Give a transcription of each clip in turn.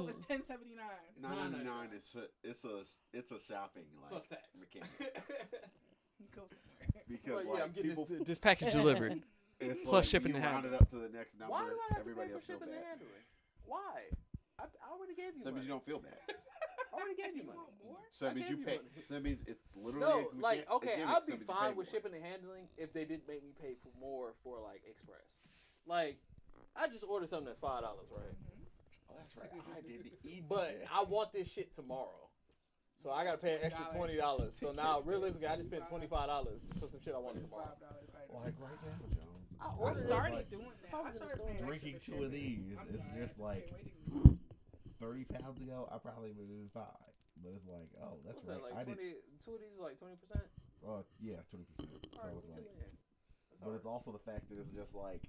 No, it's $10.79. $9.99 is it's a shopping Plus tax. mechanic. Go somewhere. Because I'm getting people, this package delivered. it's plus shipping you and round handling. it up to the next number. Why do I have Everybody to pay else for feel shipping and bad. handling? Why? I already gave you So that money. means you don't feel bad. I already gave you money. So that I means gave you you pay. money. So that means it's literally No, a like, a okay, gimmick, I'd so be that means you fine pay with more. shipping and handling if they didn't make me pay for more for, like, Express. Like, I just ordered something that's $5, right? Oh, that's right. I didn't eat But today. I want this shit tomorrow. So I got to pay an extra $20. So now, realistically, I just spent $25 for some shit I want tomorrow. Like right now, Jones. I started like, doing that. if I was I in the started store paying extra drinking for 2 of shipping. these. I'm It's sorry, just I like can't wait 30 pounds ago, I probably would have been fine. But it's like, oh, that's What's right. that, like I 20, did. two of these are like 20%? Yeah, 20%. So Alright, it's we'll like, get 2 in. That's But all it's also the fact that it's just like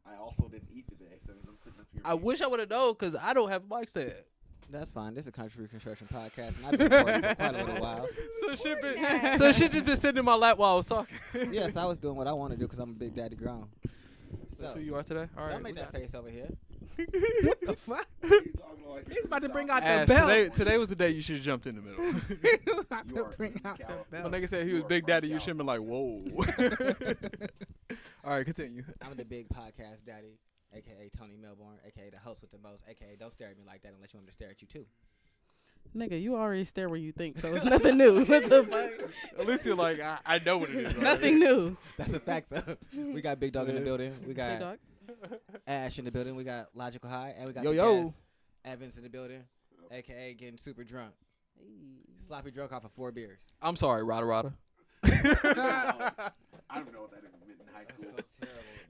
I also didn't eat today, so I'm sitting up here. I wish I would have known because I don't have a mic stand. That's fine. This is a country construction podcast, and I've been recording for quite a little while. So shit just been sitting in my lap while I was talking. Yes, I was doing what I want to do because I'm a big daddy grown. That's who you are today? All right. Don't make that face over here. What the fuck? You're talking like He's about to bring out Ash, the belt. today was the day you should have jumped in the middle. He's about You to are bring in out the California. My belt. nigga said he You was are Big from Daddy. You should have been like, whoa. All right, continue. I'm the big podcast daddy, a.k.a. Tony Melbourne, a.k.a. the host with the most, a.k.a. don't stare at me like that unless you want me to stare at you too. Nigga, you already stare where you think, so it's nothing new. What the fuck? At least you're like, I know what it is. already. Nothing new. That's a fact, though. We got Big Dog in the building. We Hey, got dog. Ash in the building. We got Logical High. And we got Yo, the yo. guest, Evans in the building, a.k.a. getting super drunk. Sloppy drunk off of 4 beers. I'm sorry, Rada Rada. I don't know what that even meant in high school.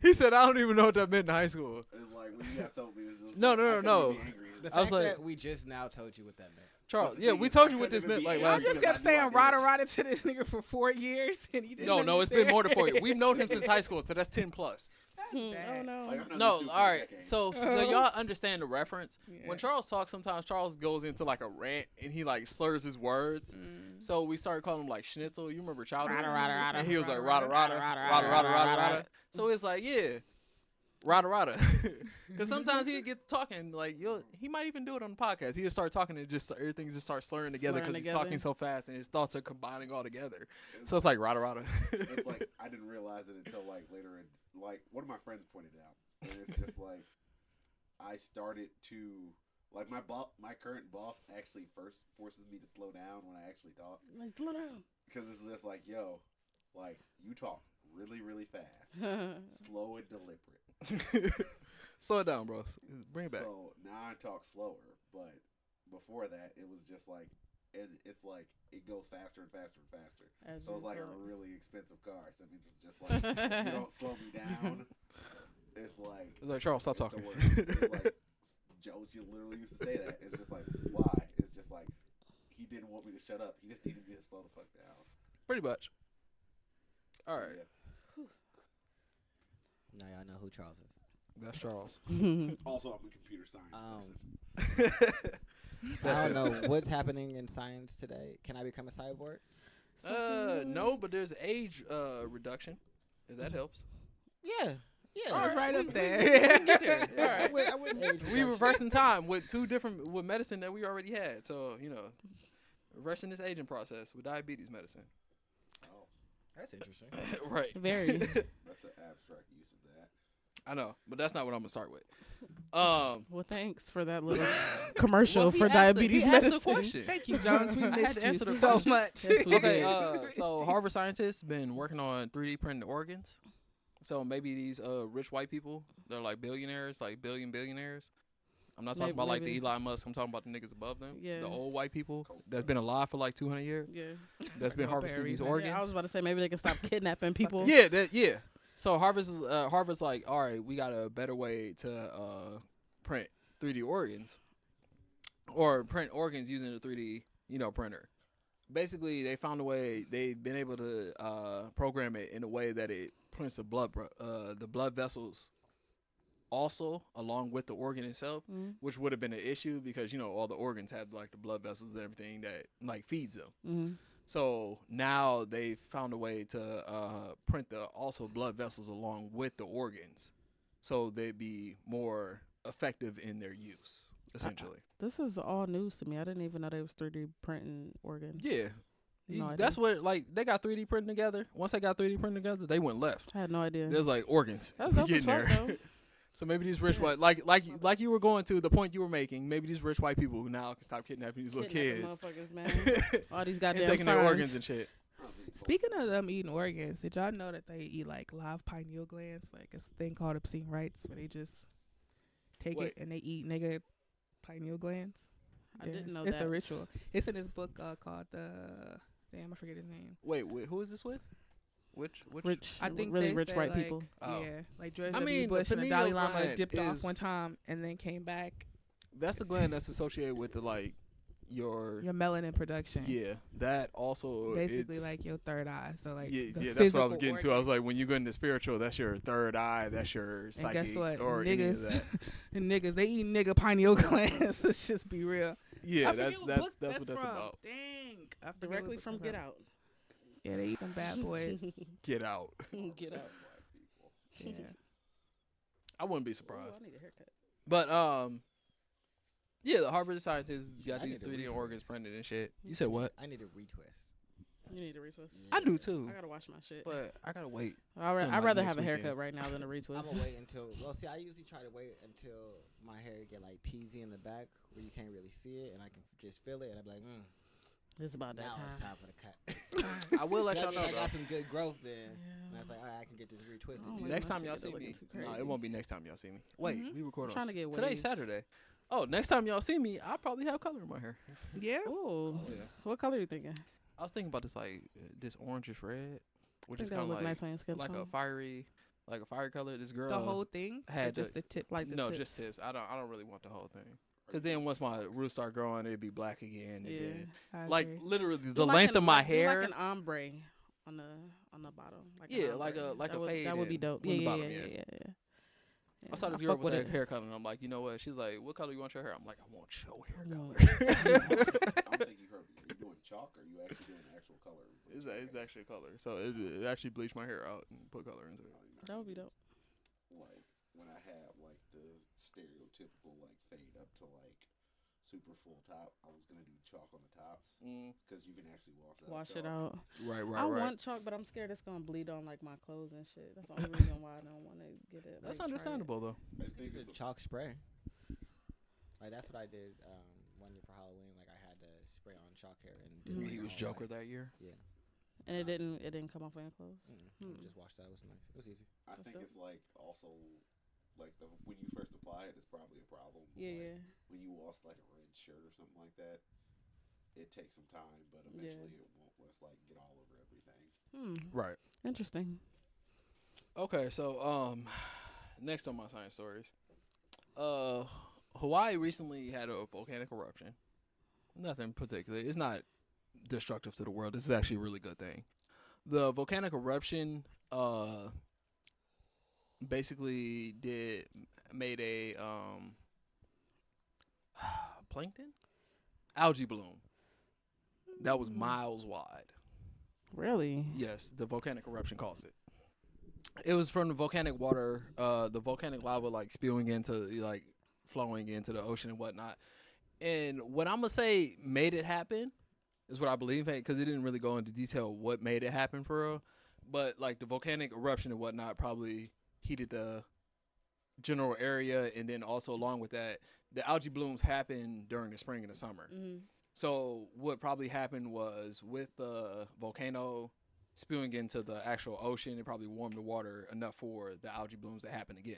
He said, I don't even know what that meant in high school. It's like when you have told me, it was just No, like, no, I no, couldn't no. even be angry. The I was fact like- that we just now told you what that meant. Charles, But the yeah, thing we is, told I you what this couldn't meant even like be I last angry just week. kept because I knew I saying did rada it. rada to this nigga for 4 years, and he didn't No, it's been more than 4 years. understand. We've known him since high school, so that's 10 plus. Oh no. Like, I've known No, these dudes all for a right. decade. So Uh-huh. y'all understand the reference. Yeah. When Charles talks, sometimes Charles goes into like a rant and he like slurs his words. So we started calling him like Schnitzel. You remember Chowder? Rada, rada, rada. And he was like Rada, rada rada, rada rada, rada rada rada, rada rada. rada. So it's like yeah, rada rada. Because sometimes he get talking like he might even do it on the podcast. He just start talking and just everything just starts slurring together Slurring because he's together. talking so fast and his thoughts are combining all together. So it's like rada rada. It's like I didn't realize it until like later in like one of my friends pointed out, and it's just like I started to like my current boss actually first forces me to slow down when I actually talk Like, slow down. because it's just like yo, like you talk really fast, slow and deliberate. Slow it down, bro. Bring it back. So now I talk slower, but before that it was just like. And it's like it goes faster and faster and faster. As So you it's like a talk. really expensive car. So it means it's just like you don't slow me down. It's like It's like Charles, stop it's talking. the worst. It's like Joe literally used to say that. It's just like why? It's just like he didn't want me to shut up. He just needed me to slow the fuck down. Pretty much. All right, Yeah. Now y'all know who Charles is. that's Charles. Also, I'm a computer science Um, person. I don't know what's happening in science today. Can I become a cyborg? No, but there's age reduction. If that helps. Yeah. Yeah. I was right up We there. can get there. Yeah, All right. I wouldn't age We reduction. reversing time with with medicine that we already had. So reversing this aging process with diabetes medicine. Oh, That's interesting. Right. Very. that's an abstract use of that. I know, but that's not what I'm gonna start with. Well, Well, thanks for that little commercial he for asked diabetes he asked the medicine. question. Thank you, Johns. We I had missed to you answer the so question. much. Yes, we Okay, did. so Harvard scientists been working on 3D printed organs. So maybe these rich white people, they're like billionaires, like billionaires. I'm not talking Maybe- about like maybe. the Elon Musk. I'm talking about the niggas above them. Yeah. The old white people that's been alive for like 200 years. Yeah. That's been harvesting these organs. Yeah, I was about to say maybe they can stop kidnapping people. Yeah. So Harvard's like, all right, we got a better way to print 3D organs, or print organs using a 3D printer. Basically, they found a way. They've been able to program it in a way that it prints the blood vessels also along with the organ itself, which would have been an issue because all the organs have like the blood vessels and everything that like feeds them. Mm-hmm. So now they found a way to print the also blood vessels along with the organs, so they'd be more effective in their use. Essentially, This is all news to me. I didn't even know they was 3D printing organs. Yeah. No That's idea. what, like, they got 3D printing together. Once they got 3D printing together, they went left. I had no idea. There's like organs. That's dope as getting fuck, there. though. So maybe these rich Shit. white, like you were going to the point you were making. Maybe these rich white people now can stop kidnapping these little Kidnapping kids motherfuckers, man. All these and goddamn taking their signs. organs and shit. Speaking of them eating organs, did y'all know that they eat like live pineal glands? Like it's a thing called obscene rights where they just take Wait. it and they eat nigga pineal glands. I didn't know it's that. a ritual. It's in this book called I forget his name. Wait, who is this with? Which? Rich, I think really they rich say, white like, people. Oh. Yeah, like George I W. mean, the Bush and the pineal Dalai Lama gland dipped off is- one time and then came back. That's the gland that's associated with the like your. Your melanin production. Yeah, that also Basically, it's, like your third eye. So like yeah, the that's what I was physical getting to. I was organ. like, when you go into spiritual, that's your third eye. That's your And psychic guess what? or any of Niggas, that. and niggas, they eat nigga pineal glands. Let's just be real. Yeah, I that's forget what book that's what that's from. about. Dang, I forget Directly what from book Get that's Out. Yeah, they eat them bad boys. Get out. Get out. Yeah. I wouldn't be Ooh, surprised. I need a haircut. But yeah, the Harvard scientists got I these need to 3D retwist. organs printed and shit. You said what? I need a retwist. You need a retwist. I do too, I gotta wash my shit. but I gotta wait. I'd like rather next have a haircut weekend. right now than a retwist. I'm gonna wait until. Well, see, I usually try to wait until my hair get like peasy in the back where you can't really see it, and I can just feel it, and I'm like, It's about that now time. it's time for the cut. I will let That y'all means know I though. got some good growth then. And I Yeah. was like, all right, I can get this retwisted. Oh too. my Next my time shit y'all get see looking me, too no, crazy. it won't be next time y'all see me. Wait, Mhm. we record on trying to get today's waves. Saturday. Oh, next time y'all see me, I'll probably have color in my hair. Yeah. Ooh. Yeah. What color you thinking? I was thinking about this like this orangish red, which I is think that kind would of look like nice on your skin like a tone. fiery color. This girl The whole thing. Or had just the- the tip. like the no, tips. just tips. I don't really want the whole thing. Cause then once my roots start growing, it'd be black again. And Yeah. then, I like agree. literally Do the like length an- of my like- do hair. like an ombre on the bottom. Like an Yeah, like ombre. a- like that a would, fade That would be in dope. on Yeah, the yeah, bottom, yeah, yeah. yeah, yeah. I saw this I girl fuck with with that it. hair color, and I'm like, you know what? She's like, what color you want your hair? I'm like, I want your hair No. color. I'm thinking, are you doing chalk or are you actually doing actual color? It's actually a color, so it actually bleached my hair out and put color into it. That would be dope. Like when I have like the stereotypical like fade up to like super full top, I was gonna do chalk on the tops because you can actually wash it out. Right, I want chalk, but I'm scared it's gonna bleed on like my clothes and shit. That's the only reason why I don't want to get it. That's like, try it. understandable though. I You think could it's chalk spray. Like that's what I did one year for Halloween. Like I had to spray on chalk hair and did Mhm. my He hair was all Joker white. that year. Yeah. And it didn't come off on your clothes. Mm-mm. Just washed out. It was nice. It was easy. I That's think dope. it's like also like when you first apply it, it's probably a problem. But, Yeah, like, yeah. When you wash like a red shirt or something like that, it takes some time, but Yeah. eventually it won't just like get all over everything. Right. Interesting. Okay, so next on my science stories, Hawaii recently had a volcanic eruption. Nothing particular. It's not destructive to the world. This is actually a really good thing. The volcanic eruption basically made a plankton algae bloom that was miles wide. Really? Yes, the volcanic eruption caused it. It was from the volcanic water, the volcanic lava like spewing into like flowing into the ocean and whatnot. And what I'm gonna say made it happen is what I believe, because it didn't really go into detail what made it happen for real. But like the volcanic eruption and whatnot probably heated the general area, and then also along with that, the algae blooms happen during the spring and the summer. So what probably happened was with the volcano spewing into the actual ocean, it probably warmed the water enough for the algae blooms to happen again.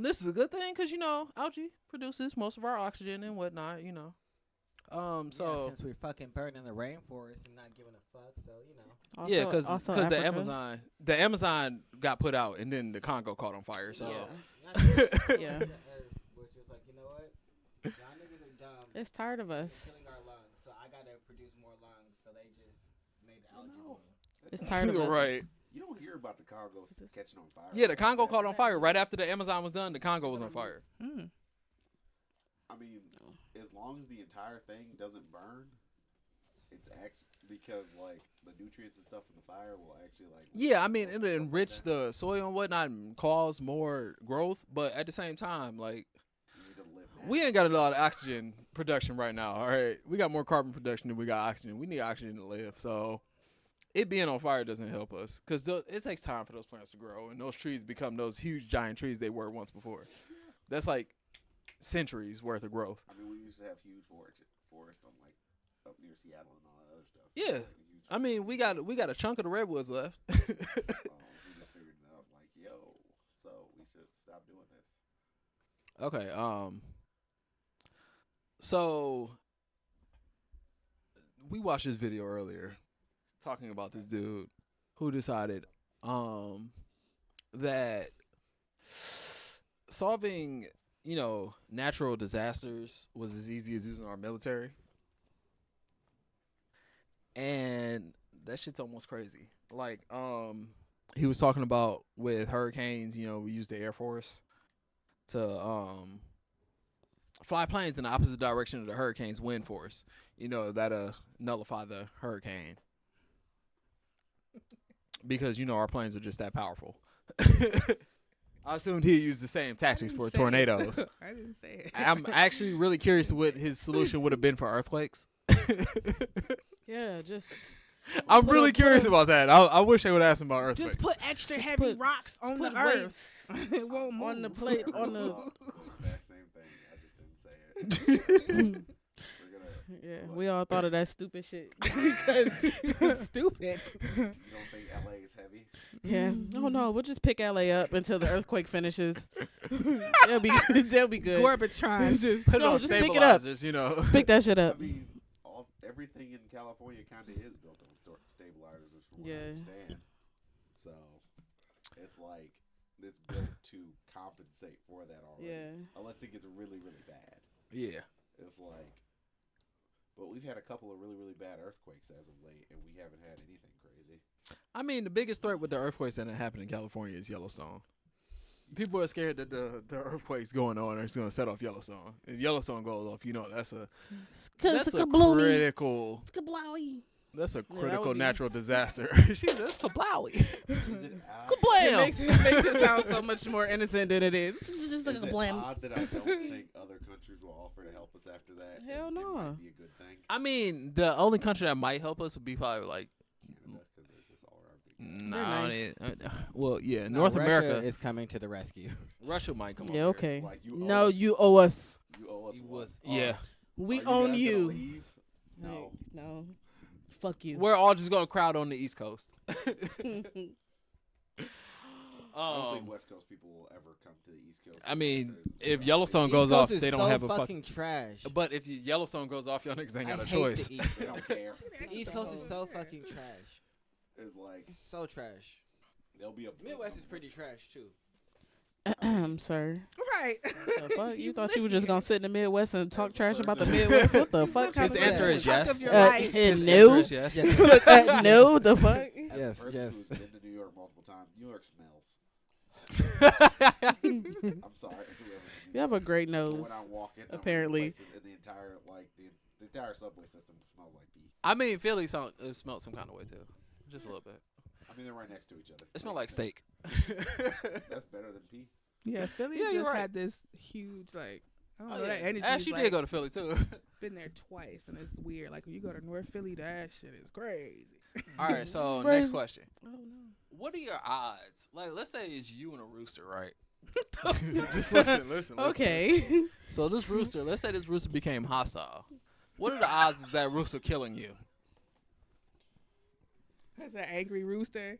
This is a good thing because, you know, algae produces most of our oxygen and whatnot, you know. Yeah, So since we're fucking burning the rainforest and not giving a fuck, so you know. Also, yeah, because also the Africa. Amazon got put out and then the Congo caught on fire. So Yeah. Which is like, you know what? Y'all niggas are dumb. It's tired of You're us. killing our lungs, so I gotta produce more lungs. So they just made the algae No. bloom. It's tired of us. right. You don't hear about the Congo catching on fire. Yeah, the Congo caught on fire right after the Amazon was done. The Congo was on fire. I mean, as long as the entire thing doesn't burn, it's actually because like the nutrients and stuff in the fire will actually like. Yeah, I mean, it'll enrich the soil and whatnot and cause more growth, but at the same time, like, You need to live We ain't got a lot of oxygen production right now. All right, we got more carbon production than we got oxygen. We need oxygen to live. So it being on fire doesn't help us because it takes time for those plants to grow and those trees become those huge giant trees they were once before. That's like centuries worth of growth. I mean, we used to have huge forest on like up near Seattle and all that other stuff. Yeah. Like, a huge I mean, we got a chunk of the redwoods left. we just figured it out. Like, yo, so we should stop doing this. Okay. So we watched this video earlier talking about this dude who decided that solving, natural disasters was as easy as using our military. And that shit's almost crazy. Like, he was talking about with hurricanes, we use the Air Force to fly planes in the opposite direction of the hurricane's wind force. That'll nullify the hurricane. Because, our planes are just that powerful. I assumed he'd use the same tactics for tornadoes. I didn't say it. I'm actually really curious what his solution would have been for earthquakes. Yeah, just I'm Put really a- curious put a- about that. I wish they would ask him about earthquakes. Just put extra Just heavy put- rocks on put the earth. weights It won't move. on the plate on the. The exact same thing. I just didn't say it. We're gonna. Yeah, we all thought of that stupid shit because Stupid. You don't think LA is heavy? yeah. No, we'll just pick LA up until the earthquake finishes. they'll be they'll be good. Gorbatron just Put it No, on just pick it up. stabilizers, Pick that shit I up. mean, everything in California kind of is built on stabilizers, from what I Yeah. understand. So it's like it's built to compensate for that already. Yeah. Unless it gets really, really bad. Yeah. It's like, but we've had a couple of really, really bad earthquakes as of late, and we haven't had anything crazy. I mean, the biggest threat with the earthquakes that happen in California is Yellowstone. People are scared that the earthquakes going on are just going to set off Yellowstone. If Yellowstone goes off, that's a critical. That's a that would critical be- natural disaster. That's kablowy. Is it odd? It Kablam! makes it sound so much more innocent than it is. It's just Is like it a blam. odd that I don't think other countries will offer to help us after that? Hell and It no. might be a good thing. I mean, the only country that might help us would be probably like, Canada, because they're just all around big. nice. well, yeah, No, North Russia America. is coming to the rescue. Russia might come. Yeah, over okay. Like, you owe No, us- you owe us. You owe us You what? was- here. Yeah, We Are own guys gonna you. leave? No. No. Fuck you. we're all just gonna crowd on the East Coast. I don't think West Coast people will ever come to the East Coast. I mean, There's- if Yellowstone East goes Coast off, is they don't so have a fucking trash. But if Yellowstone goes off, y'all niggas ain't I got a hate choice. The East they Coast. don't care. The East Coast is so fucking trash. It's like So trash. there'll be a Midwest is pretty trash too. Sir. right. The fuck? You thought you were live just here. gonna sit in the Midwest and talk That's trash the about the person. Midwest? What the You fuck? look His like answer the is chunk yes. of your Uh, life. His no. answer is yes. No, the fuck? As Yes, a person yes. who's been to New York multiple times, New York smells. I'm sorry. You have a great But nose. when I walk in, apparently. places in the entire the entire subway system smells like pee. I mean, Philly smelled some kind of way too, just a little bit. I mean, they're right next to each other. It smelled like steak. That's better than pee. Yeah, Philly Yeah, you're just right. had this huge like I don't Oh, know that yeah. energy. Ash, is, you like, did go to Philly too. been there twice and it's weird. Like when you go to North Philly, that shit is crazy. All right, so Crazy. next question. Oh no. What are your odds? Like, let's say it's you and a rooster, right? Just listen. Okay. So this rooster, let's say this rooster became hostile. What are the odds of that rooster killing you? That's an angry rooster.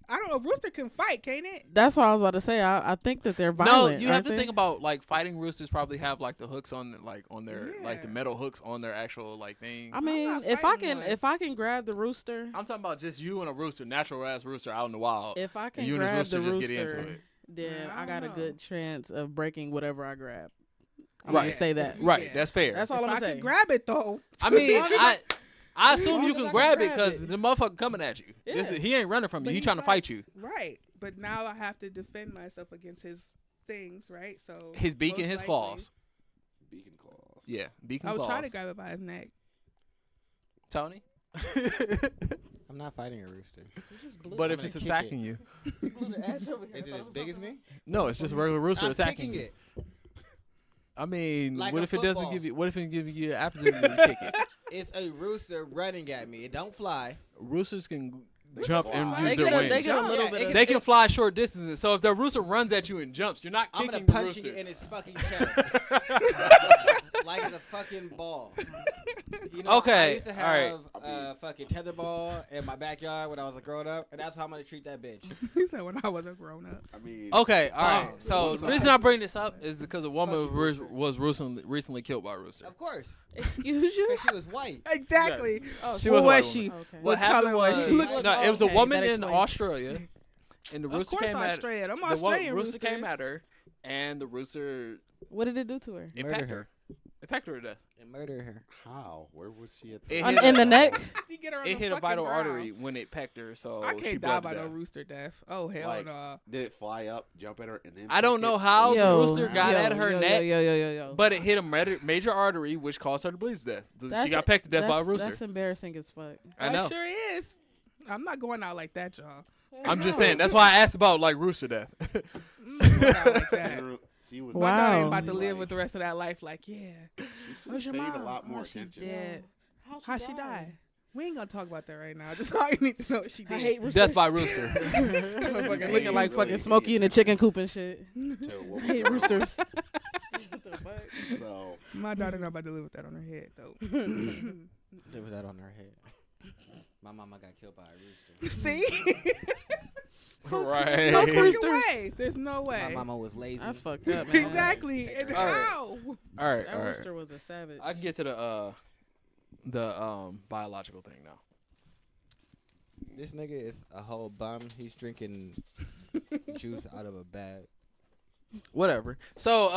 I don't know. Rooster can fight, can't it? That's what I was about to say. I think that they're violent. No, you have aren't to they? think about like fighting roosters probably have like the hooks on their like the Yeah. metal hooks on their actual like thing. I mean, not if I fighting can, one. if I can grab the rooster, I'm talking about just you and a rooster, natural ass rooster out in the wild. if I can you and this grab rooster the just rooster, get into it. then I I got a don't know. good chance of breaking whatever I grab. I'm Right. gonna say that. Right, Yeah. that's fair. That's all If I'm I gonna say. can grab it though. I mean, long as I assume long you as I can can grab it grab because it. the motherfucker coming at you. Yeah. He ain't running from you. But He he's trying to like- fight you. Right, but now I have to defend myself against his things, right? So His beak and most his likely- claws. Beacon claws. Yeah, beak and I would claws. try to grab it by his neck. Tony. I'm not fighting a rooster. But I'm if gonna it's kick attacking it. you, Is it as big as me? no, it's just a regular rooster I'm attacking kicking you. it. I mean, Like what a if it doesn't football. give you? What if it gives you an opportunity to kick it? It's a rooster running at me. It don't fly. Roosters can They jump fly. and They use They their get, wings. they get a Yeah, little it bit can- of. They can fly short distances. So if the rooster runs at you and jumps, you're not I'm kicking gonna the punch rooster. you in its fucking chest. Like it's a fucking ball. You know, I Okay, used to all right. have fucking tetherball in my backyard when I was a grown up, and that's how I'm gonna treat that bitch. He said when I was a grown up. I mean, Okay, all right. Oh, So it's the fine. reason I bring this up is because a woman Fucking was, rooster. recently killed by a rooster. Of course, Excuse you? because she was white. Exactly. Oh, She Who was a white was she? woman. Okay. What What happened color was was she? Look, no, it was a okay, woman that in explains. Australia, and the Of rooster course, came at Australia. Them the Australian rooster came roosters. at her, and the rooster What did it do to her? it Murdered pecked her. her. It pecked her to death. And murdered her. how? Where was she at? It On, hit in a- the neck? He get her on It the hit a fucking vital ground. artery when it pecked her, so I she can't die bled by to no death. rooster death. Oh hell Like, no. Did it fly up, jump at her, and then? I don't peck know it? how the Yo, rooster got yo, at her yo, neck, Yo. but it hit a major artery, which caused her to bleed to death. She That's- got pecked to death by a that's- rooster. That's embarrassing as fuck. I know. That sure is. I'm not going out like that, y'all. I'm just saying. That's why I asked about like rooster death. I'm not going out like that. She was. My daughter ain't Wow. about to live Like, with the rest of that life. Like, yeah. She should Where's have your paid mom? a lot more Oh, she's attention. dead. How she died? We ain't gonna talk about that right now. Just all you need to know is she did. I hate roosters. Death by rooster. Motherfucker Hey, looking like really fucking Smokey in the chicken coop and shit. To a I woman hate girl. roosters. What the fuck? So My daughter not about to live with that on her head though. Live with that on her head. My mama got killed by a rooster. See? Right. No There's roosters. no way. There's no way. My mama was lazy. That's fucked up, man. Exactly. And All right. how? All right, That all right. rooster was a savage. I can get to the biological thing now. This nigga is a whole bum. He's drinking juice out of a bag. Whatever. So where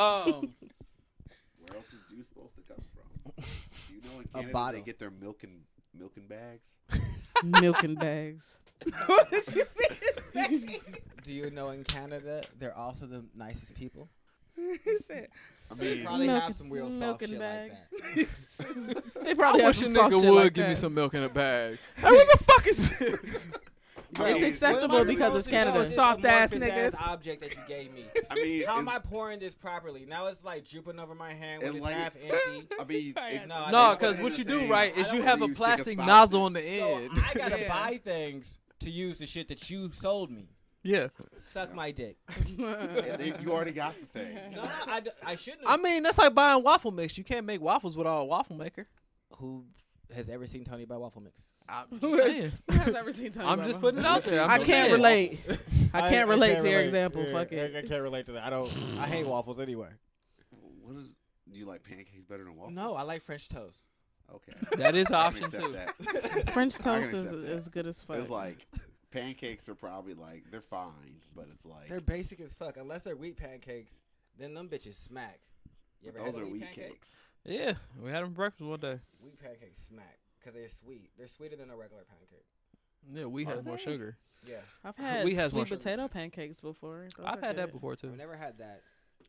else is juice supposed to come from? You know, in A Canada bottle. they get their milk in bags. Milk in bags. What did you say? Do you know in Canada they're also the nicest people? He said, I They mean, probably Milk- have some real soft milk in shit bag. like that. They I probably have wish a some soft nigga shit would like give me that. some milk in a bag. Hey, what the fuck is this? It's acceptable What am I because it's supposed to know? Canada. It's a Soft ass amorphous niggas. object that you gave me. I mean, How is- am I pouring this properly? Now it's like drooping over my hand when And it's like- half empty. I mean, No, I No, don't because put it what in you the do thing. right I is don't you wanna have a use plastic niggas' nozzle on the So end. I gotta Yeah. buy things to use the shit that you sold me. Yeah. Suck my dick. and then you already got the thing. No, I shouldn't. I mean, that's like buying waffle mix. You can't make waffles without a waffle maker. Who has ever seen Tony buy waffle mix? I'm just saying. Who has ever seen Tony I'm Baba? just putting it out there. I'm I just can't saying. relate. I can't relate to your relate. example. Yeah, Fuck it. I can't relate to that. I hate waffles anyway. What is? Do you like pancakes better than waffles? No, I like French toast. Okay. That is an I option can too. accept that. French I can toast is accept that. as good as fuck. It's like pancakes are probably like they're fine, but it's like They're basic as fuck. Unless they're wheat pancakes, then them bitches smack. You ever those had a are wheat pancake? cakes. Yeah, we had them for breakfast one day. Wheat pancakes smack because they're sweet. They're sweeter than a regular pancake. Yeah, we Are had more they? sugar. Yeah, I've had We had more sweet sugar. potato pancakes before. Those I've are had that good. before too I've never had that.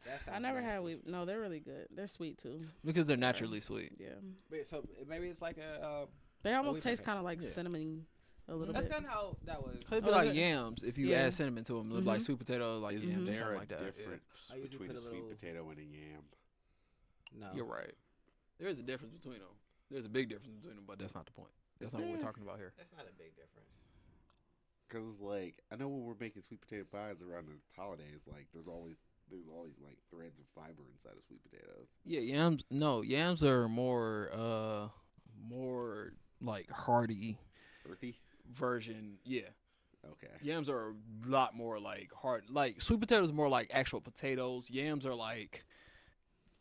That sounds I never had nasty. wheat. No, they're really good. They're sweet too. because they're naturally sweet. Yeah, Wait, so maybe it's like a. they almost wheat taste pancake. kind of like Yeah. cinnamon a little That's bit. kind of how that was. It'd be Oh, like is it? yams if you Yeah. add cinnamon to them. Like Mhm. sweet potato, like Isn't yams or there something a like that. difference I usually between put a a sweet little- potato and a yam? No. You're right. There is a difference between them. There's a big difference between them, but that's not the point. That's Is not what we're there? talking about here. That's not a big difference. Because like I know when we're making sweet potato pies around the holidays, like there's always like threads of fiber inside of sweet potatoes. Yeah, yams. No, yams are more like hearty Earthy. version. Yeah, Okay. yams are a lot more like hard. Like sweet potatoes are more like actual potatoes. Yams are like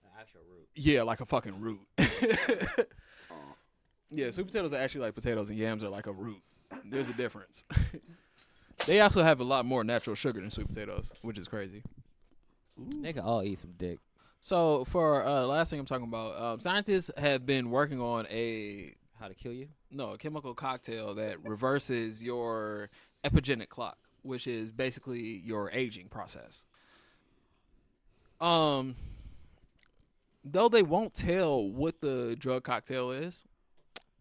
The actual root. yeah, like a fucking root. Oh, Yeah, sweet potatoes are actually like potatoes, and yams are like a root. There's a difference. They also have a lot more natural sugar than sweet potatoes, which is crazy. They can all eat some dick. So for the last thing I'm talking about, scientists have been working on a How to kill you? chemical cocktail that reverses your epigenetic clock, which is basically your aging process. Though they won't tell what the drug cocktail is,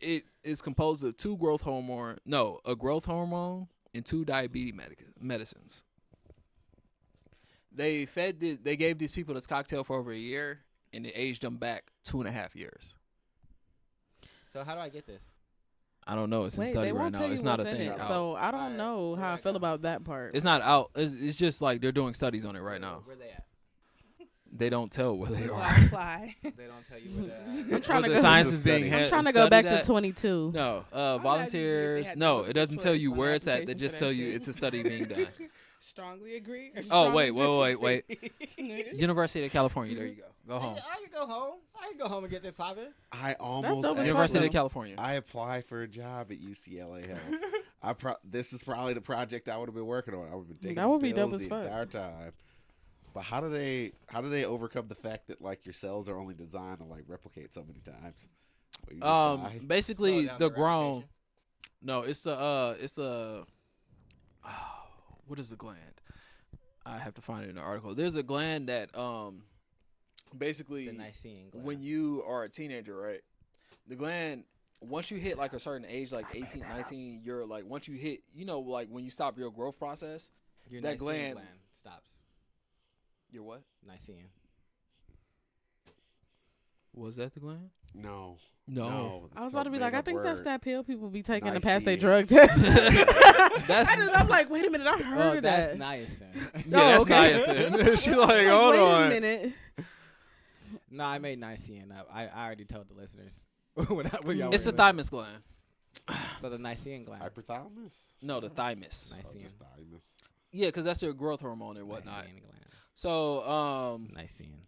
it is composed of a growth hormone and 2 diabetes medicines. They gave these people this cocktail for over a year, and it aged them back 2.5 years. So how do I get this? I don't know. It's in Wait, study they right won't now. tell you It's not a what's in thing. it, out. so I don't Alright, know where how I I feel go? about that part. It's not out. It's just like they're doing studies on it right now. Where they at? They don't tell where they are. Fly. They don't tell you where I'm they at. trying Where to the go. science It's a is being study. had. I'm trying to go back to studied at- 22. No, imagine volunteers. if they had No, multiple it doesn't tell choice you on where the it's at. They application just for tell that you shit. it's a study being done. Strongly agree. Or Oh, strongly wait. disagree? University of California. There you go. Go See, home. I can go home. I can go home and get this poppin'. I almost dope as fuck, University though. of California. I apply for a job at UCLA Health. This is probably the project I would have been working on. I would have been taking That would be pills dope as the fuck. entire time. But how do they overcome the fact that like your cells are only designed to like replicate so many times? Or you just die? Basically Slow down the the grown. replication. No, it's the. What is the gland? I have to find it in the article. There's a gland that basically The Nicene gland. when you are a teenager, right? The gland, once you hit like a certain age, like 18, 19, you're like, once you hit, like when you stop your growth process, Your that Nicene gland- stops. you're what? Nicene. Was that the gland? No. No. I was about to be like, I think that's that pill people be taking to pass their Nicene. drug test. That's I'm like, wait a minute, I heard of that's that. niacin. Yeah, that's okay. niacin. She like, I'm hold wait on. a minute. No, I made Nicene up. I already told the listeners. when y'all It's were the listening. thymus gland. So the Nicene gland. Hypothalamus? No, the thymus. Nicene. Oh, just thymus. Yeah, because that's your growth hormone and whatnot. Nicene gland. So, Nicene.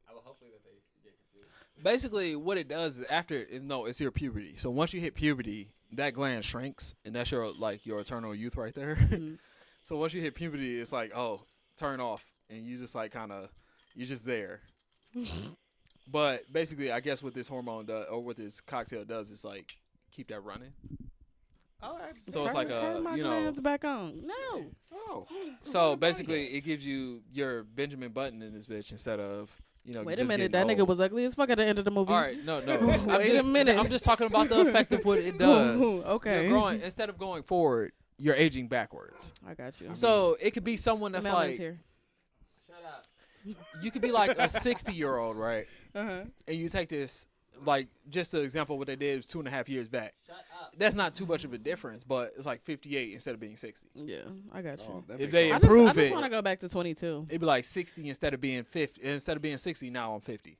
I will hopefully that they get confused. basically what it does is it's your puberty. So once you hit puberty, that gland shrinks, and that's your eternal youth right there. Mhm. So once you hit puberty, it's like, oh, turn off, and you just like you're just there. But basically, I guess what this hormone does, or what this cocktail does, is like keep that running. All right. So it's like turn my glands back on. No. Oh. So basically, it gives you your Benjamin Button in this bitch instead of Wait a just minute, getting that nigga old. was ugly as fuck at the end of the movie. All right, no. Wait a minute. I'm just talking about the effect of what it does. Okay. You're growing instead of going forward, you're aging backwards. I got you. So it could be someone that's Melvin's like here. Shut up. you could be like a 60-year-old, right? Uh-huh. And you take this like just an example of what they did was 2.5 years back. Shut up. That's not too much of a difference, but it's like 58 instead of being 60. Yeah, I got you. Oh, that If makes they sense. improve I just it- want to go back to 22. It'd be like 60 instead of being 50. Instead of being 60, now I'm 50.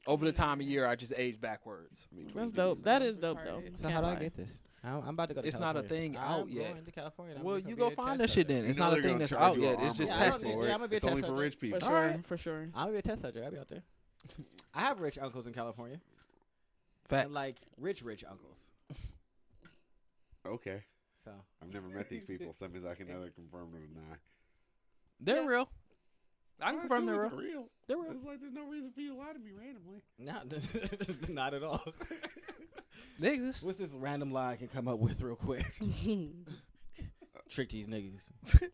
Over the time of year, I just age backwards. That's dope. That is dope though. So Can't how do I lie. get this? I'm about to go to It's not a California. thing I'm out yet. going to California. and I'm Well, just you gonna go be a find test that shit subject. then. It's You know not a they're thing gonna that's charge out you yet. an It's arm just Yeah, I don't tested. need- yeah, I'm gonna be a It's only test for subject. rich people. For All sure, right. for sure. I'm gonna be a test subject. I'll be out there. I have rich uncles in California. Facts. And like rich uncles. Okay. So I've never met these people. Some means I can neither confirm or deny. They're Yeah. real. I can confirm they're real. real. They're real. It's like there's no reason for you to lie to me randomly. not at all. They exist. What's this random lie I can come up with real quick? Trick these niggas. Make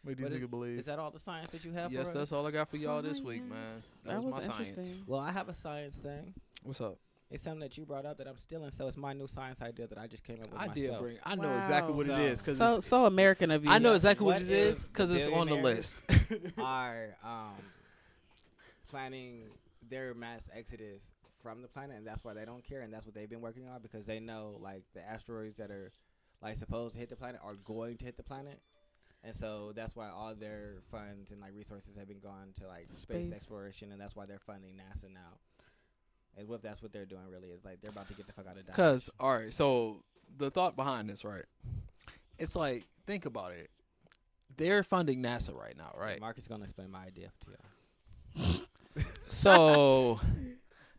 But these niggas believe. Is that all the science that you have Yes, for us? that's all I got for y'all this week, man. That was my interesting. science. Well, I have a science thing. What's up? It's something that you brought up that I'm stealing, so it's my new science idea that I just came up with I myself. did bring. I know exactly Wow. what it is because So American of you. I know exactly what What it is if because it's on the billionaires list. are planning their mass exodus from the planet, and that's why they don't care, and that's what they've been working on because they know like the asteroids that are like supposed to hit the planet are going to hit the planet, and so that's why all their funds and like resources have been gone to like space Space. exploration, and that's why they're funding NASA now. And what that's what they're doing really is like they're about to get the fuck out of Dodge. Because all right, so the thought behind this, right? It's like think about it. They're funding NASA right now, right? Mark is gonna explain my idea to y'all. So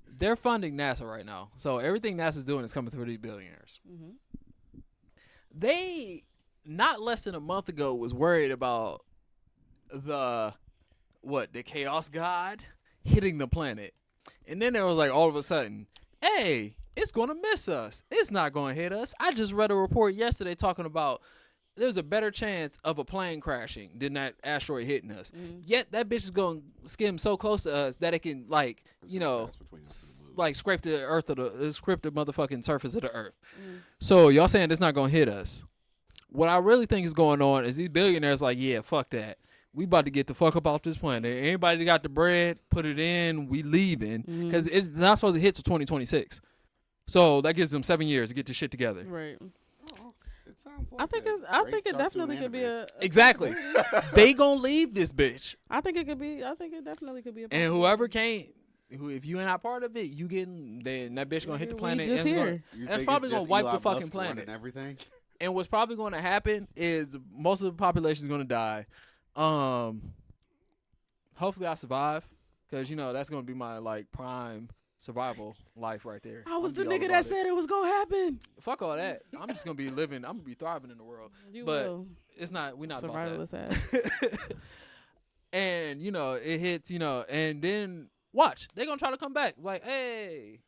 they're funding NASA right now. So everything NASA's doing is coming through these billionaires. Mhm. They not less than a month ago was worried about the chaos god hitting the planet. And then there was like all of a sudden, hey, it's going to miss us. It's not going to hit us. I just read a report yesterday talking about there's a better chance of a plane crashing than that asteroid hitting us. Yet that bitch is going to skim so close to us that it can like, It's you gonna know, pass between us and the moon. like scrape the earth of scrape the motherfucking surface of the earth. So y'all saying it's not going to hit us. What I really think is going on is these billionaires like, yeah, fuck that. we about to get the fuck up off this planet. Anybody that got the bread, put it in. We leaving because it's not supposed to hit till 2026. So that gives them 7 years to get this shit together. Right. Oh, it sounds like I think a I great think it start to definitely an could be anime. a Exactly. possibility. They gonna leave this bitch, I think it could be. I think it definitely could be a. and possibility. whoever can't, if you ain't not part of it, you getting then that bitch gonna hit the We planet. just and it's gonna- here. You That's think probably it's gonna just wipe the Elon fucking Musk running planet. Everything. And what's probably going to happen is most of the population is going to die. Hopefully I survive, because that's going to be my like prime survival life right there. I was the I'ma be all nigga about that it. said it was gonna happen. Fuck all that. I'm just going to be living. I'm going to be thriving in the world. You But will. It's not. We're not about Survivalist that. ass. And it hits. And then watch. They're gonna try to come back. Like, hey,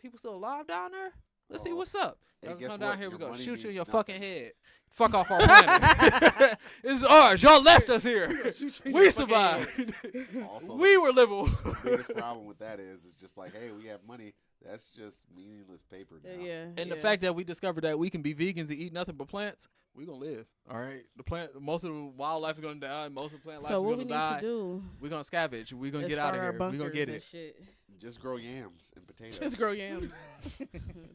people still alive down there? Let's see Oh. what's up. Hey, Y'all guess come down what? here. We Your gonna money shoot you in means your nothing. fucking head. Fuck off our planet. It's ours. Y'all left us here. We survived. Also, We were livable. the biggest problem with that is it's just like, hey, we have money. That's just meaningless paper now. Yeah. And the fact that we discovered that we can be vegans and eat nothing but plants, we gonna live. All right. Most of the wildlife is gonna die. Most of the plant life So is what gonna we need die. to do? We're gonna scavenge. We're gonna is get out start of our here. We're gonna bunkers get and it. Shit. Just grow yams and potatoes. Just grow yams.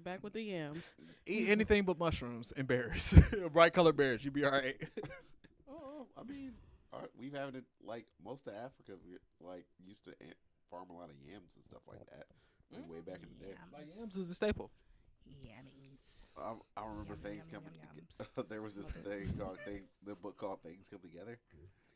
Back with the yams. Eat anything but mushrooms and berries. Bright colored berries. You be all right. Oh, I mean, we've had it like most of Africa. Like used to farm a lot of yams and stuff like that. Like, way back in the day. Like yams is a staple. Yummies. I remember Yum, things yum, coming. yum, There was this thing called the book called Things Come Together.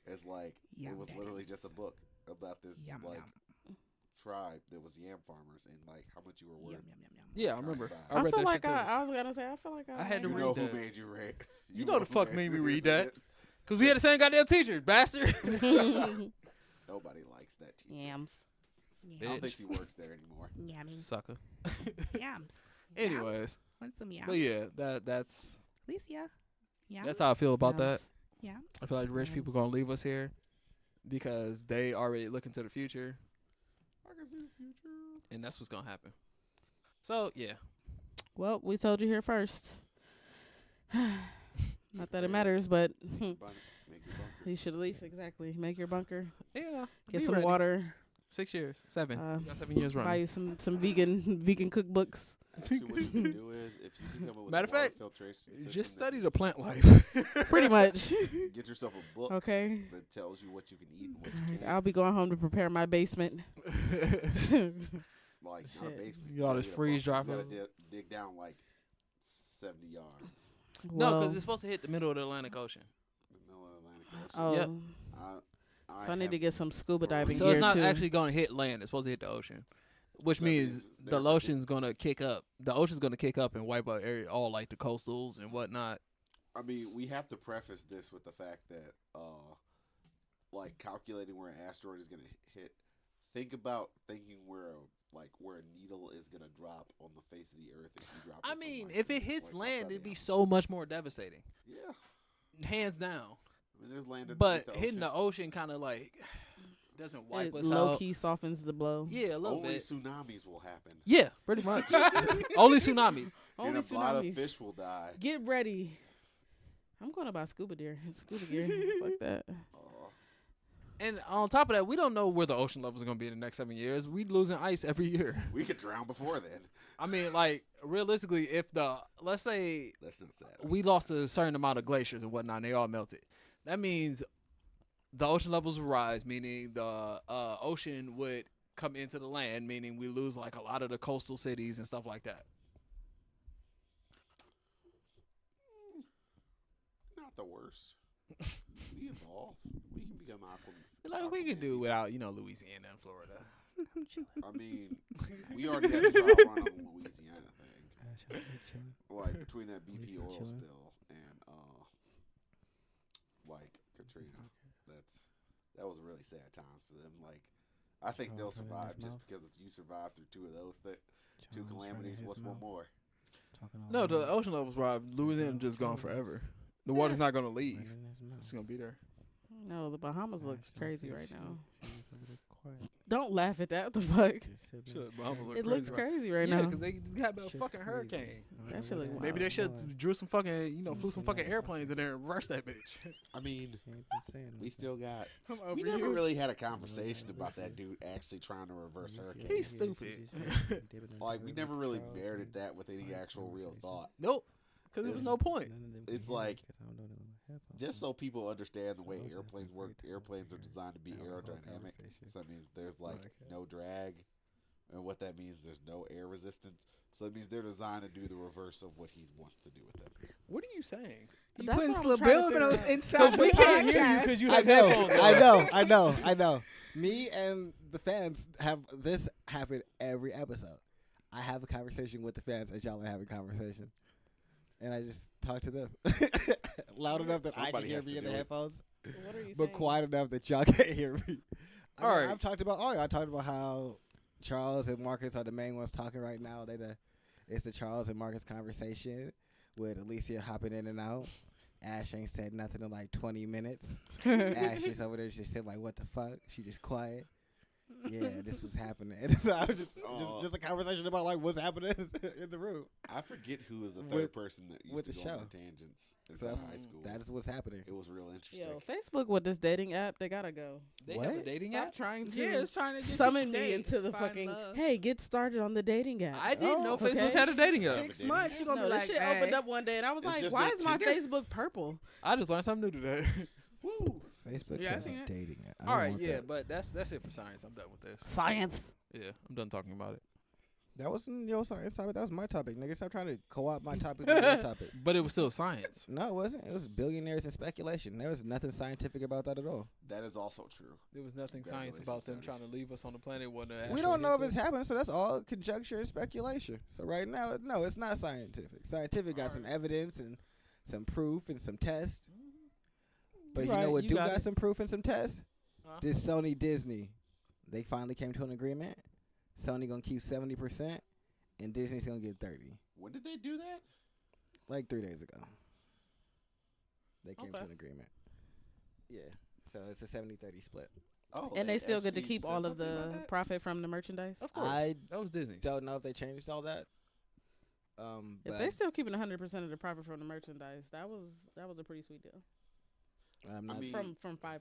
It's like it Yum was literally daddies. just a book about this Yum, like yum. tribe that was yam farmers and like how much you were worth. Yum, yum, yum, yum. Yeah, I remember. I I read feel that like shit too. I was gonna say I feel like I had to You read know that. who made you read? You know the who fuck made me you read that. Cause we had the same goddamn teacher, bastard. Nobody likes that teacher. Yams. I don't think Bitch. she works there anymore. Yummy. Sucker. Yams. Anyways, Want some yams? but yeah, that's Alicia. Yams. how I feel about that. Yams. Yeah. I feel like rich people Yams. gonna leave us here because they already looking to the future, I can see the future. and that's what's gonna happen. So yeah, Well, we told you here first. Not that it matters, but Make your bunker. you should at least make your bunker, yeah. get be some ready. water, 6 years, 7. We got 7 years buy running. you some vegan cookbooks. Actually, what you can do is if you can come up with Matter a of water fact, filtration system Just that study you- the plant life. Pretty much. Get yourself a book Okay. that tells you what you can eat and what you can't. I'll be going home to prepare my basement. Like not a Shit. basement. You all need this a freeze bunker. dry You gotta food. dig down like 70 yards. No, Well, because it's supposed to hit the middle of the Atlantic Ocean. In the middle of the Atlantic Ocean. oh, Yep. I so I need have to get some scuba diving So it's gear not too. actually going to hit land. It's supposed to hit the ocean, which So that means means the there's a- ocean's going to kick up. The ocean's going to kick up and wipe out all like the coastals and whatnot. I mean, we have to preface this with the fact that, like, calculating where an asteroid is going to hit. Think about thinking where a needle is going to drop on the face of the Earth if you drop it. I from, mean, like, if it hits like, land, outside it'd the be ocean. so much more devastating, Yeah, hands down. I mean, there's land. But underneath hitting the ocean. ocean kind of like doesn't wipe It us low out. key softens the blow. Yeah, a little Only bit. tsunamis will happen. Yeah, pretty much. Only tsunamis. Only and a lot of tsunamis. fish will die. Get ready. I'm going to buy scuba gear. Scuba gear. Fuck that. And on top of that, we don't know where the ocean levels are going to be in the next 7 years. We losing ice every year. We could drown before then. I mean, like, realistically, if let's say That's not sad. we lost a certain amount of glaciers and whatnot, and they all melted, that means the ocean levels will rise, meaning the ocean would come into the land, meaning we lose, like, a lot of the coastal cities and stuff like that. Not the worst. We evolve. We can become aqua. Like, we could do without, Louisiana and Florida. I mean, we already had the trial run on the Louisiana thing. Like between that BP oil spill and like Katrina, that was really sad times for them. Like, I think they'll survive just because if you survive through two of those two calamities, what's one more? No, the ocean levels rise. Louisiana just gone forever. The water's not going to leave. It's going to be there. No, the Bahamas looks crazy right now. quiet. Don't laugh at that. What the fuck? Just sit Shit, back. but I'm gonna look It looks crazy. crazy right Yeah, now. because they just got a Shit's fucking crazy. hurricane. I don't That know shit what look happened. Maybe they should Boy, drew some fucking, flew some say fucking that. airplanes in there and reversed that bitch. I mean, she ain't been saying we nothing. still got. I'm We over never here. really had a conversation Listen. about that dude actually trying to reverse Let me see hurricane. He's how he is. stupid. She just been dipping and Like we dabbing never with really Charles merited and that with any Mike's actual real conversation. thought. Nope. Because there was It's- no point. None of them It's can hear me like, 'cause I don't know them headphones Just on. so people understand the So way those are airplanes the work, great airplanes are conversation. designed to be Have a whole aerodynamic. conversation. So that means there's like Okay. no drag. And what that means, there's no air resistance. So it means they're designed to do the reverse of what he wants to do with them. What are you saying? You That's putting what I'm trying to subliminals figure out. inside the we can't hear you podcast. because you I have know, headphones on. I know. Me and the fans have this happen every episode. I have a conversation with the fans as y'all are having conversation. And I just talk to them. Loud enough that I Somebody can hear has me to in the do it. headphones, What are you but saying? quiet enough that y'all can't hear me. All right. I've talked about I talked about how Charles and Marcus are the main ones talking right now. It's the Charles and Marcus conversation with Alicia hopping in and out. Ash ain't said nothing in like 20 minutes. Ash is over there just sitting like, what the fuck? She just quiet. Yeah, this was happening. So I was just a conversation about like what's happening in the room. I forget who was the third With- person that used with to the go on show. the tangents So inside that's, high school. that is what's happening. It was real interesting. Yo, Facebook with this dating app, they gotta go. They have a What? dating Stop app? trying to Yeah, it's trying to get summon you me dates, into the find fucking. love. Hey, get started on the dating app. I didn't know okay. Facebook had a dating app. 6 months, you gonna No, be this like, shit hey. opened up one day, and I was It's like, just "Why not is my Tinder? Facebook purple?" I just learned something new today. Woo! Facebook Yeah, I has seen a it. dating app. I All don't right, want yeah, that. but that's it for science. I'm done with this. Science. Yeah, I'm done talking about it. That wasn't your science topic. That was my topic, nigga. Stop trying to co-opt my topic with your topic. But it was still science. No, it wasn't. It was billionaires and speculation. There was nothing scientific about that at all. That is also true. There was nothing science about them Congratulations, trying to leave us on the planet when the We asteroid don't know if hits it's us. happening, so that's all conjecture and speculation. So right now, no, it's not scientific. Scientific got some evidence and some proof and some tests. But you Right, know what you do got got it. some proof and some tests? Huh? This Sony Disney. They finally came to an agreement. Sony gonna keep 70%, and Disney's gonna get 30. When did they do that? Like 3 days ago. They came to Okay. an agreement. Yeah. So it's a 70-30 split. Oh, And they still get to actually keep said all of something about the that? profit from the merchandise. Of course. I that was Disney. don't know if they changed all that. If But they still keeping 100% of the profit from the merchandise, that was a pretty sweet deal. I'm I not. mean, From 5%.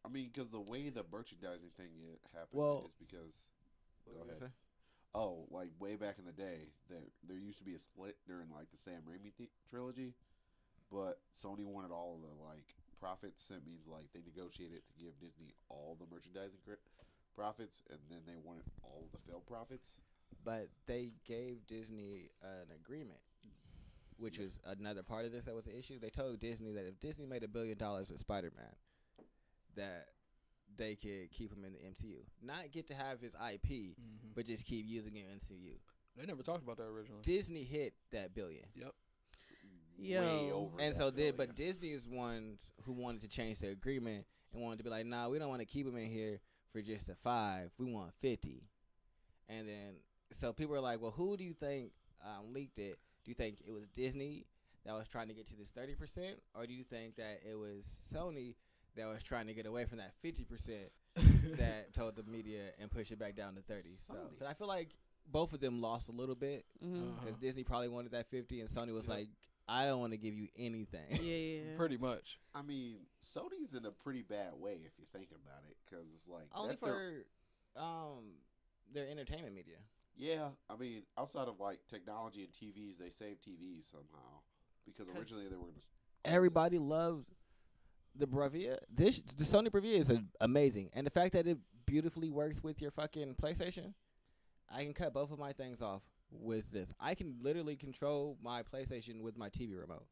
I mean, because the way the merchandising thing happened Well- is because. what Go were you ahead. saying? Oh, like way back in the day, there used to be a split during like the Sam Raimi trilogy, but Sony wanted all of the like profits. It means like they negotiated to give Disney all the merchandising profits, and then they wanted all of the film profits. But they gave Disney an agreement, which was another part of this that was an issue. They told Disney that if Disney made $1 billion with Spider-Man, that they could keep him in the MCU, not get to have his IP, but just keep using him in MCU. They never talked about that originally. Disney hit that billion, Way Yo. over. and that so billion. but Disney is ones who wanted to change their agreement and wanted to be like, nah, we don't want to keep him in here for just a 5. We want 50, and then so people are like, well, who do you think leaked it? Do you think it was Disney that was trying to get to this 30%, or do you think that it was Sony that was trying to get away from that 50% that told the media and push it back down to 30? So Sony. 'cause I feel like both of them lost a little bit Mm-hmm. Uh-huh. because Disney probably wanted that 50, and Sony was Yep. like, I don't want to give you anything. Yeah. Pretty much. I mean, Sony's in a pretty bad way if you think about it, because it's like Only that's their- for their entertainment media. Yeah, I mean, outside of like technology and TVs, they save TVs somehow because 'Cause originally they were going to. Everybody loved the Bravia. The Sony Bravia is amazing, and the fact that it beautifully works with your fucking PlayStation, I can cut both of my things off with this. I can literally control my PlayStation with my TV remote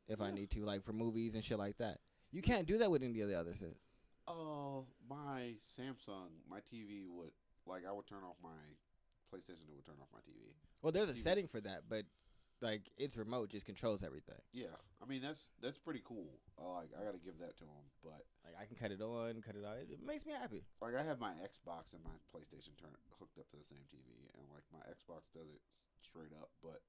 if I Yeah. need to, like for movies and shit like that. You can't do that with any of the other shit. My Samsung, my TV would I would turn off my PlayStation. It would turn off my TV. Well, there's a TV. setting for that, but like its remote just controls everything. Yeah, I mean that's pretty cool. I got to give that to them. But Like I can cut it on, cut it out. It makes me happy. like I have my Xbox and my PlayStation hooked up to the same TV, and like my Xbox does it straight up, but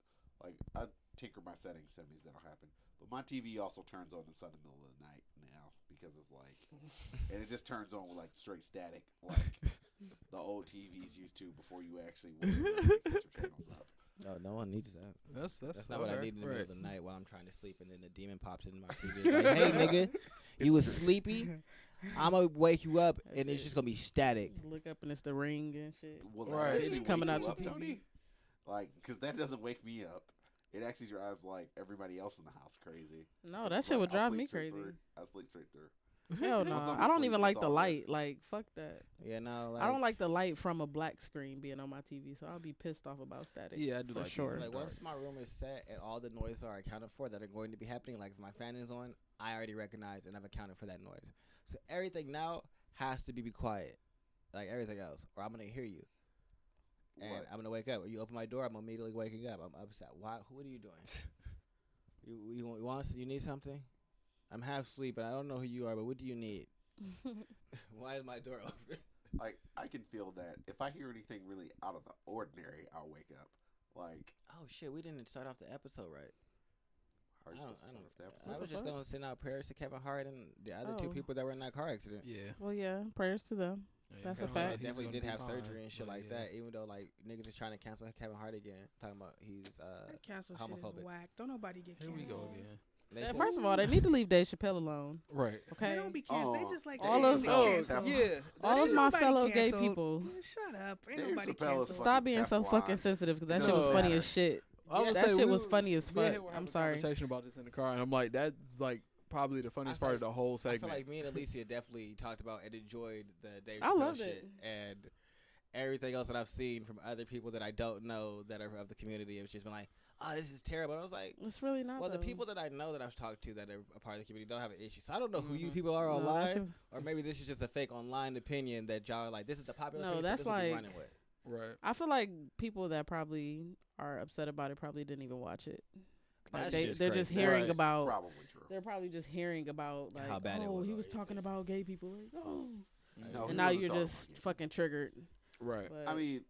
Like I tinker my settings, semis that'll happen. But my TV also turns on inside the middle of the night now because it's like, and it just turns on with like straight static, like the old TVs used to before you actually set your channels up. No, no one needs that. That's not what I need in the middle right. of the night while I'm trying to sleep, and then the demon pops into my TV. It's like, hey, nigga, you was sleepy. I'm gonna wake you up, and That's it's it. just gonna be static. Look up and it's the ring and shit. Will Right. that actually It's coming wake out you your up, TV. Tony? Like, because that doesn't wake me up. It actually drives like everybody else in the house crazy. No, 'Cause that it's shit like, would I'll drive sleep me straight crazy. through. I sleep straight through. Hell no. Once I'm I don't asleep, even like it's the all good. light. Like, fuck that. Yeah, no, like, I don't like the light from a black screen being on my TV, so I'll be pissed off about static. Yeah, I do for like sure. Like once my room is set and all the noises are accounted for that are going to be happening, like if my fan is on, I already recognize and I've accounted for that noise. So everything now has to be quiet, like everything else, or I'm gonna hear you, and What? I'm gonna wake up. When you open my door, I'm immediately waking up. I'm upset. Why? What are you doing? You need something? I'm half asleep and I don't know who you are, but what do you need? Why is my door open? Like, I can feel that if I hear anything really out of the ordinary, I'll wake up. Like, Oh shit, we didn't start off the episode right. how are you supposed to start off the I episode? was just fuck? gonna send out prayers to Kevin Hart and the other two Oh. people that were in that car accident. Yeah. Well, yeah, prayers to them. That's a Kevin fact. Hart He's definitely gonna did be have fine, surgery and shit but like yeah. that. Even though like niggas is trying to cancel Kevin Hart again, talking about he's That cancel homophobic. shit is whack. Don't nobody get Here canceled. we go again. they Yeah, said- first of all, they need to leave Dave Chappelle alone. Right. Okay. They don't be canceled. Oh, They just like Dave all to of- be Chappelle oh, is canceled. Yeah. All of Ain't my nobody fellow gay canceled. people. Man, shut up. Ain't Dave nobody Chappelle is canceled. fucking Stop being so Teflon. fucking sensitive because that shit No. was funny as shit. I would that say shit we was were- funny as me and fuck. him were having I'm a sorry. Conversation about this in the car, and I'm like, that's like probably the funniest I part of feel- the whole I segment. feel like me and Alicia definitely talked about and enjoyed the Dave I Chappelle loved shit it. and everything else that I've seen from other people that I don't know that are of the community. It's just been like, oh, this is terrible. And I was like, It's really not. well, the though. people that I know that I've talked to that are a part of the community don't have an issue. So I don't know who you Mhm. people are No, that online, shit- or maybe this is just a fake online opinion that y'all are like, this is the popular No, opinion, so that's this is what we like- running with. Right. I feel like people that probably are upset about it probably didn't even watch it. Like That they, shit's they're just crazy. hearing That's about. probably true. They're probably just hearing about like, How bad it oh, was he or was anything. talking about gay people. Like, oh, No, he and now wasn't you're talking just about gay fucking triggered. Right. But I mean,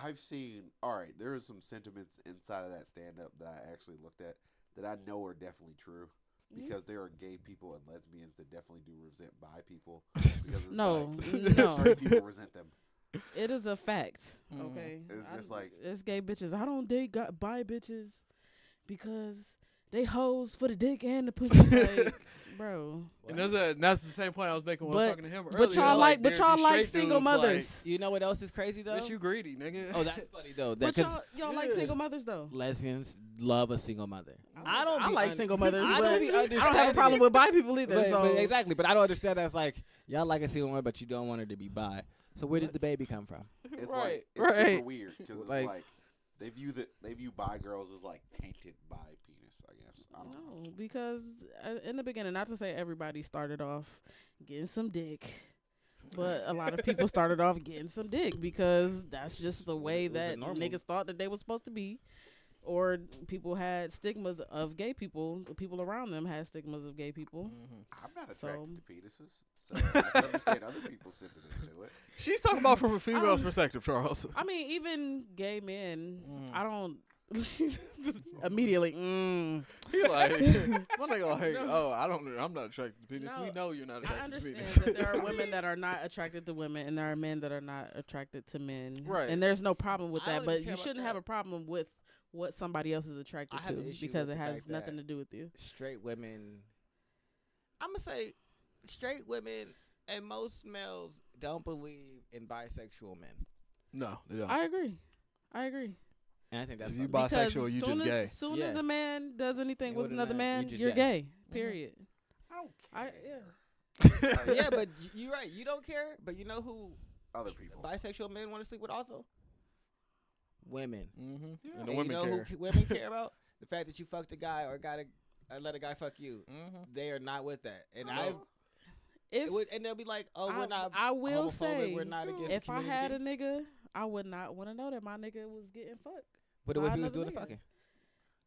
I've seen. All right, there is some sentiments inside of that stand-up that I actually looked at that I know are definitely true Mhm. because there are gay people and lesbians that definitely do resent bi people because it's no, like, no, straight people resent them. it is a fact. Mhm. Okay, It's just like- it's gay bitches. I don't date bi bitches because they hoes for the dick and the pussy. Like, bro. And that's the same point I was making when I was But- talking to him But earlier. y'all like, but these y'all like straight single dudes, like, mothers. You know what else is crazy though? Bitch, you greedy, nigga. Oh, that's funny though. But That 'cause y'all like Yeah. single mothers though. lesbians love a single mother. I don't be like un- single mothers, I but don't be I don't have a understanding problem it. with bi people either. But, so but exactly, but I don't understand that. It's like y'all like a single mother, but you don't want her to be bi. So where did the baby come from? It's Right, like it's right. super weird because it's Like- like they view bi girls as like tainted bi penis. I guess I don't know. no, because in the beginning, not to say everybody started off getting some dick, but a lot of people started off getting some dick because that's just the way It was a that normal- niggas thought that they was supposed to be. Or people had stigmas of gay people. The people around them had stigmas of gay people. I'm not So- attracted to penises, so I can understand other people's sentiments to it. She's talking about from a female's don't- perspective, Charles. I mean, even gay men, Mm. I don't immediately. He like, my nigga like, oh, I'm not attracted to penis. No, We know you're not I attracted to understand penis. that there are women that are not attracted to women, and there are men that are not attracted to men. Right. And there's no problem with I that, don't but even care you about shouldn't have that. a problem with what somebody else is attracted I have to an issue because with it the has fact nothing that- to do with you. Straight women. I'm gonna say, straight women and most males don't believe in bisexual men, No, they don't. I agree. and I think that's If you fucked up. bisexual, you soon just as, gay. Soon as Yeah. a man does anything Yeah, with with another another- man, you just you're gay. gay. Period. I don't I care. yeah. Yeah, but you're right. You don't care, but you know who Other people. bisexual men want to sleep with also? Women. Mm-hmm. Yeah. And the And women you know care. who women care about? The fact that you fucked a guy or let a guy fuck you. Mm-hmm. They are not with that, and Oh, If and they'll be like, "Oh, we're not. I will homophobic, say, we're not against if I the had a community." nigga, I would not want to know that my nigga was getting fucked. But what if by he was another doing the nigga. fucking?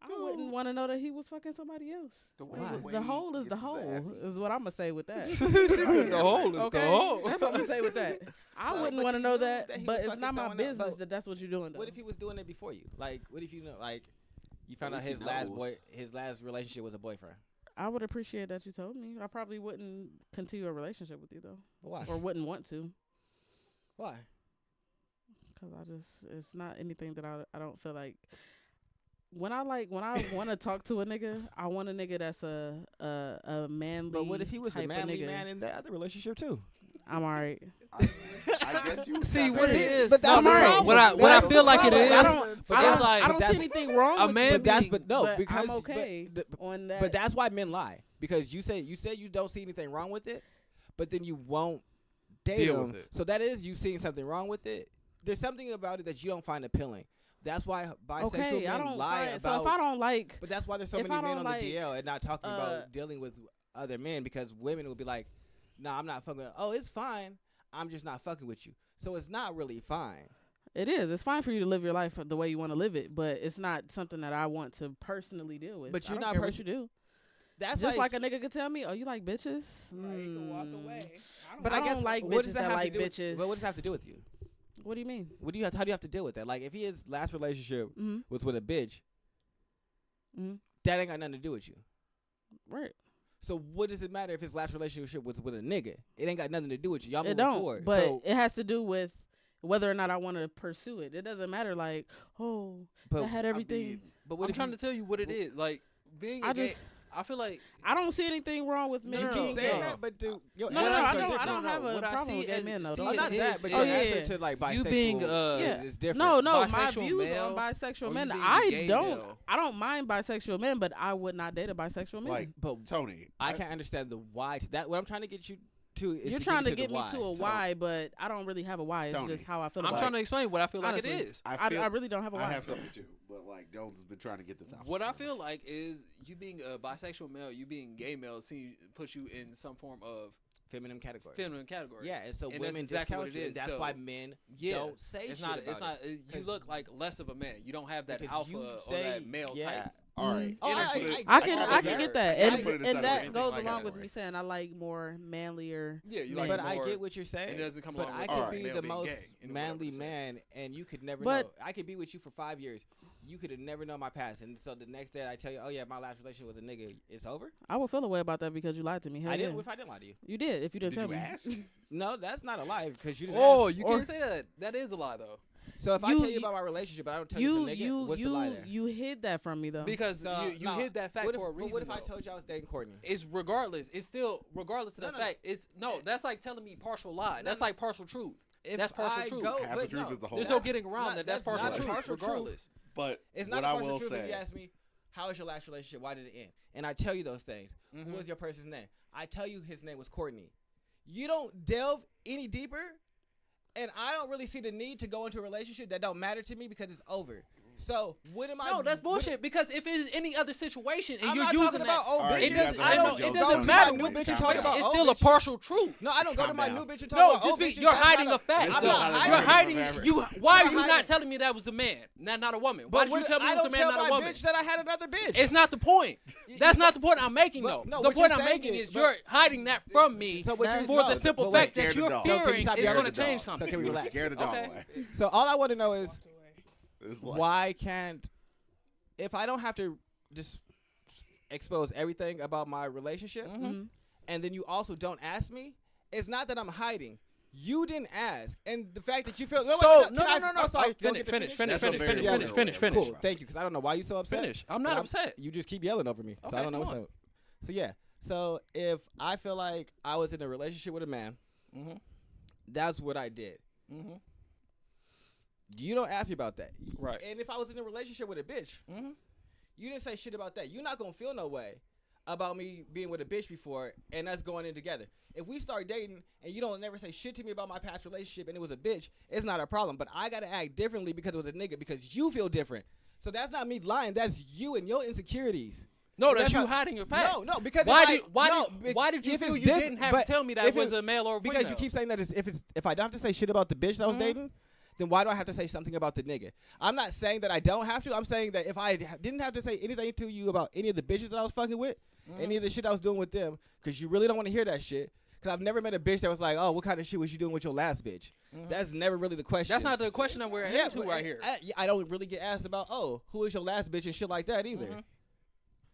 I wouldn't want to know that he was fucking somebody else. the way, Why? way The he hole is the gets his hole, ass eaten. is what I'm gonna say with that. she said the hole is Okay, the hole. that's what I'm gonna say with that. I So, wouldn't but want to you know knew that, that he but was it's fucking not my someone else. business But that that's what you're doing. Though. What if he was doing it before you? Like, what if you know, like, You found At out least he his last relationship was a boyfriend. I would appreciate that you told me. I probably wouldn't continue a relationship with you though, Why? or wouldn't want to, Why? because it's not anything that I don't feel like. When I want to talk to a nigga, I want a nigga that's a manly. But what if he was a type of manly nigga. man in that other relationship too? I'm alright. I guess you. See got what that. it is. But that's I'm the alright. problem. What I That's feel the like it problem. is. I don't. but I that's don't, like I don't see that's- anything wrong a with man it, but because I'm okay on that. But that's why men lie, because you said you don't see anything wrong with it, but then you won't date Deal them. with it. So that is you seeing something wrong with it. There's something about it that you don't find appealing. That's why bisexual okay, I men don't lie find, about. So if I don't like, But that's why there's so if many I men don't on like, the DL and not talking uh, about dealing with other men, because women will be like, "Nah, I'm not fucking. Oh, it's fine. I'm just not fucking with you." So it's not really fine. it is. It's fine for you to live your life the way you want to live it, but it's not something that I want to personally deal with. But I you're don't not care what you do. That's Just like a nigga could tell me, "Oh, you like bitches?" Right, you can walk Mm. away. But I I guess don't like what bitches does that have to like do with- bitches. But what does that have to do with you? What do you mean? What do you? How do you have to deal with that? Like, if his last relationship Mm-hmm. was with a bitch, Mm-hmm. that ain't got nothing to do with you. Right. So what does it matter if his last relationship was with a nigga? It ain't got nothing to do with you. Y'all It moving don't. forward. But So, it has to do with whether or not I want to pursue it. It doesn't matter. Like, oh, but, I had everything. but what I'm if trying you, to tell you what it is. Like being a I gay, just, I feel like I don't see anything wrong with me No, you no, being keep no, saying gay. that, but dude, your No, What no, I I see- don't. no, I don't no, have a what I problem with see gay as- men though. see Don't Oh, it not get- that, is- but is your Oh, answer yeah. to like bisexual You being, Yeah. is different. No, my Bisexual views male, on or bisexual you men. being I gay don't. male. I don't mind bisexual men, but I would not date a bisexual man. Like But Tony. I can't understand the why. That what I'm trying to get you to is You're trying to the get me why. to a why, but I don't really have a why. It's Tony, just how I feel I'm about trying it. to explain what I feel like Honestly. it is. I really don't have a why. I have something too, but like Jones has been trying to get this out. What for I forever. feel like is you being a bisexual male, you being gay male, puts you in some form of Feminine category. feminine category. Yeah, and so And that's women exactly what discount it you, is. and that's So, why men Yeah, don't say it's shit not. about It's not. it. You 'Cause- look like less of a man. You don't have that because alpha you or say, that male yeah. type. All right. Oh, And I- put it- I- I I can kinda I get can it. get that, I can and put it and inside of that anything goes like along with category. me saying I like more manlier. Yeah, you men. like But I more, get what you're saying. and it doesn't come but along I with could Alright. be male the being most gay in manly whatever sense. man, and you could never But- know. I could be with you for 5 years. You could have never known my past, and so the next day I tell you, "Oh yeah, my last relationship was a nigga. It's over." I would feel a way about that because you lied to me. Hell I didn't. yeah. If I didn't lie to you, You did. If you didn't Did tell you me. ask? no, that's not a lie because you didn't. Oh, ask. you Or- can't say that. That is a lie though. So if I you- tell you about my relationship, but I don't tell you, it's a nigga, what's the lie there? You hid that from me though. Because So, you no, hid that fact what if, for a but reason. what if I though. told you I was dating Courtney? It's regardless. It's still regardless of No, the no, fact. It's no. That's like telling me partial lie. That's no. like partial truth. If That's partial I truth. Go, Half but the truth no, is the whole There's lie. no getting around that. That's partial not a truth. partial truth. Regardless. But It's not what a I partial will truth if say, you ask me, how was your last relationship? Why did it end? And I tell you those things. Mhm. Who was your person's name? I tell you his name was Courtney. You don't delve any deeper, and I don't really see the need to go into a relationship that don't matter to me because it's over. So what am I? No, that's what- bullshit. Because if it's any other situation and I'm you're not using talking that, about old All right, it you bitches. guys doesn't. are I having don't. It jokes. doesn't Don't matter do what that. the Calm situation. down. It's Old still a bitches. partial truth. No, I don't go to Calm my down. new bitch and talk No, about just old be, bitches. you're That's hiding not a fact. It's I'm still not not hiding You're a hiding. forever. You. Why are You're you hiding. not telling me that was a man, not a woman? Why But did you when tell me I it was a don't man, tell not a my woman? bitch that I had another bitch. It's not the point. That's not the point I'm making, But though. no, The what point you're I'm saying making is- is you're hiding that from me So what That- you for no, the simple but wait. fact that Scared the you're dog. So can you fearing stop is yelling going to at the change dog? So something. can we You relax? scared the dog Okay. away. So all I want to know is Walked away. It's like, why can't, if I don't have to just expose everything about my relationship, Mhm. and then you also don't ask me, it's not that I'm hiding. You didn't ask, and the fact that you feel So, no. I'm sorry, Finish, don't get to finish, That's a finish, very finish, low finish, finish, level. finish. Cool, thank you, because I don't know why you so upset. Finish. I'm but not upset. You just keep yelling over me, so I Okay, don't know what's come on. up. So yeah, so if I feel like I was in a relationship with a man, Mm-hmm. that's what I did. Mm-hmm. You don't ask me about that, Right. And if I was in a relationship with a bitch, Mm-hmm. you didn't say shit about that. You're not gonna feel no way about me being with a bitch before and us going in together. If we start dating and you don't never say shit to me about my past relationship and it was a bitch, it's not a problem. But I gotta act differently because it was a nigga because you feel different. So that's not me lying. That's you and your insecurities. No, That's that's you not- hiding your fact. No, because Why if did I, why did you if feel it's you diff- didn't have but to tell me that if was it- a male or a because female? you keep saying that if I don't have to say shit about the bitch that I was Mhm. dating, then why do I have to say something about the nigga? I'm not saying that I don't have to. I'm saying that if I didn't have to say anything to you about any of the bitches that I was fucking with, Mhm. any of the shit I was doing with them, because you really don't want to hear that shit, Because I've never met a bitch that was like, oh, what kind of shit was you doing with your last bitch? That's never really the question. That's not the question that we're into right here. I don't really get asked about, oh, who is your last bitch and shit like that either.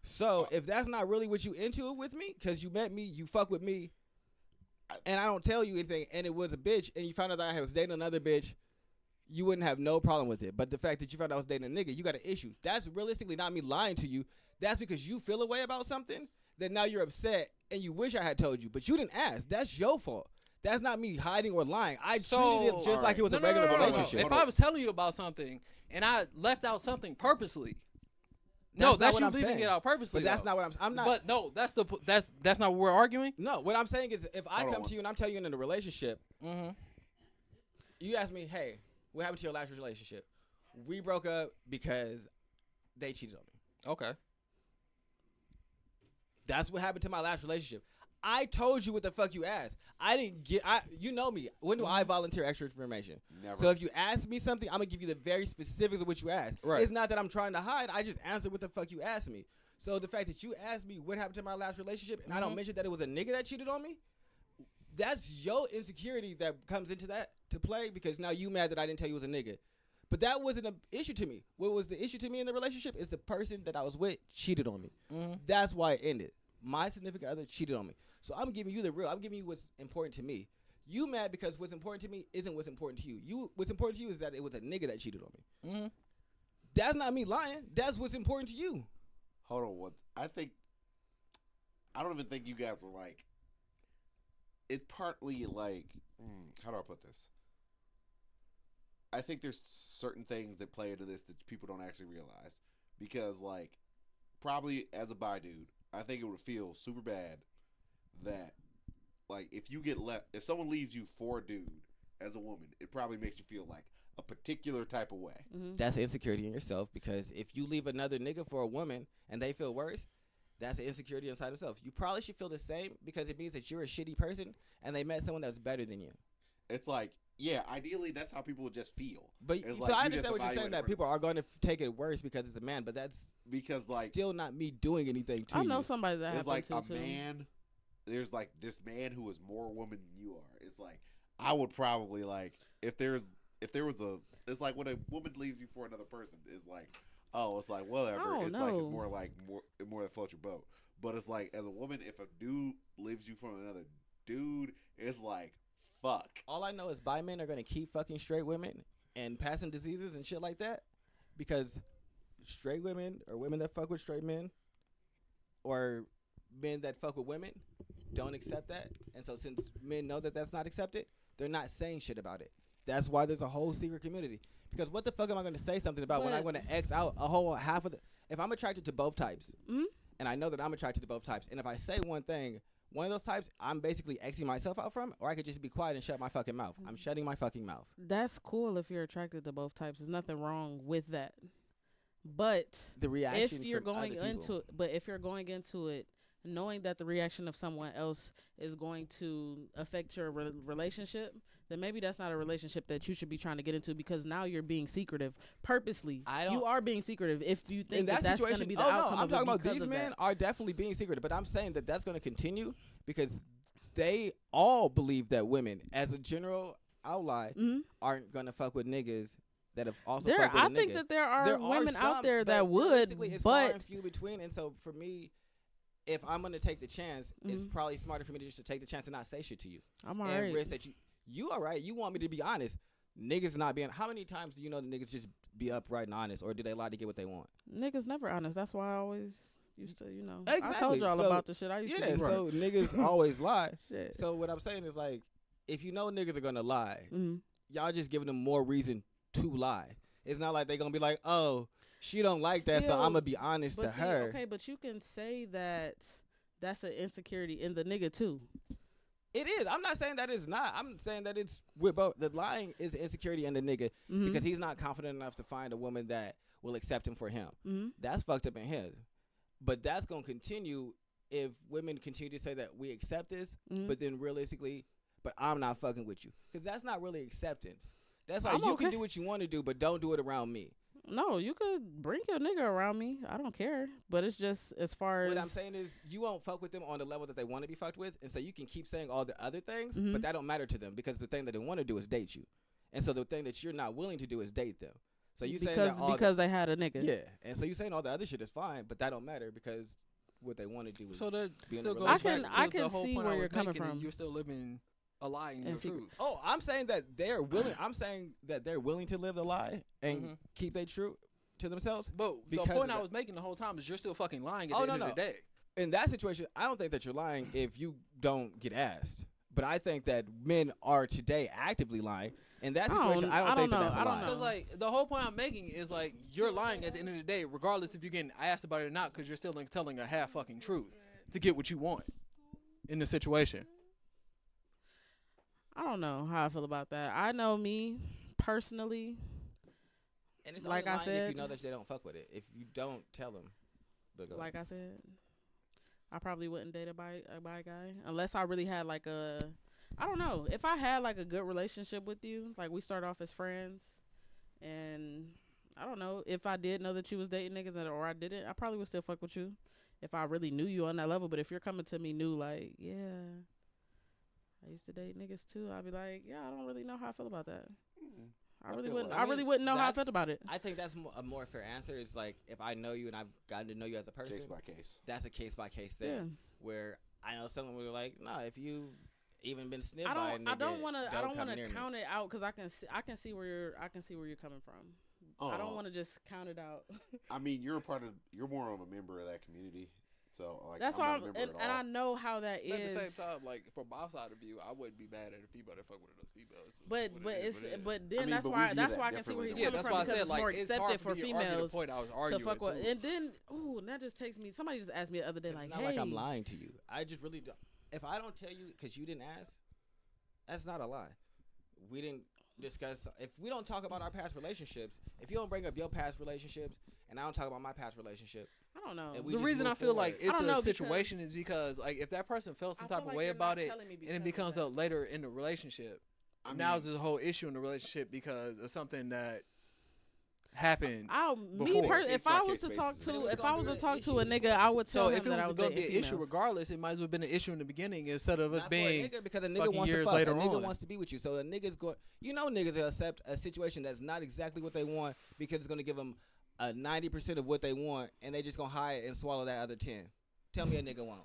So if that's not really what you into it with me, because you met me, you fuck with me, and I don't tell you anything, and it was a bitch, and you found out that I was dating another bitch, you wouldn't have no problem with it. But the fact that you found out I was dating a nigga, you got an issue. That's realistically not me lying to you. That's because you feel a way about something that now you're upset and you wish I had told you, but you didn't ask. That's your fault. That's not me hiding or lying. I treated it just like it was a regular relationship. If I was telling you about something and I left out something purposely, that's you leaving it out purposely. But that's not what I'm not. But no, that's not what we're arguing. No, what I'm saying is, if I come to you and I'm telling you in a relationship, you ask me, hey, what happened to your last relationship? We broke up because they cheated on me. Okay. That's what happened to my last relationship. I told you what the fuck you asked. I didn't get. You know me. When do I volunteer extra information? Never. So if you ask me something, I'm gonna give you the very specifics of what you asked. Right. It's not that I'm trying to hide. I just answered what the fuck you asked me. So the fact that you asked me what happened to my last relationship, and I don't mention that it was a nigga that cheated on me, that's your insecurity that comes into that to play, because now you mad that I didn't tell you it was a nigga. But that wasn't an issue to me. What was the issue to me in the relationship is the person that I was with cheated on me. That's why it ended. My significant other cheated on me. So I'm giving you the real. I'm giving you what's important to me. You mad because what's important to me isn't what's important to you. What's important to you is that it was a nigga that cheated on me. That's not me lying. That's what's important to you. Hold on. What I don't even think you guys were like. It's partly like, how do I put this? I think there's certain things that play into this that people don't actually realize, because like, probably as a bi dude, I think it would feel super bad that, like, if you get if someone leaves you for a dude as a woman, it probably makes you feel like a particular type of way. That's insecurity in yourself, because if you leave another nigga for a woman and they feel worse, that's an insecurity inside themselves. You probably should feel the same, because it means that you're a shitty person and they met someone that's better than you. It's like, yeah, ideally that's how people would just feel. But it's so like, I understand what you're saying, that people are going to take it worse because it's a man, but that's because like still not me doing anything to you. I know somebody that it's happened like to a too. man. There's like this man who is more woman than you are. It's like, I would probably like, if there was a, it's like when a woman leaves you for another person, it's like, oh, it's like whatever. It's like, it's more that floats your boat. But it's like, as a woman, if a dude leaves you from another dude, it's like, fuck. All I know is bi men are going to keep fucking straight women and passing diseases and shit like that, because straight women or women that fuck with straight men or men that fuck with women don't accept that. And so since men know that that's not accepted, they're not saying shit about it. That's why there's a whole secret community. Because what the fuck am I going to say something about when I'm going to X out a whole half of the... If I'm attracted to both types, and I know that I'm attracted to both types, and if I say one thing, one of those types, I'm basically Xing myself out from, or I could just be quiet and shut my fucking mouth. I'm shutting my fucking mouth. That's cool if you're attracted to both types. There's nothing wrong with that. But the reaction if you're from going other into people. it, but if you're going into it knowing that the reaction of someone else is going to affect your relationship, then maybe that's not a relationship that you should be trying to get into, because now you're being secretive purposely. You are being secretive if you think that that's going to be the outcome. I'm talking about because these of men that. are definitely being secretive, but I'm saying that that's going to continue because they all believe that women, as a general outline, aren't going to fuck with niggas that have also fucked with a nigga. I think that there are women out there that would, realistically, it's far but and few between. And so for me, if I'm going to take the chance, it's probably smarter for me to just take the chance and not say shit to you. I'm and alright. risk that you all right. You want me to be honest. Niggas not being... How many times do you know the niggas just be upright and honest, or do they lie to get what they want? Niggas never honest. That's why I always used to, Exactly. I told y'all about the shit I used to do. So niggas always lie. Shit. So what I'm saying is, like, if you know niggas are going to lie, y'all just giving them more reason to lie. It's not like they going to be like, oh, she don't like that, so I'm going to be honest to her. Okay, but you can say that that's an insecurity in the nigga too. It is. I'm not saying that it's not. I'm saying that it's with both. The lying is the insecurity in the nigga because he's not confident enough to find a woman that will accept him for him. That's fucked up in him. But that's going to continue if women continue to say that we accept this, but then realistically, but I'm not fucking with you. Because that's not really acceptance. That's like, you can do what you want to do, but don't do it around me. No, you could bring your nigga around me. I don't care. But it's just as far What as I'm saying is, you won't fuck with them on the level that they want to be fucked with, and so you can keep saying all the other things, Mhm. but that don't matter to them because the thing that they want to do is date you, and so the thing that you're not willing to do is date them. So you saying because that all because they had a nigga. yeah, and so you saying all the other shit is fine, but that don't matter because what they want to do is So that be in still a goes relationship. back I to can the whole see point where I was you're coming making, and from. You're still living a lie in And your secret. truth. Oh, I'm saying that they're willing. I'm saying that they're willing to live the lie and Mhm. keep they true to themselves. But the Because point of I that. was making the whole time is you're still fucking lying at Oh, the end no, of the day. In that situation, I don't think that you're lying if you don't get asked. But I think that men are today actively lying. In that situation, I don't think that know. that's a I don't lie. know. Because like the whole point I'm making is like you're lying at the end of the day, regardless if you're getting asked about it or not, because you're still like, telling a half fucking truth to get what you want in the situation. I don't know how I feel about that. I know me personally. And it's like only I lying if said- you know that they don't fuck with it. If you don't tell them, they'll go. Like I said, I probably wouldn't date a bi guy unless I really had like a, I don't know, if I had like a good relationship with you, like we start off as friends, and I don't know if I did know that you was dating niggas or I didn't, I probably would still fuck with you if I really knew you on that level. But if you're coming to me new, like, yeah, I used to date niggas too, I'd be like, yeah, I don't really know how I feel about that. I really feel wouldn't. like- I really wouldn't know how I that's- felt about it. I think that's a more fair answer. Is like if I know you and I've gotten to know you as a person, Case by case. that's a case by case thing. Yeah. Where I know someone was like, nah, if you've even been snipped I by a don't. nigga, I don't want to. I don't come want near to me. count it out because I can. I can see where you're. I can see where you're coming from. I don't want to just count it out. I mean, you're a part of. You're more of a member of that community. So like, That's I'm why not I'm, a member and, at and all. I know how that But at is. the same time, like from my side of view, I wouldn't be mad at a female that fuck with another female. It's But what it is, it's what it is. but then I mean, that's but we why view that's that why I can see where he's differently, Yeah, coming that's from why I because said it's like more it's accepted hard for for me to argue the females point I was to arguing fuck with. too. And then and that just takes me. Somebody just asked me the other day, like, It's not hey, like I'm lying to you. I just really don't. If I don't tell you because you didn't ask, that's not a lie. We didn't discuss. If we don't talk about our past relationships, if you don't bring up your past relationships, and I don't talk about my past relationship, I don't know. and we The just reason move I feel like forward. it's don't a know, situation because- is because like if that person felt some I feel type of like way you're about not it telling me and because it of becomes that. up later in the relationship, I now mean, there's a whole issue in the relationship because of something that happened. Before. If I was to talk Case-by-case to basis. if I was to It's talk to gonna a be an nigga, I would tell So him if it that I was was going to be dating an issue females. regardless, it might as well have been an issue in the beginning instead of us Not being. for a nigga because a nigga fucking wants to years fuck. later A nigga on. wants to be with you. So a nigga's going. You know, niggas will accept a situation that's not exactly what they want because it's going to give them 90% of what they want, and they just gonna hide and swallow that other 10. Tell me a nigga won't.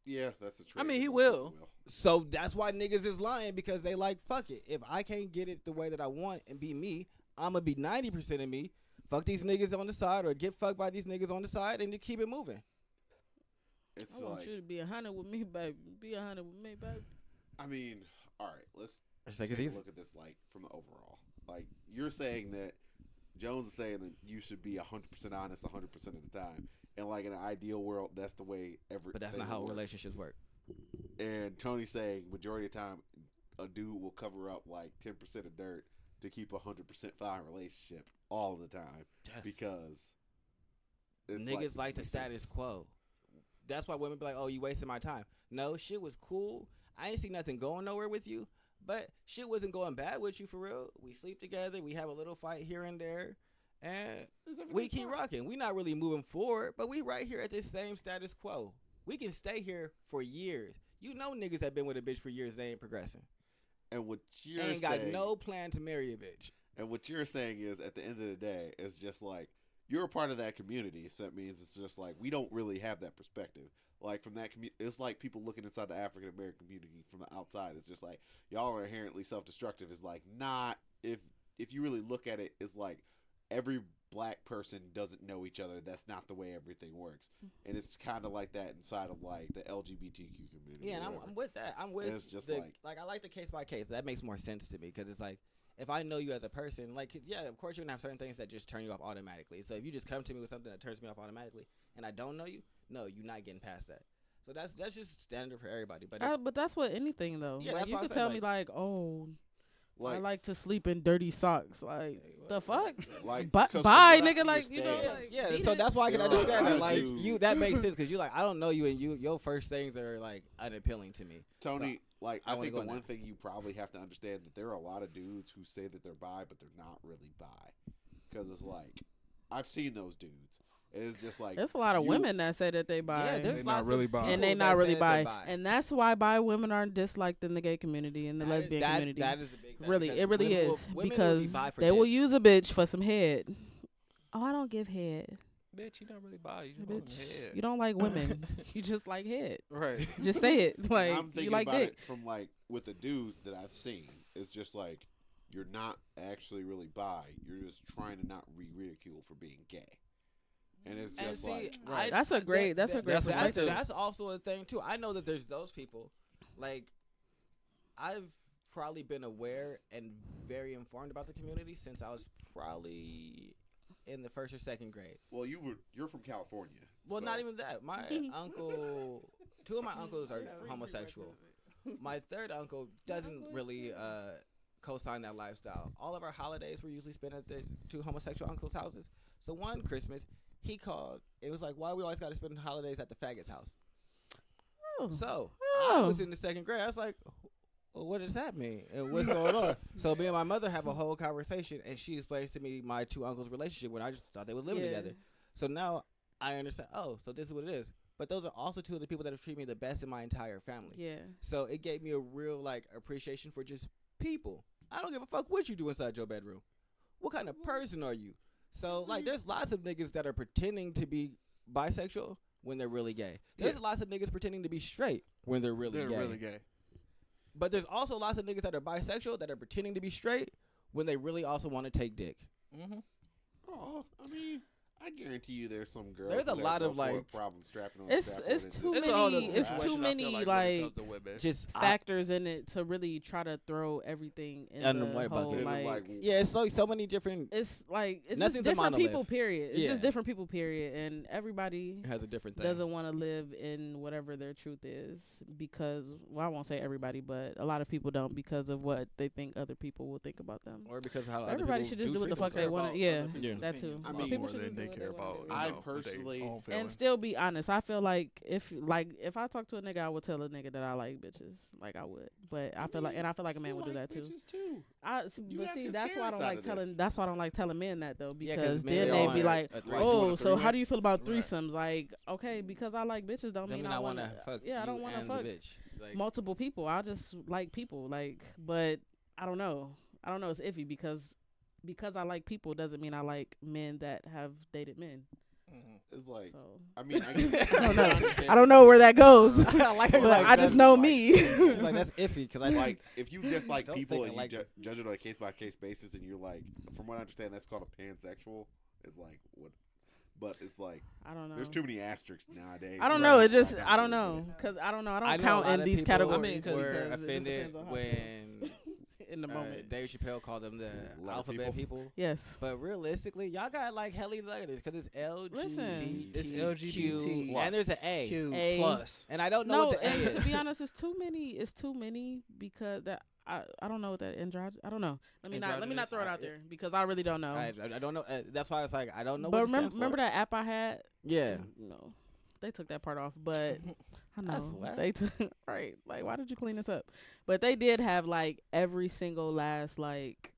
yeah, that's a trade. I mean, he Most will. people So that's why niggas is lying because they like fuck it. If I can't get it the way that I want and be me, I'm gonna be 90% of me. Fuck these niggas on the side or get fucked by these niggas on the side and to keep it moving. It's I want like, you to be 100 with me, baby. Be 100 with me, baby. I mean, all right, let's It's like take a look at this like from the overall. Like you're saying that Jones is saying that you should be 100% honest 100% of the time, and like in an ideal world, that's the way every. But that's not how relationships work. And Tony's saying majority of the time, a dude will cover up like 10% of dirt to keep a 100% fine relationship all the time because it's Niggas like it the makes status sense. quo. That's why women be like, "Oh, you wasting my time." No, shit was cool. I ain't see nothing going nowhere with you, but shit wasn't going bad with you for real. We sleep together. We have a little fight here and there, and we keep rocking. We not really moving forward, but we right here at this same status quo. We can stay here for years. You know, niggas that been with a bitch for years, they ain't progressing. And what you're Ain't got saying, no plan to marry a bitch. and what you're saying is, at the end of the day, it's just like you're a part of that community. So that means it's just like we don't really have that perspective. Like from that community, it's like people looking inside the African American community from the outside. It's just like y'all are inherently self-destructive. It's like not if you really look at it, it's like every black person doesn't know each other. That's not the way everything works, and it's kind of like that inside of like the LGBTQ community. Yeah, or and whatever. I'm with that. I'm with And it's just the, like- I like the case by case. That makes more sense to me because it's like if I know you as a person, like yeah, of course you're gonna have certain things that just turn you off automatically. So if you just come to me with something that turns me off automatically, and I don't know you, no, you're not getting past that. So that's just standard for everybody. But if, But that's what anything though. Yeah, like that's you why I could said, tell me like, oh, I like like to sleep in dirty socks. Like the fuck. like Bye, 'cause from bye, what I nigga. Like you know, understand- like yeah, beat so it. that's why I can There are understand that. other Like dudes. you, that makes sense because you like I don't know you and your first things are like unappealing to me. Tony, like I I wanna think go the in one there. thing you probably have to understand that there are a lot of dudes who say that they're bi, but they're not really bi, because it's like I've seen those dudes. And it's just like There's a lot of you- women that say that they bi. Yeah, there's They not lots really of bi. and they people not that really say bi. they're bi. And that's why bi women are disliked in the gay community and the lesbian community. That is a big thing, Really, because it really women will- is. women will be Because bi for they will dick. use a bitch for some head. Oh, I don't give head. Bitch, you not really bi. You just Bitch, want head. you don't like women. You just like head. Right. Just say it. Like, I'm thinking you like about dick. it from like with the dudes that I've seen. It's just like you're not actually really bi. You're just trying to not be ridiculed for being gay. And it's And just see, like Right. That's a great perspective. That's also a thing too. I know that there's those people. Like, I've probably been aware and very informed about the community since I was probably in the 1st or 2nd grade. well, you're from California. Well, so- not even that. My uncle, 2 of my uncles are homosexual. My 3rd uncle doesn't really co-sign that lifestyle. All of our holidays were usually spent at the 2 homosexual uncles' houses. So one Christmas, he called. It was like, why we always got to spend holidays at the faggot's house? Oh. So I was in the 2nd grade. I was like, well, what does that mean? And what's going on? So me and my mother have a whole conversation, and she explains to me my 2 uncles' relationship when I just thought they were living Yeah. together. So now I understand. Oh, so this is what it is. But those are also 2 of the people that have treated me the best in my entire family. Yeah. So it gave me a real like appreciation for just people. I don't give a fuck what you do inside your bedroom. What kind of person are you? So like, there's lots of niggas that are pretending to be bisexual when they're really gay. There's lots of niggas pretending to be straight when they're really They're gay. really gay. But there's also lots of niggas that are bisexual that are pretending to be straight when they really also want to take dick. Mm-hmm. Oh, I mean, I guarantee you, there's some girls. There's a that lot have of, no like- problem strapping on. It's strapping it's into too this. It's a whole many. other It's situation, too I feel many like, when it like comes to women. Just factors in it to really try to throw everything in Under the one whole bucket. And then, like. yeah, it's so many different. It's like it's Nothing's just a different people. monolith. Period. It's Yeah. just different people. Period. And everybody Has a different thing. doesn't want to live in whatever their truth is because, well, I won't say everybody, but a lot of people don't because of what they think other people will think about them. or because of how other Everybody people should just do what the treat fuck they themselves. want to. Yeah, that too. I mean, people more should than just do they what care they wanna about. do. I you know, personally- their own And feelings. still be honest. I feel like if I talk to a nigga, I would tell a nigga that I like bitches. Like I would, but I feel like a man would do that too. Bitches too. But guys see, can that's share why I a don't side like of telling. this. That's why I don't like telling men that though, Yeah, 'cause because men then don't they want be a- like, a threesome. "Oh, so how Right. do you feel about Right. threesomes?" Like, okay, because I like bitches don't mean I want wanna to. fuck. Yeah, I don't you want to and fuck the bitch. Like, multiple people. I just like people. Like, but I don't know. I don't know. It's iffy because I like people doesn't mean I like men that have dated men. Mhm. It's like, So I mean, I guess I don't know. understand I don't know where that goes. I like But like I just know me. It's like that's iffy because I like if you just like Don't people think and I you like it. judge it on a case by case basis, and you're like, from what I understand, that's called a pansexual. It's like what, but it's like I don't know. there's too many asterisks nowadays. I don't Right. know. It just Like, I don't really know get it. because I don't know. I I don't know a count lot in of these people categories. I mean, 'cause were because it just offended depends on how when in the moment. Dave Chappelle called them the A lot of alphabet people. Yes. But realistically, y'all got like helly letters because it's LGBT. It's LGBT and there's an A. Q A. plus. And I don't know No, what the A and is. to be honest, it's too many. It's too many because that I don't know what that I don't know. Let me not Androgynous? throw it out there because I really don't know. I don't know. That's why it's like I don't know. But what it stands remember for. that app I had? Yeah. No, they took that part off. But I That's know whack. they took right. Like, why did you clean this up? But they did have like every single last like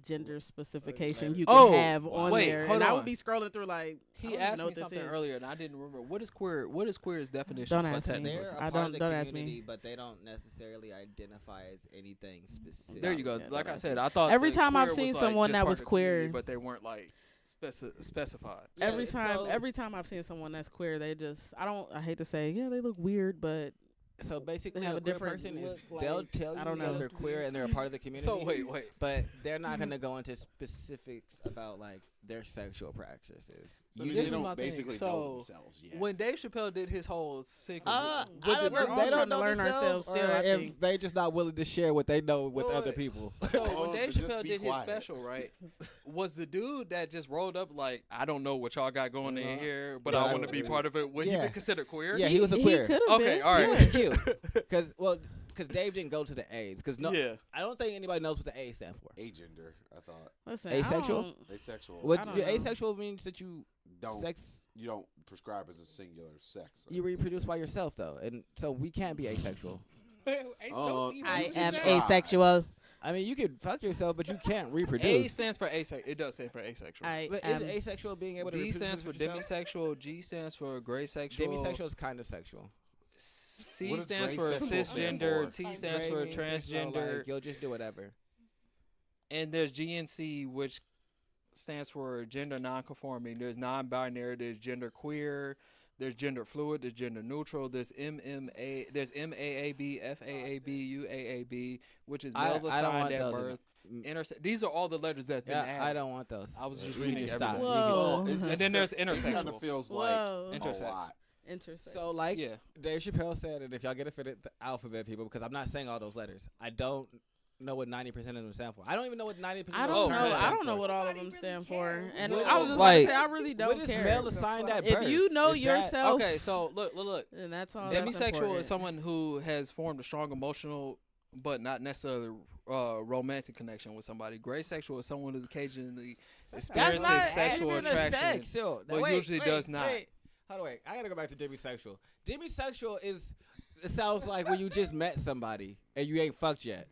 gender specification you Oh, can have on wait, there, hold and I on. would be scrolling through like I He don't even asked know me what this something is. earlier, and I didn't remember. What is queer's definition? Don't of ask me. technically? They're a I part of the don't ask me. community, but they don't necessarily identify as anything specific. There you go. Yeah, Like don't I ask said, I thought Every the time I've queer seen was, like, someone just that part was of the community, queer- but they weren't like specified. Yeah, every time so- every time I've seen someone that's queer, they just I hate to say, yeah, they look weird, but So basically, They have a a queer different person is look, they'll like, tell you I don't that know. they're queer and they're a part of the community. So wait. But they're not gonna go into specifics about like their sexual practices. So You they This is don't my thing. basically So, know themselves yet. When Dave Chappelle did his whole sequence, I with don't the- know. all They trying don't to know learn themselves, ourselves still, or I if think. they just not willing to share what they know with Wait, other wait. people. So Oh, when Dave just Chappelle be did his quiet. special, right, was the dude that just rolled up like, I don't know what y'all got going in Uh-huh. here, but Yeah, I I want to be would- part of it. Would he yeah. be considered queer? Yeah, he was a queer. He could have Okay, been. all He right. was a Q. Because Dave didn't go to the A's. Because Yeah. I don't think anybody knows what the A stands for. Agender, I thought. Listen, Asexual? I don't- Asexual. I What don't know. asexual means that you don't you don't prescribe as a singular sex. you reproduce by yourself though, and so we can't be asexual. Oh, I You am can try. asexual. I mean, you could fuck yourself, but you can't A reproduce. stands for asexual. It does stand for asexual. But is asexual being able to D reproduce stands for with yourself? demisexual. G stands for gray sexual. Demisexual is kind of sexual. C What does stands gray for sexual stand cisgender. for? T stands Gray for means just, you know, transgender. like, you'll just do whatever. And there's GNC, which stands for gender nonconforming. There's non-binary. There's gender queer. There's gender fluid. There's gender neutral. There's MMA. There's MAAB, FAAB, UAAB, which is male I don't assigned want at those. birth. These are all the letters that's been Yeah, added. I don't want those. I was just You reading just everything. stop. Whoa. Well, it's And then there's it kind of intersexual. feels Whoa. like Intersex. a lot. Intersex. So, like Yeah. Dave Chappelle said, and if y'all get offended, the alphabet people, because I'm not saying all those letters. I don't know what 90% of them stand for. I don't even know what 90% I of don't those know. terms I stand don't know for. what all of Nobody them really stand cares. for, and What- I was just like, about to say I really don't What is care. male assigned at birth? If you know Is that- yourself, Okay, so look. then that's all. That's Demisexual important. is someone who has formed a strong emotional, but not necessarily romantic connection with somebody. Gray sexual is someone who's occasionally That's experiences not sexual even a attraction. sex, still. but usually does not. Hold on, wait. I gotta go back to demisexual. Demisexual is. It sounds like when you just met somebody and you ain't fucked yet.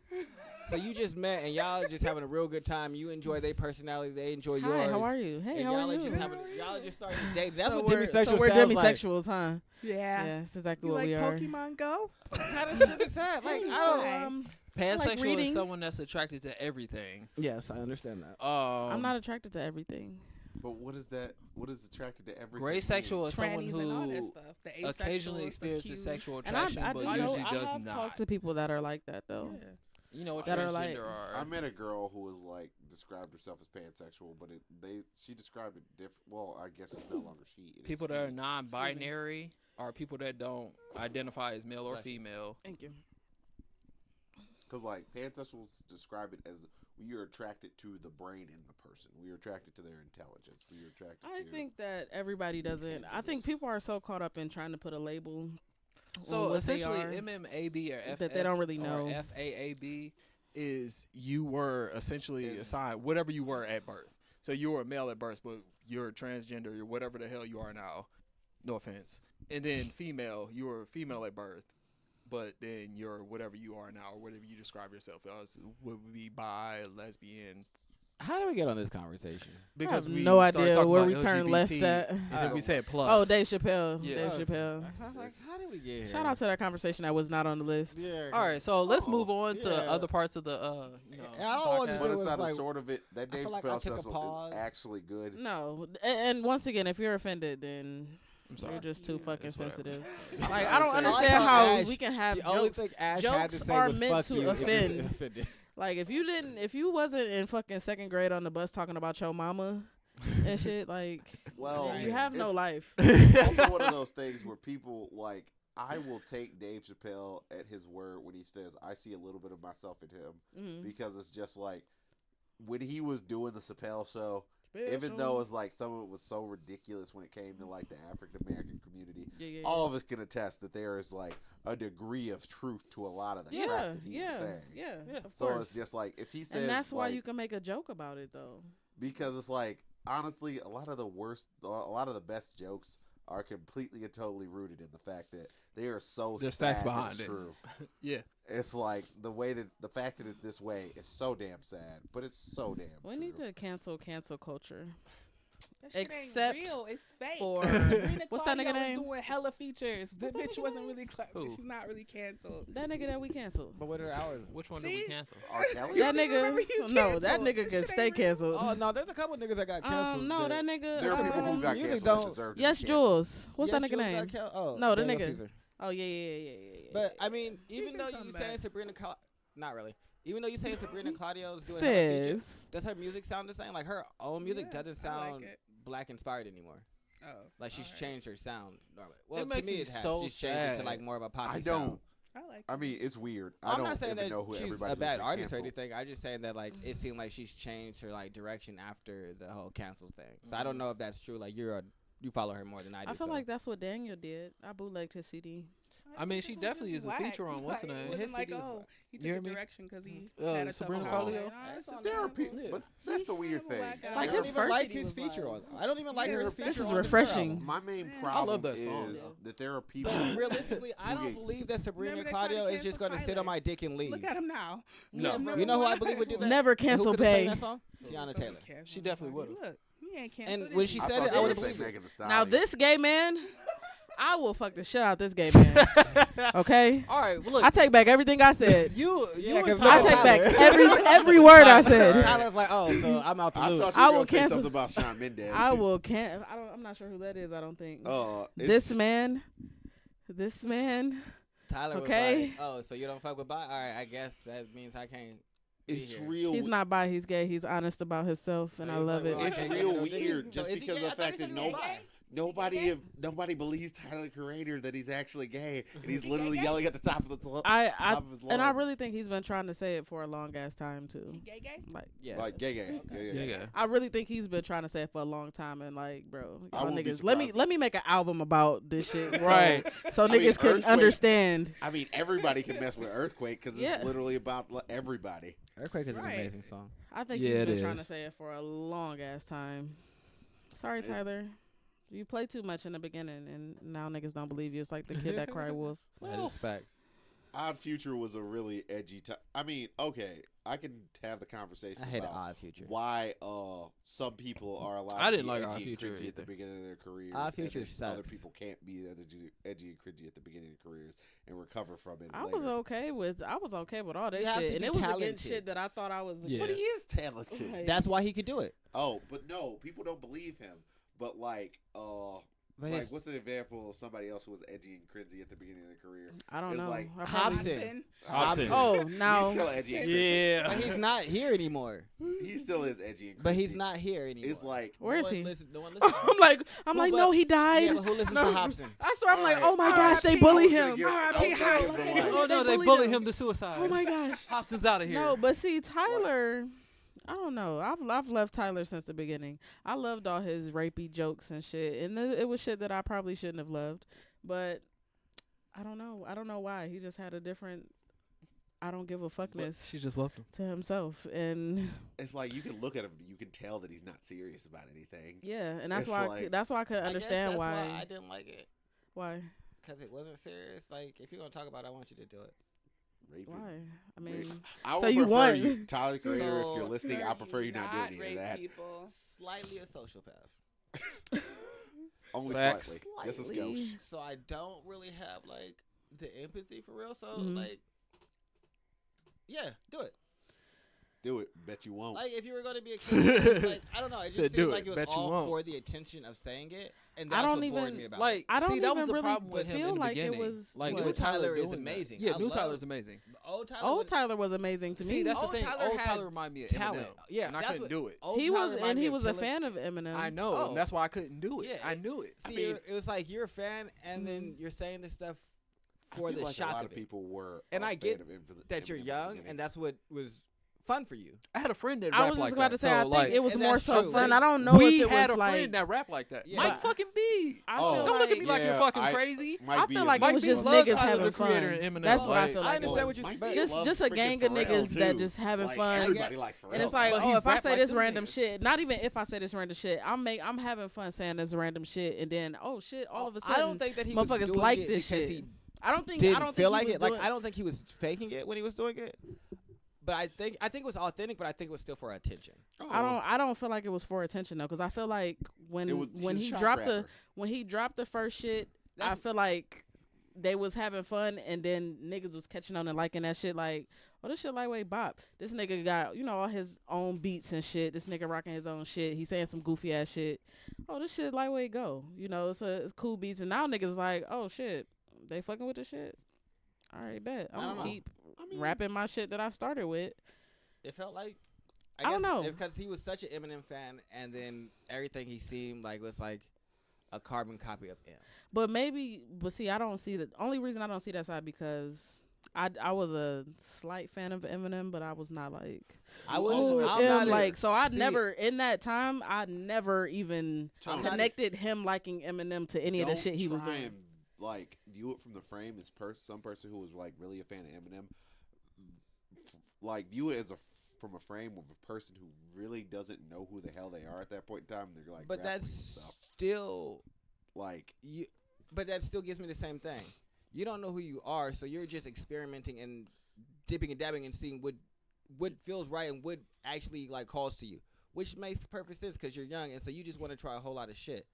So you just met and y'all just having a real good time. You enjoy their personality, they enjoy yours. Hi, how are you? Hey, and how y'all are you? just having, y'all just starting to date. That's so what we're, demisexual so we're sounds like. demisexuals, huh? Yeah. Yeah, that's exactly You what like we are. Pokemon Go? What kind of shit is that? Like, I don't. Um, Pansexual reading. is someone that's attracted to everything. Yes, I understand that. I'm not attracted to everything. But what is that? What is attracted to everything? Gray sexual is someone Trannies and all that who stuff. The asexual, occasionally the experiences Qs. sexual And attraction, I but do know usually I does have not. talked to people that are like that though. Yeah. You know what that are transgender like- are. I met a girl who was like described herself as pansexual, but she described it different. Well, I guess it's no longer she. It is People that are he. non-binary are people that don't identify as male or Bless you. female. Thank you. Because like pansexuals describe it as we are attracted to the brain in the person. We are attracted to their intelligence. We are attracted I to. think that everybody doesn't. I think Intangibles. people are so caught up in trying to put a label. So on what essentially, they are. MMAB or FF, that they don't really or know. FAAB is you were essentially Yeah. assigned whatever you were at birth. So you were a male at birth, but you're transgender, you're whatever the hell you are now. No offense. And then female, you were female at birth, but then you're whatever you are now, or whatever you describe yourself as, would be bi, lesbian. How do we get on this conversation? I have we no started idea talking where about we turned LGBT, left at. And then we said Oh, plus. Dave Chappelle. Yeah. Dave Chappelle. I was like, how did we get here? Shout out to that conversation that was not on the list. Yeah. All right, so let's Oh, move on to yeah. other parts of the I don't want to podcast. But It it's was not like- a sort of it. That I Dave feel like I Chappelle took a special pause. is actually good. No, and once again, if you're offended, then I'm sorry. you're just too fucking It's whatever. sensitive. I'm Like not I don't saying- understand I how thought Ash- we can have The only jokes. thing Ash had to jokes say are was meant fuck to you if you was offend. offended. Like if you wasn't in fucking second grade on the bus talking about your mama and shit, like Well, you have no it's- life. It's also one of those things where people like I will take Dave Chappelle at his word when he says I see a little bit of myself in him Mhm. because it's just like when he was doing the Chappelle show, even though it's like some of it was so ridiculous when it came to like the African American community, Yeah. all of us can attest that there is like a degree of truth to a lot of the crap yeah, that he was saying. yeah, of So course. it's just like if he says And that's why like, you can make a joke about it though. because it's like honestly a lot of the best jokes are completely and totally rooted in the fact that they are so There's sad facts that behind it's it. true. Yeah. It's like the fact that it's this way is so damn sad, but it's so damn We true. need to cancel culture. That shit Except ain't real. It's fake. for- Rena What's that Claudio nigga name? Was doing hella features. The What's that bitch nigga wasn't name? really. Who? She's not really canceled. That nigga that we canceled. But what are ours? Which one did See? we cancel? R. Kelly? That don't even remember nigga, you no, that canceled. nigga That can shit stay ain't real. canceled. Oh no, there's a couple niggas that got canceled. No, that nigga. There are people who got Music canceled don't- that deserve to Yes, be canceled. Jules. What's that nigga name? No, the nigga. Caesar. Oh yeah. But I mean, even can though come you back. saying Sabrina, not really. Even though you saying Sabrina Claudio is doing hella features, Sis. does her music sound the same? Like her own music Yeah, doesn't I like sound it. black inspired anymore. Oh, Like she's alright. changed her sound. Normally. Well, It makes to me me it has. so She's changed it to sad. like more of a poppy I sound. don't. I like. I mean, it's weird. I I'm don't not saying even that know who she's everybody a bad who's artist or canceled. anything. I'm just saying that like it seemed like she's changed her like direction after the whole cancel thing. So I don't know if that's true. Like you follow her more than I do. I feel so. like that's what Daniel did. I bootlegged his CD. I mean, she It was definitely just is a feature whack. on what's her Like, name. It wasn't His like, CD was oh, whack. he You hear took a me? direction because he Uh, had a Sabrina tough Carleo? time. That's all There are right. people, Yeah. but that's the weird thing. Like I his don't even first like CD his was feature like- on. I don't even like Yeah, her this feature is on the refreshing. album. My main I problem love that song, is though. that there are people. But realistically, I who don't get- believe that Sabrina Remember they tried to Claudio is just cancel going to sit on Tyler. my dick and leave. Look at him now. No. You know who I believe would do that? Never Who cancel could've sang Bay. that song? Tiana Taylor. She definitely would've. Look, he ain't And canceled when it. she I said thought it, you I were would gonna have say believed it. Megan Thee Stallion. Now this gay man, I will fuck the shit out this gay man. Okay, All right, well, look. I take back everything I said. you. Yeah, and 'cause Tyler- I no, take back Tyler. every word I said. Tyler's like, oh, so I'm out the I loop. thought you I were will gonna say cancel- something about Shawn Mendes. I will can't. I'm not sure who that is. I don't think. It's- This man. Tyler Okay. was like, oh, so you don't fuck with bi? All right, I guess that means I can't. It's here. real. He's not bi. He's gay. He's honest about himself, and So I he's love like, it. well, I It's can't real get no dick. weird So just is he because gay? of the I thought fact he that said he was bi. nobody believes Tyler the Creator that he's actually gay, and he's Is he literally gay? yelling at the top of the top I of his lungs. and I really think he's been trying to say it for a long ass time too. He gay? Like, Yeah. like gay. Yeah. I really think he's been trying to say it for a long time, and like, bro, I y'all wouldn't be niggas, surprised. let me make an album about this shit, so- Right. So, I mean, niggas can Earthquake- understand. I mean, everybody can mess with Earthquake because Yeah. it's literally about everybody. Earthquake is Right. an amazing song. I think Yeah, he's it been trying to is. say it for a long ass time. Sorry, It's- Tyler. You play too much in the beginning, and now niggas don't believe you. It's like the kid that cried wolf. That is facts. Odd Future was a really edgy time. I mean, okay, I can have the conversation I hate about Odd Future. why some people are allowed I to didn't be like edgy Odd and Future cringy at the either. beginning of their careers. Odd and Future then other sucks. people can't be edgy and cringy at the beginning of careers and recover from it I later. was okay with all that You have shit, to and be it was talented. against shit that I thought I was. Yeah. But he is talented. Like, That's why he could do it. Oh, but no, people don't believe him. But like, But like it's what's an example of somebody else who was edgy and cringy at the beginning of their career? I don't It's know. like I probably- Hobson. Hobson. Oh, He's now still edgy and cringy. But he's not here anymore. He still is edgy and cringy. But he's not here anymore. It's like where is no one he? No one listens. I'm Who like, but- no, he died. Yeah, but who listens No. to Hobson? I swear, I'm like, Alright. oh my gosh, they R.I.P. bully I was gonna him. give- I was R.I.P. gonna give Hobson. the Oh, line. Oh no, they bullied bullied him. him to suicide. Oh my gosh. Hobson's out of here. No, but see, Tyler, I don't know. I've loved Tyler since the beginning. I loved all his rapey jokes and shit, and it was shit that I probably shouldn't have loved. But I don't know. I don't know why. He just had a different. I don't give a fuckness She just loved him. to himself, and It's like you can look at him, you can tell that he's not serious about anything. yeah, and that's It's why like- that's why I couldn't understand I why. didn't like it. Why? Because it wasn't serious. Like, if you're going to talk about it, I want you to do it. Raping. Why? I mean, I So would you prefer want- you, Tyler the Creator, if So- you're listening, I prefer you not doing any of rape that. people. Slightly a sociopath. Only Facts. slightly. Just a Slightly. skosh. So I don't really have, like, the empathy for real. So, Mhm. like, yeah, do it. Do it. Bet you won't. Like, if you were going to be a kid, like, I don't know. It just Said seemed do like it. it was Bet you all won't. for the attention of saying it. And I that's don't what bored even- me about Like, I don't see, that was even the really problem with him feel in the like it beginning. was- like What? with Tyler is doing amazing. That. Yeah, I new love- Tyler's amazing. Old Tyler old would- Tyler was amazing to See, me. that's the Old thing. Tyler Old had Tyler reminded me of talent. Eminem. Yeah, and I that's couldn't what- do it. Old He Tyler was, reminded and me he of was a Killer- fan of Eminem. I know. Oh. And that's why I couldn't do it. Yeah, I knew it. See, I mean- it was like you're a fan, and then you're saying this stuff I for feel the like shock a lot of of it. people were. And a I fan get of Eminem that you're in the young, beginning. and that's what was fun for you. I had a friend that I rapped was like just about that. to say, so, I think like, it was And more that's so true. fun. I don't know we if it had was a like. friend that rapped like that. Yeah. Mike fucking B. I Oh. feel Don't like, look at me like you're Yeah, fucking I- crazy. Might I be feel a like big it was Mike just B deal. loves niggas Tyler, having the Creator, fun. and Eminem. That's what I Like, feel I like. understand what you're Mike but B Just loves a freaking gang of Pharrell, niggas that too. just having Like, fun. Everybody likes Pharrell. And it's like, But he oh, if I rap say like this them random niggas. shit, not even if I say this random shit, I'm having fun saying this random shit, and then all of a sudden, I don't think that he was motherfuckers doing like it this because shit. he I don't think didn't I don't feel think like he was it. Like doing, I don't think he was faking it when he was doing it. But I think it was authentic. But I think it was still for attention. I don't feel like it was for attention though, because I feel like when He's a he shock dropped rapper. when he dropped the first shit, I That's- feel like they was having fun, and then niggas was catching on and liking that shit. Like, oh, this shit lightweight bop. This nigga got all his own beats and shit. This nigga rocking his own shit. He saying some goofy ass shit. Oh, this shit lightweight go. It's cool beats, and now niggas like, oh shit, they fucking with this shit. All right, bet. I I'm don't gonna know. keep I mean, rapping my shit that I started with. It felt like I don't know. because he was such an Eminem fan, and then everything he seemed like was like a carbon copy of him. But see, I don't see the only reason I don't see that side because I was a slight fan of Eminem, but I was not like I was- wasn't. ooh, I'm yeah, not like so. I see, never in that time I never even I'm not- connected him liking Eminem to any of the don't shit he was try doing. and, like view it from the frame as some person who was like really a fan of Eminem, like view it as from a frame of a person who really doesn't know who the hell they are at that point in time. They're like, But grappling that's with stuff. still Like, you. But that still gives me the same thing. You don't know who you are, so you're just experimenting and dipping and dabbing and seeing what feels right and what actually like calls to you, which makes perfect sense because you're young and so you just want to try a whole lot of shit.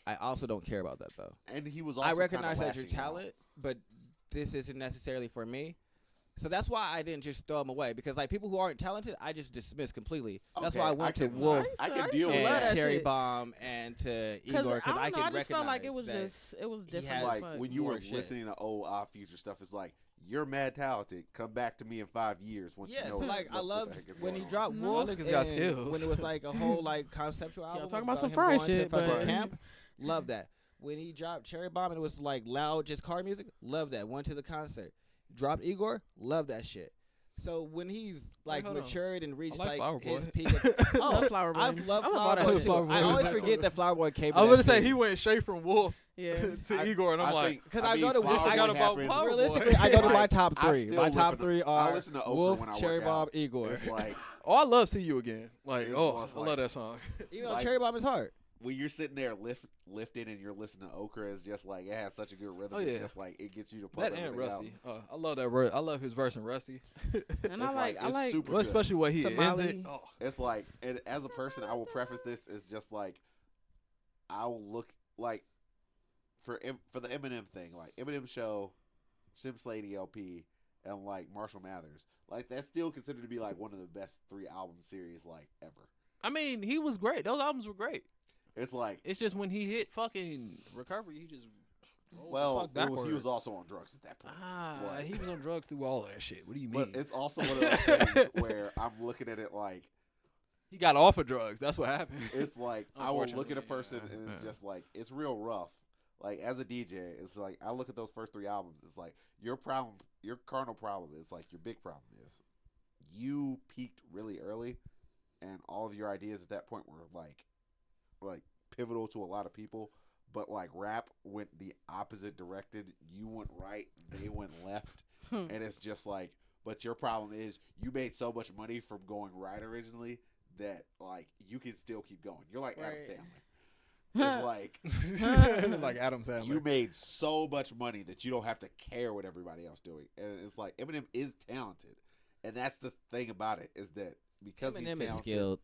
I also don't care about that though. and he was also I recognize kinda that your lashing out. talent, but this isn't necessarily for me. So that's why I didn't just throw them away because like people who aren't talented, I just dismiss completely. That's Okay, why I went to can- Wolf I can used deal to with love and that. that Cherry shit. Bomb and to Because Igor because I don't know, can I just felt like it was recognize just it was he different. has as Like fuck. when you were more shit. listening to old Future stuff, it's like you're mad talented. Come back to me in 5 years once Yes, you know. like I what the love heck is when going he on. dropped No. Wolf. Y'all niggas got and skills. When it was like a whole like conceptual album. talking about some him fry going to shit, fucking but- camp. Love that. When he dropped Cherry Bomb and it was like loud, just car music. Love that. Went to the concert. Dropped Igor. Love that shit. So when he's like hold on. matured and reached like like Flower Boy. his peak, of, I love Flower Boy. I've loved I love Flower all that Boy shit. too. Flower Boy I was always excellent. forget that Flower Boy came. I was gonna say he went straight from Wolf Yeah. to I- Igor, and I'm like, because I go to Flower Wolf- Boy I forgot about happened- Flower Boy. Realistically, I go to my Like, top I three. still My top listen to- three I are listen to Oprah Wolf, when I work Cherry out. Bomb, Igor. It's like oh, I love See You Again. Like, It's oh, just I like- love that song. You know, Like- Cherry Bomb is hard. when you're sitting there lifting and you're listening to Okra, it's just like it has such a good rhythm. Oh, It's yeah. just like it gets you to pump That and everything out. Rusty. I love that verse. I love his verse in Rusty. And I It's like I it's like super Well, good. especially what he ends Somali. it. Oh, It's like, and as a person, I will preface this as just like, I will look like for the Eminem thing, like Eminem show, Sim Slady LP, and like Marshall Mathers, like that's still considered to be like one of the best 3 album series like ever. I mean, he was great. Those albums were great. It's like, It's just when he hit fucking Recovery, he just rolled the well, fuck he was backwards. also on drugs at that point. But- He was on drugs through all that shit. What do you mean? But it's also one of those things where I'm looking at it like, He got off of drugs. That's what happened. it's like I will look at a Unfortunately, person yeah. and it's just like it's real rough. Like as a DJ, it's like I look at those first 3 albums. It's like your problem, your cardinal problem is like your big problem is you peaked really early, and all of your ideas at that point were like pivotal to a lot of people. But like rap went the opposite directed. You went right, they went left, and it's just like. But your problem is you made so much money from going right originally that like you can still keep going. You're like Adam Right. Sandler. It's like like Adam Sandler. you made so much money that you don't have to care what everybody else doing. And it's like Eminem is talented, and that's the thing about it is that because he's Eminem talented, is skilled.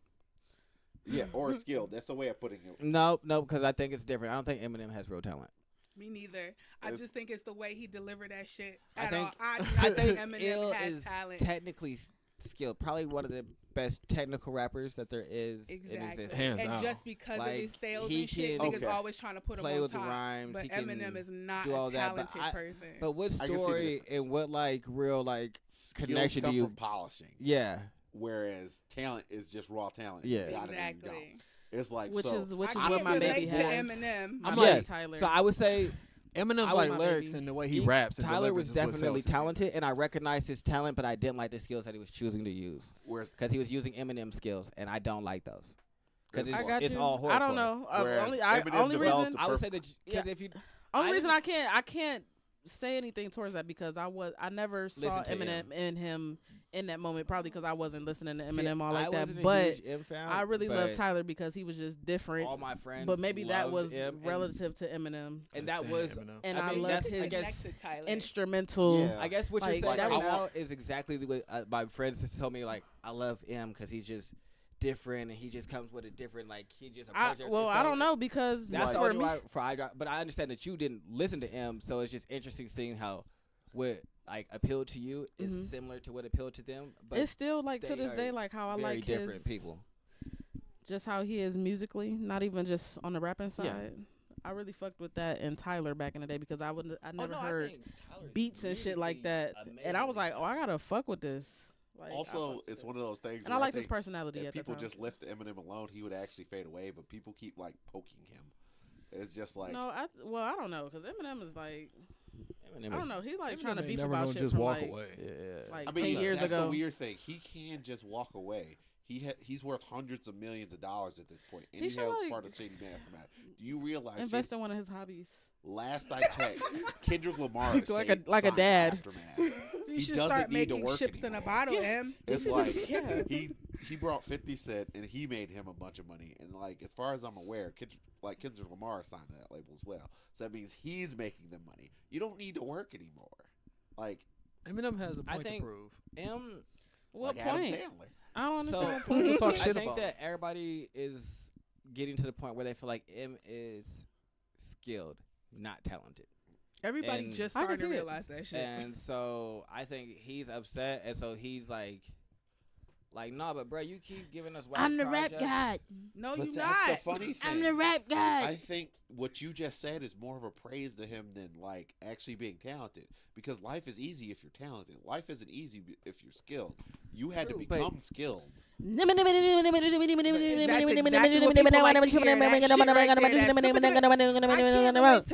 yeah, or skilled. That's the way of putting it. No, because I think it's different. I don't think Eminem has real talent. Me neither. I It's- just think it's the way he delivered that shit. I At think- all. I do I not think Eminem Ill has is talent. technically skilled. Probably one of the best technical rappers that there is in Exactly. existence. Hands And down. just because of his Like, sales he and shit, can- niggas Okay. always trying to put him Play on with the top. rhymes. But he can Eminem is not do all a that, but talented person. But what I can see the story difference. and what like real like Skills connection come do you? from polishing, Yeah, whereas talent is just raw talent. Yeah. You got it or you don't. Exactly. It's like which so, is what I can't my relate baby to has. Eminem. My I'm baby like- Tyler. so I would say Eminem's I like want my lyrics baby. and the way he he- raps. And Tyler delivers was is what definitely sells him. talented, and I recognized his talent, but I didn't like the skills that he was choosing to use whereas because he was using Eminem skills, and I don't like those. Because I it's, got it's you. all horrorcore. I don't know. Whereas Only Eminem developed reason a I would say that because Yeah. if you only I reason didn't- I can't say anything towards that because I never saw Listen to Eminem in him in that moment, probably because I wasn't listening to See, Eminem all like I that. wasn't a But huge M fan, I really but love Tyler because he was just different. all my friends, But maybe that loved was him, relative to Eminem. and that Stand was Eminem. And I I, mean, loved that's- I his guess- Connect to Tyler. instrumental. Yeah. I guess what you're Like, saying that right was- now is exactly the way my friends just told me. Like, I love him because he's just different, and he just comes with a different like he just. approaches it. Well, So I don't know because That's Like- the for only me, why for I got, but I understand that you didn't listen to him, so it's just interesting seeing how what like appealed to you is Mhm. similar to what appealed to them. But it's still like to they this are day like how I very like different his people. just how he is musically, not even just on the rapping side. Yeah. I really fucked with that in Tyler back in the day because I never Oh, no, heard I think Tyler's beats and shit like that, musically and I was like, amazing. oh, I gotta fuck with this. Like, I also fucks with it's it. one of those things. and I where liked his think personality if at the people time. just left Eminem alone, he would actually fade away. But people keep like poking him. It's just like No, I don't know because Eminem is like Eminem I don't is- know. He like Eminem trying to ain't beef never about gonna shit just from walk like, away. Yeah. like I mean, 10 years that's ago. the weird thing. He can just walk away. He's worth hundreds of millions of dollars at this point, and He he should, has like- part of Shady Mathematics. Do you realize? Invest in one of his hobbies. Last I checked, Kendrick Lamar is Like signed a dad. Aftermath. You He should doesn't start need to making work ships in a anymore. bottle, Yeah. M. It's should like just- yeah. he brought 50 Cent and he made him a bunch of money, and like as far as I'm aware, Kendrick Lamar is signed to that label as well. So that means he's making them money. You don't need to work anymore. Like Eminem has a I point to think- prove. M. What Adam point? Sandler. I don't So understand. what People point. talk I shit think about that everybody is getting to the point where they feel like M is skilled, not talented. Everybody And- just I can started to see it. realize that shit. And so I think he's upset, and so he's like, nah, but bro, you keep giving us. I'm the rap projects." god. No, But you that's not. the funny thing. I'm the rap god. I think what you just said is more of a praise to him than like actually being talented. Because life is easy if you're talented. Life isn't easy if you're skilled. You had True, to but- become skilled. To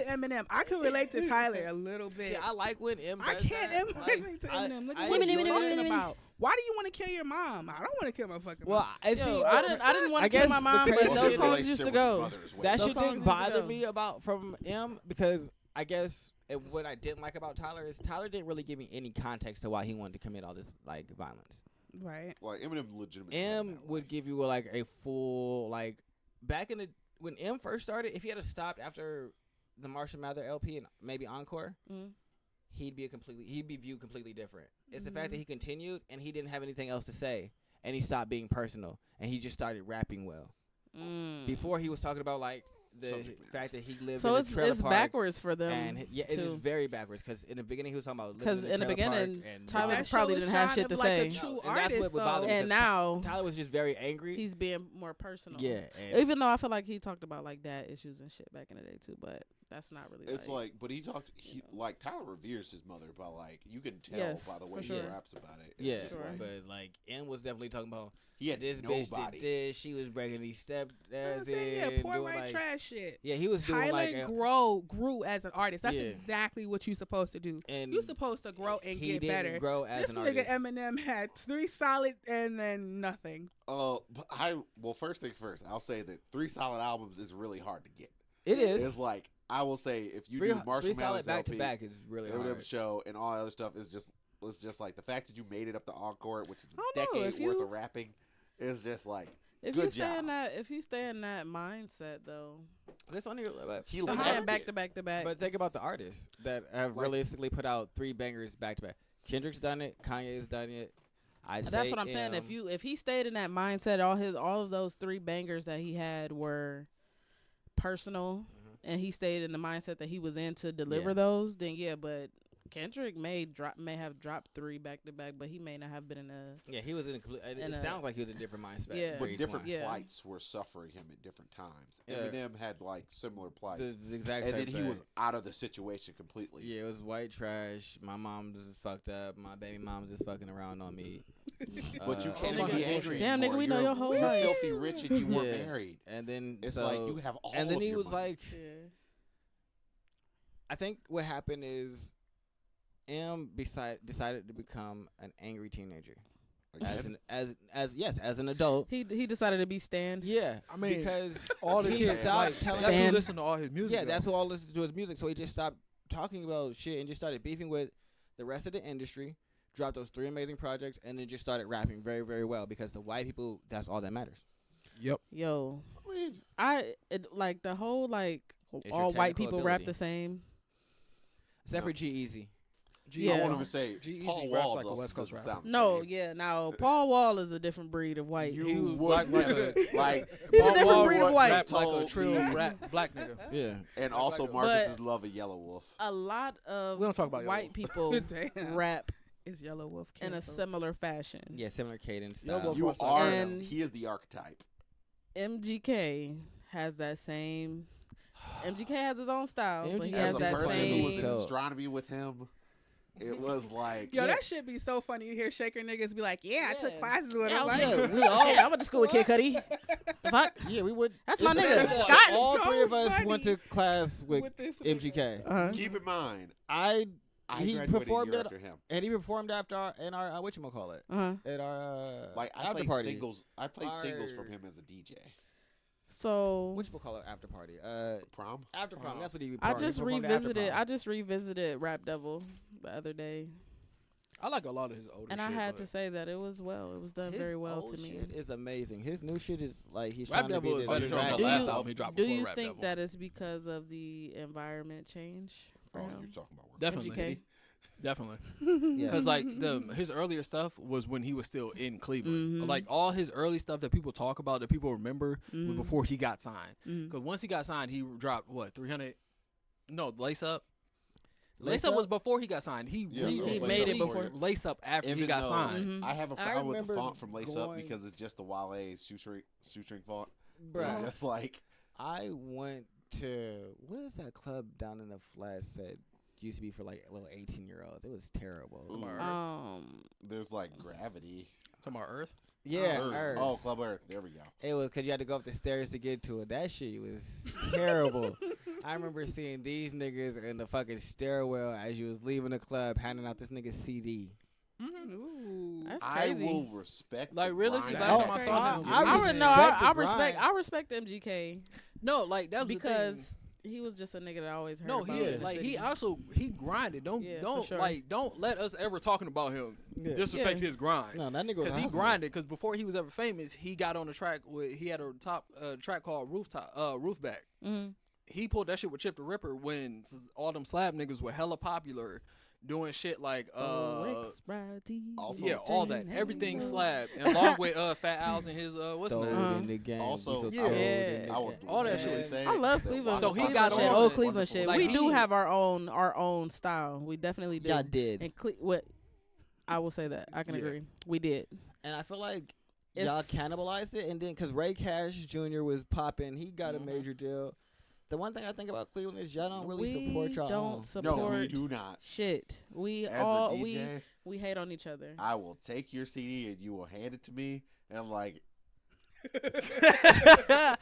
Eminem. I can relate to Tyler a little bit. See, I like when M. I does can't that. relate to I- Eminem. Look I- at what you're talking about. Why do you want to kill your mom? I don't want to kill my fucking Well, mom. I see. Yo, I didn't want I to kill guess my the mom, crazy- but Well, those his songs used to go. That Those shit songs didn't used to bother go. me about from M because I guess what I didn't like about Tyler is Tyler didn't really give me any context to why he wanted to commit all this like violence. Right. Like Eminem legitimately. M would give you like a full like back in the when M first started. If he had stopped after the Marshall Mather LP and maybe Encore, Mm. he'd be viewed completely different. It's the fact that he continued and he didn't have anything else to say and he stopped being personal and he just started rapping well. Mm. Before he was talking about like the Subject matter. fact that he lived So in a it's trailer it's park. backwards for them. And yeah, it is too. very backwards because in the beginning he was talking about living Because in the a trailer park beginning, and Tyler That probably show didn't is have shine shit up to like say. a true No, and that's artist, what would bother me. though. And now Tyler was just very angry. he's being more personal. yeah, and Even though I feel like he talked about like dad issues and shit back in the day too, but that's not really. It's like, but like Tyler reveres his mother, but like you can tell Yes, by the way for he sure. raps about it. It's yeah, just Sure. like, but like M was definitely talking about he had this bitch nobody. did this. She was breaking these steps. I'm saying, yeah, poor doing white like, trash shit. yeah, he was doing Tyler like a, grew as an artist. That's Yeah. exactly what you're supposed to do. and You're supposed to grow and he get didn't better. grow as This an nigga artist. Eminem had 3 solid and then nothing. Well, first things first. I'll say that 3 solid albums is really hard to get. It is It's like I will say if you three, do Marshall three solid Mathers back to LP, back is really Eminem hard. show, and all that other stuff is just like the fact that you made it up to Encore, which is a I don't know, decade if worth you- of rapping, is just like if good you stay job. in that, if you stay in that mindset though, That's on here. he I'm loved saying it. back to back to back. But think about the artists that have Like- realistically put out 3 bangers back to back. Kendrick's done it. Kanye's done it. That's what I'm saying. If he stayed in that mindset, all of those 3 bangers that he had were personal, and he stayed in the mindset that he was in to deliver Yeah. those, then yeah. But Kendrick may have dropped 3 back to back, but he may not have been in a. Yeah, he was in a complete. It in a- sounds like he was in a different mindset. Yeah. for But each different one. Yeah. plights were suffering him at different times. Yeah. Eminem had like similar plights, The exact and same then he thing. was out of the situation completely. Yeah, it was white trash. My mom just fucked up. My baby mom's just fucking around on me. But you can't oh even my be God. angry Damn, nigga, anymore. we know your whole you're life. filthy rich and you weren't Yeah. married. And then It's so, like you have all. and then of he your was money. like, Yeah. I think what happened is, M decided to become an angry teenager Again? as an adult. He decided to be stand. Yeah, I mean, because all the he kids, stopped like, telling that's who Stan. listen to all his music. yeah, though. that's who all listened to his music. So he just stopped talking about shit and just started beefing with the rest of the industry. Dropped those 3 amazing projects and then just started rapping very, very well because the white people, that's all that matters. Yep. Yo, I mean, like the whole like your all white technical people rap ability. the same. Except for G-Eazy. Yeah. I won't even say G-Eazy Paul raps Wall like a does- West Coast doesn't rapper. sound the No, same. yeah. Now Paul Wall is a different breed of white. You He was would black like a like He's a Paul different Wall breed of white. rap like a Told trill me. rap black nigga. Yeah. and also But- Marcus's love of Yellow Wolf. A lot of We don't talk about white Yellow. people Damn. rap Is Yellow Wolf in a canceled? similar fashion. Yeah, similar cadence Yo, style. go You Force are. And- He is the archetype. MGK has that same. MGK has his own style, but he MGK has As a that person who was same. in So- astronomy with him, it was like Yo, that should be so funny to hear Shaker niggas be like, yeah, I took Yeah. classes with Yeah, him. I Like, was- yeah, I went to school with Kid Cudi. The fuck? Yeah, we would. That's my it's- nigga. it's- Scott is All so 3 of us funny went to class with with this MGK. Uh-huh. keep in mind, I I he graduated a performed year it, after him. and he performed after in our whatchamacallit, Uh-huh. at our Like I after played party. singles. I played singles from Our- him as a DJ. So Whatchamacallit after party? Prom. After prom. That's what he. I performed. He just performed after revisited. prom. I just revisited Rap Devil the other day, I like a lot of his older and shit. I had but to say that it was well. It was done His very well old to me. shit is amazing. His new shit is like he's Rap trying to be Devil this is better you're than talking the about last Devil? album he dropped Do before you Rap think Devil. that is because of the environment change for Oh, him? you're talking about one. Definitely, MGK? definitely. Yeah. Because like his earlier stuff was when he was still in Cleveland. Mhm. Like all his early stuff that people talk about, that people remember, was Mhm. before he got signed. Mhm. Because once he got signed, he dropped what 300? No, Lace Up. Lace Lace Up was Up? before he got signed. He Yeah, He Lace made Up it was before. Lace Up after he Even got though- signed. Mhm. I have a I problem with the remember font from Lace Up going- because it's just the Wale's shoestring font. Bruh. It's just like I went to what is that club down in the Flats that used to be for like little 18-year-olds? It was terrible. Ooh. There's like Gravity. Talking about Earth. Yeah, Earth. Earth. Oh, Club Earth. There we go. It was because you had to go up the stairs to get to it. That shit was terrible. I remember seeing these niggas in the fucking stairwell as you was leaving the club, handing out this nigga CD. Ooh. That's I crazy. will respect. Like, the realistically, grind. last Oh, time I crazy. saw him, I I respect would no. I the respect. grind. I respect MGK No, like that was the thing. because he was just a nigga that I always heard No, about. he in the like city. he grinded. Don't Yeah, for don't sure. like don't let us ever talking about him Yeah. disrespect Yeah. his grind. No, that nigga was Because he hustling. grinded. Because before he was ever famous, he got on the track with he had a top track called Roofback. Mhm. He pulled that shit with Chip the Ripper when all them slab niggas were hella popular, doing shit like Also- yeah, all that, everything slab, and along with Fat Owls and his what's his Throw name. it in the game. Also, We so yeah. throw it Yeah. in the I would game. All that definitely shit. say I love that Cleveland. So he Cleveland got shit. on Old it. Cleveland shit. Like we do he- have our own style. We definitely do. Y'all did. And what I will say that I can Yeah. agree. We did. And I feel like y'all It's- cannibalized it, and then because Ray Cash Jr. was popping, he got a Mhm. major deal. The one thing I think about Cleveland is y'all don't really we support y'all don't own. support No, we do not. shit. We As all a DJ, we hate on each other. I will take your CD and you will hand it to me, and I'm like,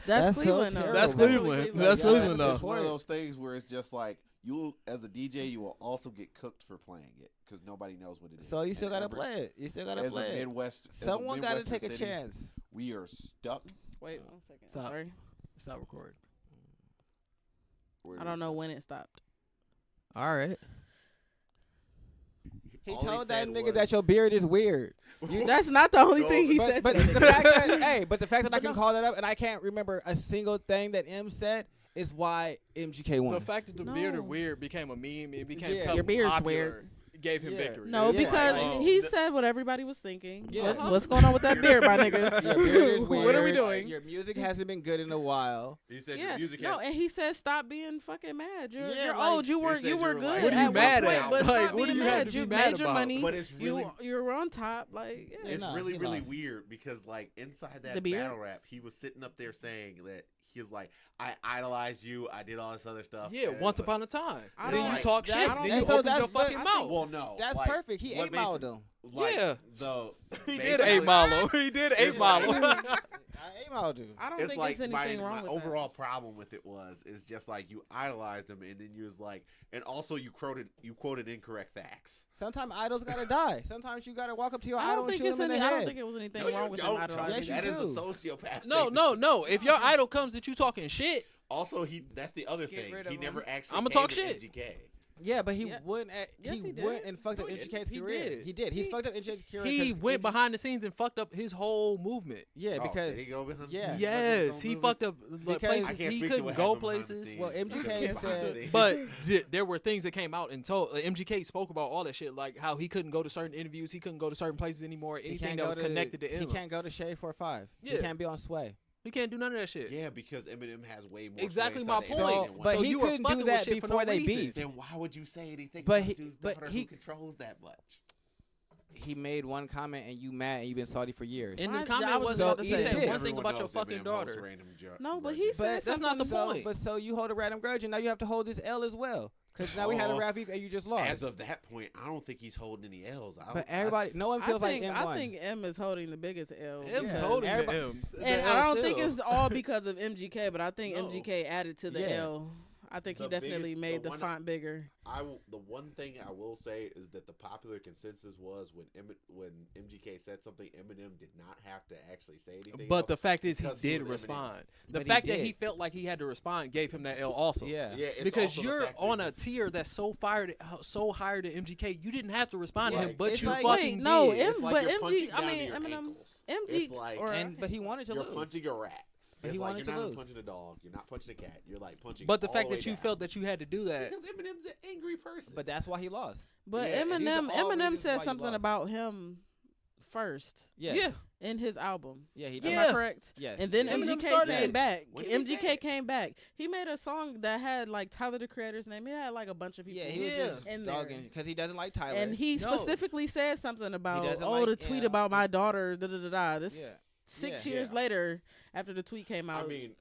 That's so Cleveland though. terrible. That's really Cleveland. That's Y'all Cleveland gotta though. it's one of support it. those things where it's just like you, as a DJ, you will also get cooked for playing it because nobody knows what it is. So you still And gotta every- play it. You still gotta As a play it. Midwest, Someone gotta Midwestern take a city, chance. We are stuck. Wait 1 second. Stop. Sorry. Stop recording. We're I don't know stuck. when it stopped. All right. He All told that said nigga was- that your beard is weird. That's not the only No, thing he but said. but to the me. fact that the fact that I But can no. call that up and I can't remember a single thing that M said is why MGK won. The fact that the bearded No. weird became a meme, it became Yeah. something Your beard's popular, weird. gave him Yeah. victory. No, Yeah. because Like, he the- said what everybody was thinking. Yeah. What's going on with that beard, my nigga? Your beard is What are we weird. doing? Your music hasn't been good in a while. He said Yeah, your music no, has and he said stop being fucking mad. You're Yeah, you're like, old. You he were said you you were were good. like- What are you at mad one at? point, but Like, stop what do being you have mad. to be You mad made your about? money. But it's really, You were on top. Like yeah. it's nah, really, he really lost. weird because like inside The that beard? battle rap, he was sitting up there saying that he was like, I idolized you, I did all this other stuff. yeah, and once it's upon a time. I Then don't- you talk that- shit. I don't- Then And you so open that's- your fucking but- mouth. well, no, That's like, perfect. He what 8-Malled basi- him. Like, Yeah. the He did basically- 8-Mile. He did It's 8-Mile. like- I 8-Malled him. I don't it's think like there's my anything wrong with overall problem with it is just like you idolized him and then you was like, and also you quoted incorrect facts. Sometimes idols gotta die. Sometimes you gotta walk up to your that. I idol don't and think shoot it's him in any. the I head. don't think it was anything No, wrong you with him don't, idolizing. Tony. Yes, you That is do. a sociopath. No, thing. no, no. If your idol comes at you talking shit, Also, that's the other Get thing. rid of He him. never actually I'ma came talk to shit. MGK. Yeah, but he Yeah. went Yes, he did. went and fucked up No, he MGK's didn't. career. He did. He did. He fucked up MGK's career. he 'cause went if- behind the scenes and fucked up his whole movement. Yeah, Oh, because did he go behind yeah. the Yes, he fucked up like, Because- places I can't he speak to couldn't what go happened behind the places. scenes Well, because MGK it's behind the said- scenes. But there were things that came out and told MGK spoke about all that shit, like how he couldn't go to certain interviews, he couldn't go to certain places anymore. he Anything can't that go was to- connected to he him, can't go to Shade 45. He Yeah. can't be on Sway. he can't do none of that shit. yeah, because Eminem has way more. Exactly sway my inside point. Eminem than But So one. he you were couldn't do fucking with that shit for before no they reason. beefed. Then why would you say anything But about he- dude's but daughter he- who controls that much? He made one comment and you mad and you've been salty for years. And I- the I comment was was about to he say, said yeah. one thing about your fucking daughter. No, but he said But that's not the something- point. So you hold a random grudge and now you have to hold this L as well. Because now we had a Oh. rap beef and you just lost. As of that point, I don't think he's holding any L's. But everybody, no one feels like M I won. think M is holding the biggest L. M Yeah. holding the Everybody- M's. And The I L don't think still. it's all because of MGK, but I think No. MGK added to the Yeah. L. I think he The definitely biggest- made the the one- font bigger. The one thing I will say is that the popular consensus was when MGK said something, Eminem did not have to actually say anything. But else the fact is, he because he did was Eminem. respond. The But he fact that did. he felt like he had to respond gave him that L also. Yeah. Yeah, it's Because also the you're fact that on a he's- tier that's so higher than MGK, you didn't have to respond to him, Like, but it's you like- fucking Wait, no, did. It's like but you're MG punching I down mean, to your Eminem- ankles. MG It's like or But he wanted to you're lose. punching a rat. But It's he like wanted you're to not lose. punching a dog. You're not punching a cat. You're like punching. But the all fact way that you down. felt that you had to do that, because Eminem's an angry person. But that's why he lost. but Yeah, and he's the Eminem all Eminem reasons why said you something lost. about him first Yeah. yeah. in his album. Yeah, he did. Am Yeah. I correct? Yes. And then Eminem MGK started came it. back. When did he say MGK it? came back. He made a song that had like Tyler the Creator's name. He had like a bunch of people. Yeah, he was Yeah. just in there. dogging because he doesn't like Tyler. And he No. specifically said something about, doesn't oh, like, the tweet yeah. about my daughter, da da da da. This Yeah. 6 Yeah. years Yeah. later, after the tweet came out. I mean,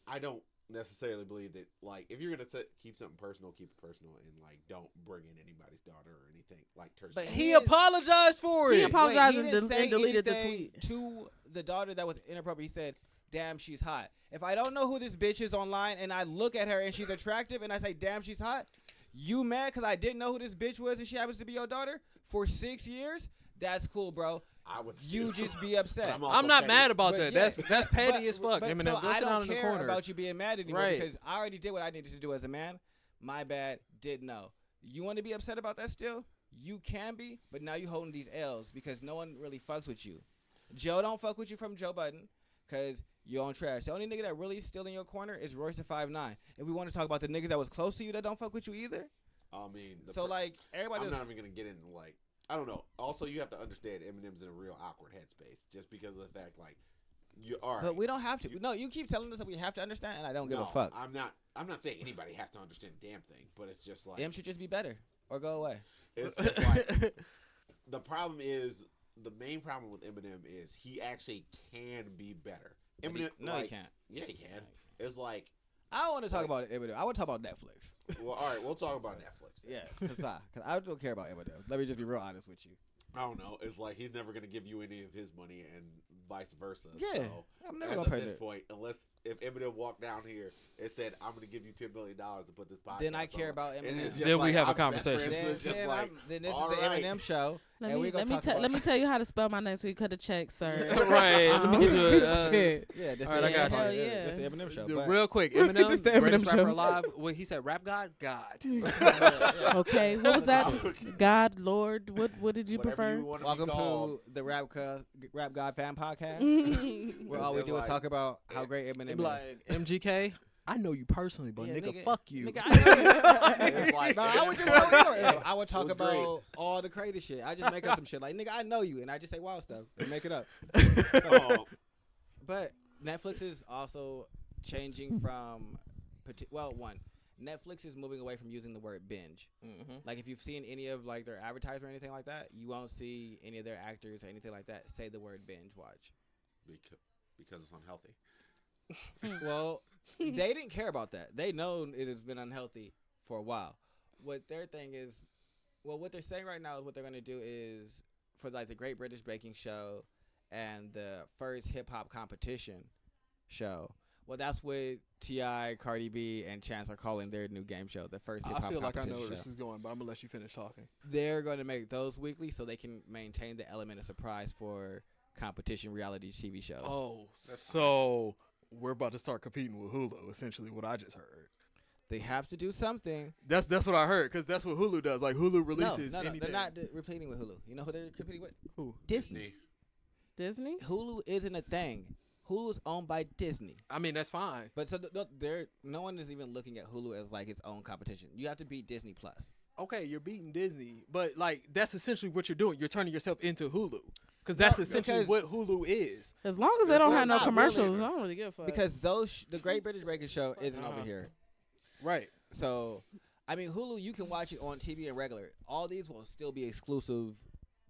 I don't necessarily believe that. Like, if you're gonna keep something personal, keep it personal, and like don't bring in anybody's daughter or anything like Tersh. But He He- apologized for He it. apologized Wait, he and didn't say and deleted the anything tweet. to the daughter that was inappropriate. He said, "Damn, she's hot." If I don't know who this bitch is online and I look at her and she's attractive and I say, "Damn, she's hot," you mad because I didn't know who this bitch was and she happens to be your daughter for 6 years? That's cool, bro. I would. You still- just be upset. But also I'm not petty. mad about But that. yeah. That's petty as fuck. But Eminem, so go I sit don't down in the care corner. about you being mad anymore Right. because I already did what I needed to do as a man. My bad. Didn't know. You want to be upset about that still? You can be, but now you holding these L's because no one really fucks with you. Joe don't fuck with you from Joe Budden because you're on trash. The only nigga that really still in your corner is Royce the 5'9". If we want to talk about the niggas that was close to you that don't fuck with you either, I mean, so like everybody. I'm was- not even gonna get into like. I don't know. Also, you have to understand Eminem's in a real awkward headspace just because of the fact like you are. But we don't have to. No, you keep telling us that we have to understand, and I don't give a No, fuck. I'm not saying anybody has to understand a damn thing, but it's just like M should just be better or go away. it's just like the problem is the main problem with Eminem is he actually can be better. But Eminem, no, like, he can't. Yeah, he can. It's like, I don't want to talk Like- about Eminem. I want to talk about Netflix. well, all right, we'll talk about Netflix. Then. Yeah, because I don't care about Eminem. Let me just be real honest with you. I don't know. It's like he's never gonna give you any of his money, and vice versa. Yeah, So, I'm never as gonna of pay this that. point, unless if Eminem walked down here and said, "I'm gonna give you $10 million to put this podcast," Then I care on," about and Eminem. it's just Then we like, have a I'm best conversation. friends, so Then, it's just then like, then this all is the right. Eminem show, Let and me we're gonna talk let about. me tell you how to spell my name so you cut the check, sir. Right. Let me get you a, Shit. Yeah, this All right, I got you. Hell yeah. This the Eminem show. the but- real quick, This Eminem, the greatest Eminem rapper show. alive. What he said, rap god, God. Okay, what was that? Okay. God, Lord, what did you Whatever prefer? you wanna be Welcome called. to the Rap God Fan Podcast, Mhm. where all we It's do is like- talk about how great They Eminem be is. like, MGK, I know you personally, but Yeah, nigga, fuck you. Nigga, I, It's like- no, I would just I would It talk was about great. all the crazy shit. I just make up some shit like nigga, I know you, and I just say wild stuff and make it up. Oh, But Netflix is also changing from, one, Netflix is moving away from using the word binge. Mhm. Like if you've seen any of like their advertisement or anything like that, you won't see any of their actors or anything like that say the word binge watch. because it's unhealthy. Well, they didn't care about that. They know it has been unhealthy for a while. What their thing is, well, what they're saying right now is what they're going to do is for like the Great British Baking Show and the first hip hop competition show. Well, that's what T.I., Cardi B, and Chance are calling their new game show, the first hip I hop feel like I competition know where show. this is going, but I'm gonna let you finish talking. They're going to make those weekly so they can maintain the element of surprise for competition reality TV shows. Oh, so we're about to start competing with Hulu. Essentially, what I just heard. They have to do something. That's what I heard, because that's what Hulu does. Like Hulu releases no, anything. they're not competing with Hulu. You know who they're competing with? Who? Disney. Disney? Hulu isn't a thing. Hulu is owned by Disney. I mean, that's fine. But so no one is even looking at Hulu as like its own competition. You have to beat Disney Plus. Okay, you're beating Disney, but like that's essentially what you're doing. You're turning yourself into Hulu, because that's No, essentially because- what Hulu is. As long as they don't Well, have no not commercials, really. I don't really give a fuck. Because the Great British Baking Show isn't over here. Right. So, I mean, Hulu, you can watch it on TV and regular. All these will still be exclusive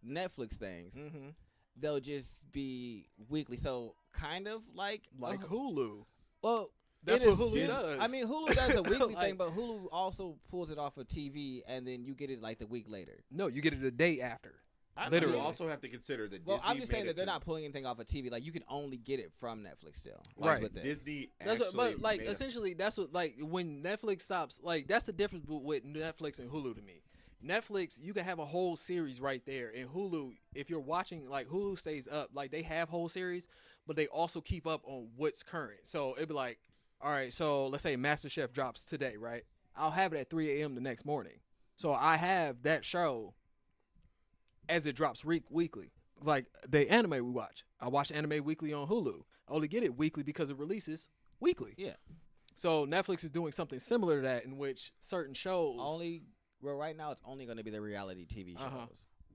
Netflix things. Mm-hmm. They'll just be weekly. So, kind of like Hulu. well, That's it what is- Hulu does. I mean, Hulu does a weekly Like- thing, but Hulu also pulls it off of TV, and then you get it like the week later. No, you get it a day after. I Literally. You also have to consider that Well, Disney I'm just saying made that it they're to- not pulling anything off of TV. Like you can only get it from Netflix still. Right. With this. Disney That's actually what, but like made a- essentially that's what like when Netflix stops like that's the difference with Netflix and Hulu to me. Netflix, you can have a whole series right there, and Hulu, if you're watching, like Hulu stays up, like they have whole series, but they also keep up on what's current. So it'd be like, all right, so let's say MasterChef drops today, right? I'll have it at 3 a.m. the next morning, so I have that show as it drops weekly. Like the anime we watch, I watch anime weekly on Hulu. I only get it weekly because it releases weekly. Yeah. So Netflix is doing something similar to that, in which certain shows Well, right now it's only going to be the reality TV shows. Uh-huh.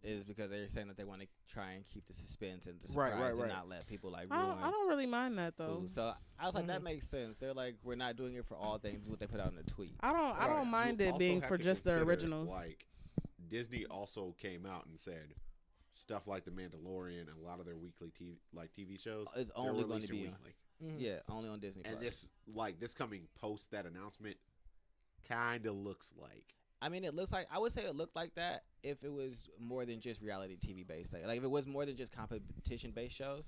Is because they're saying that they want to try and keep the suspense and the Right, surprise right. and not let people like I ruin. don't really mind that though. food. So I was like, that Mhm. makes sense. They're like, we're not doing it for all things. What they put out in the tweet. I Right. don't mind You it also being have for to just the consider, originals. Like Disney also came out and said stuff like The Mandalorian and a lot of their weekly TV shows It's they're only going to releasing be weekly. Yeah, only on Disney. And Plus. this coming post that announcement kind of looks like I mean, it looks like I would say it looked like that if it was more than just reality TV based. Like if it was more than just competition based shows,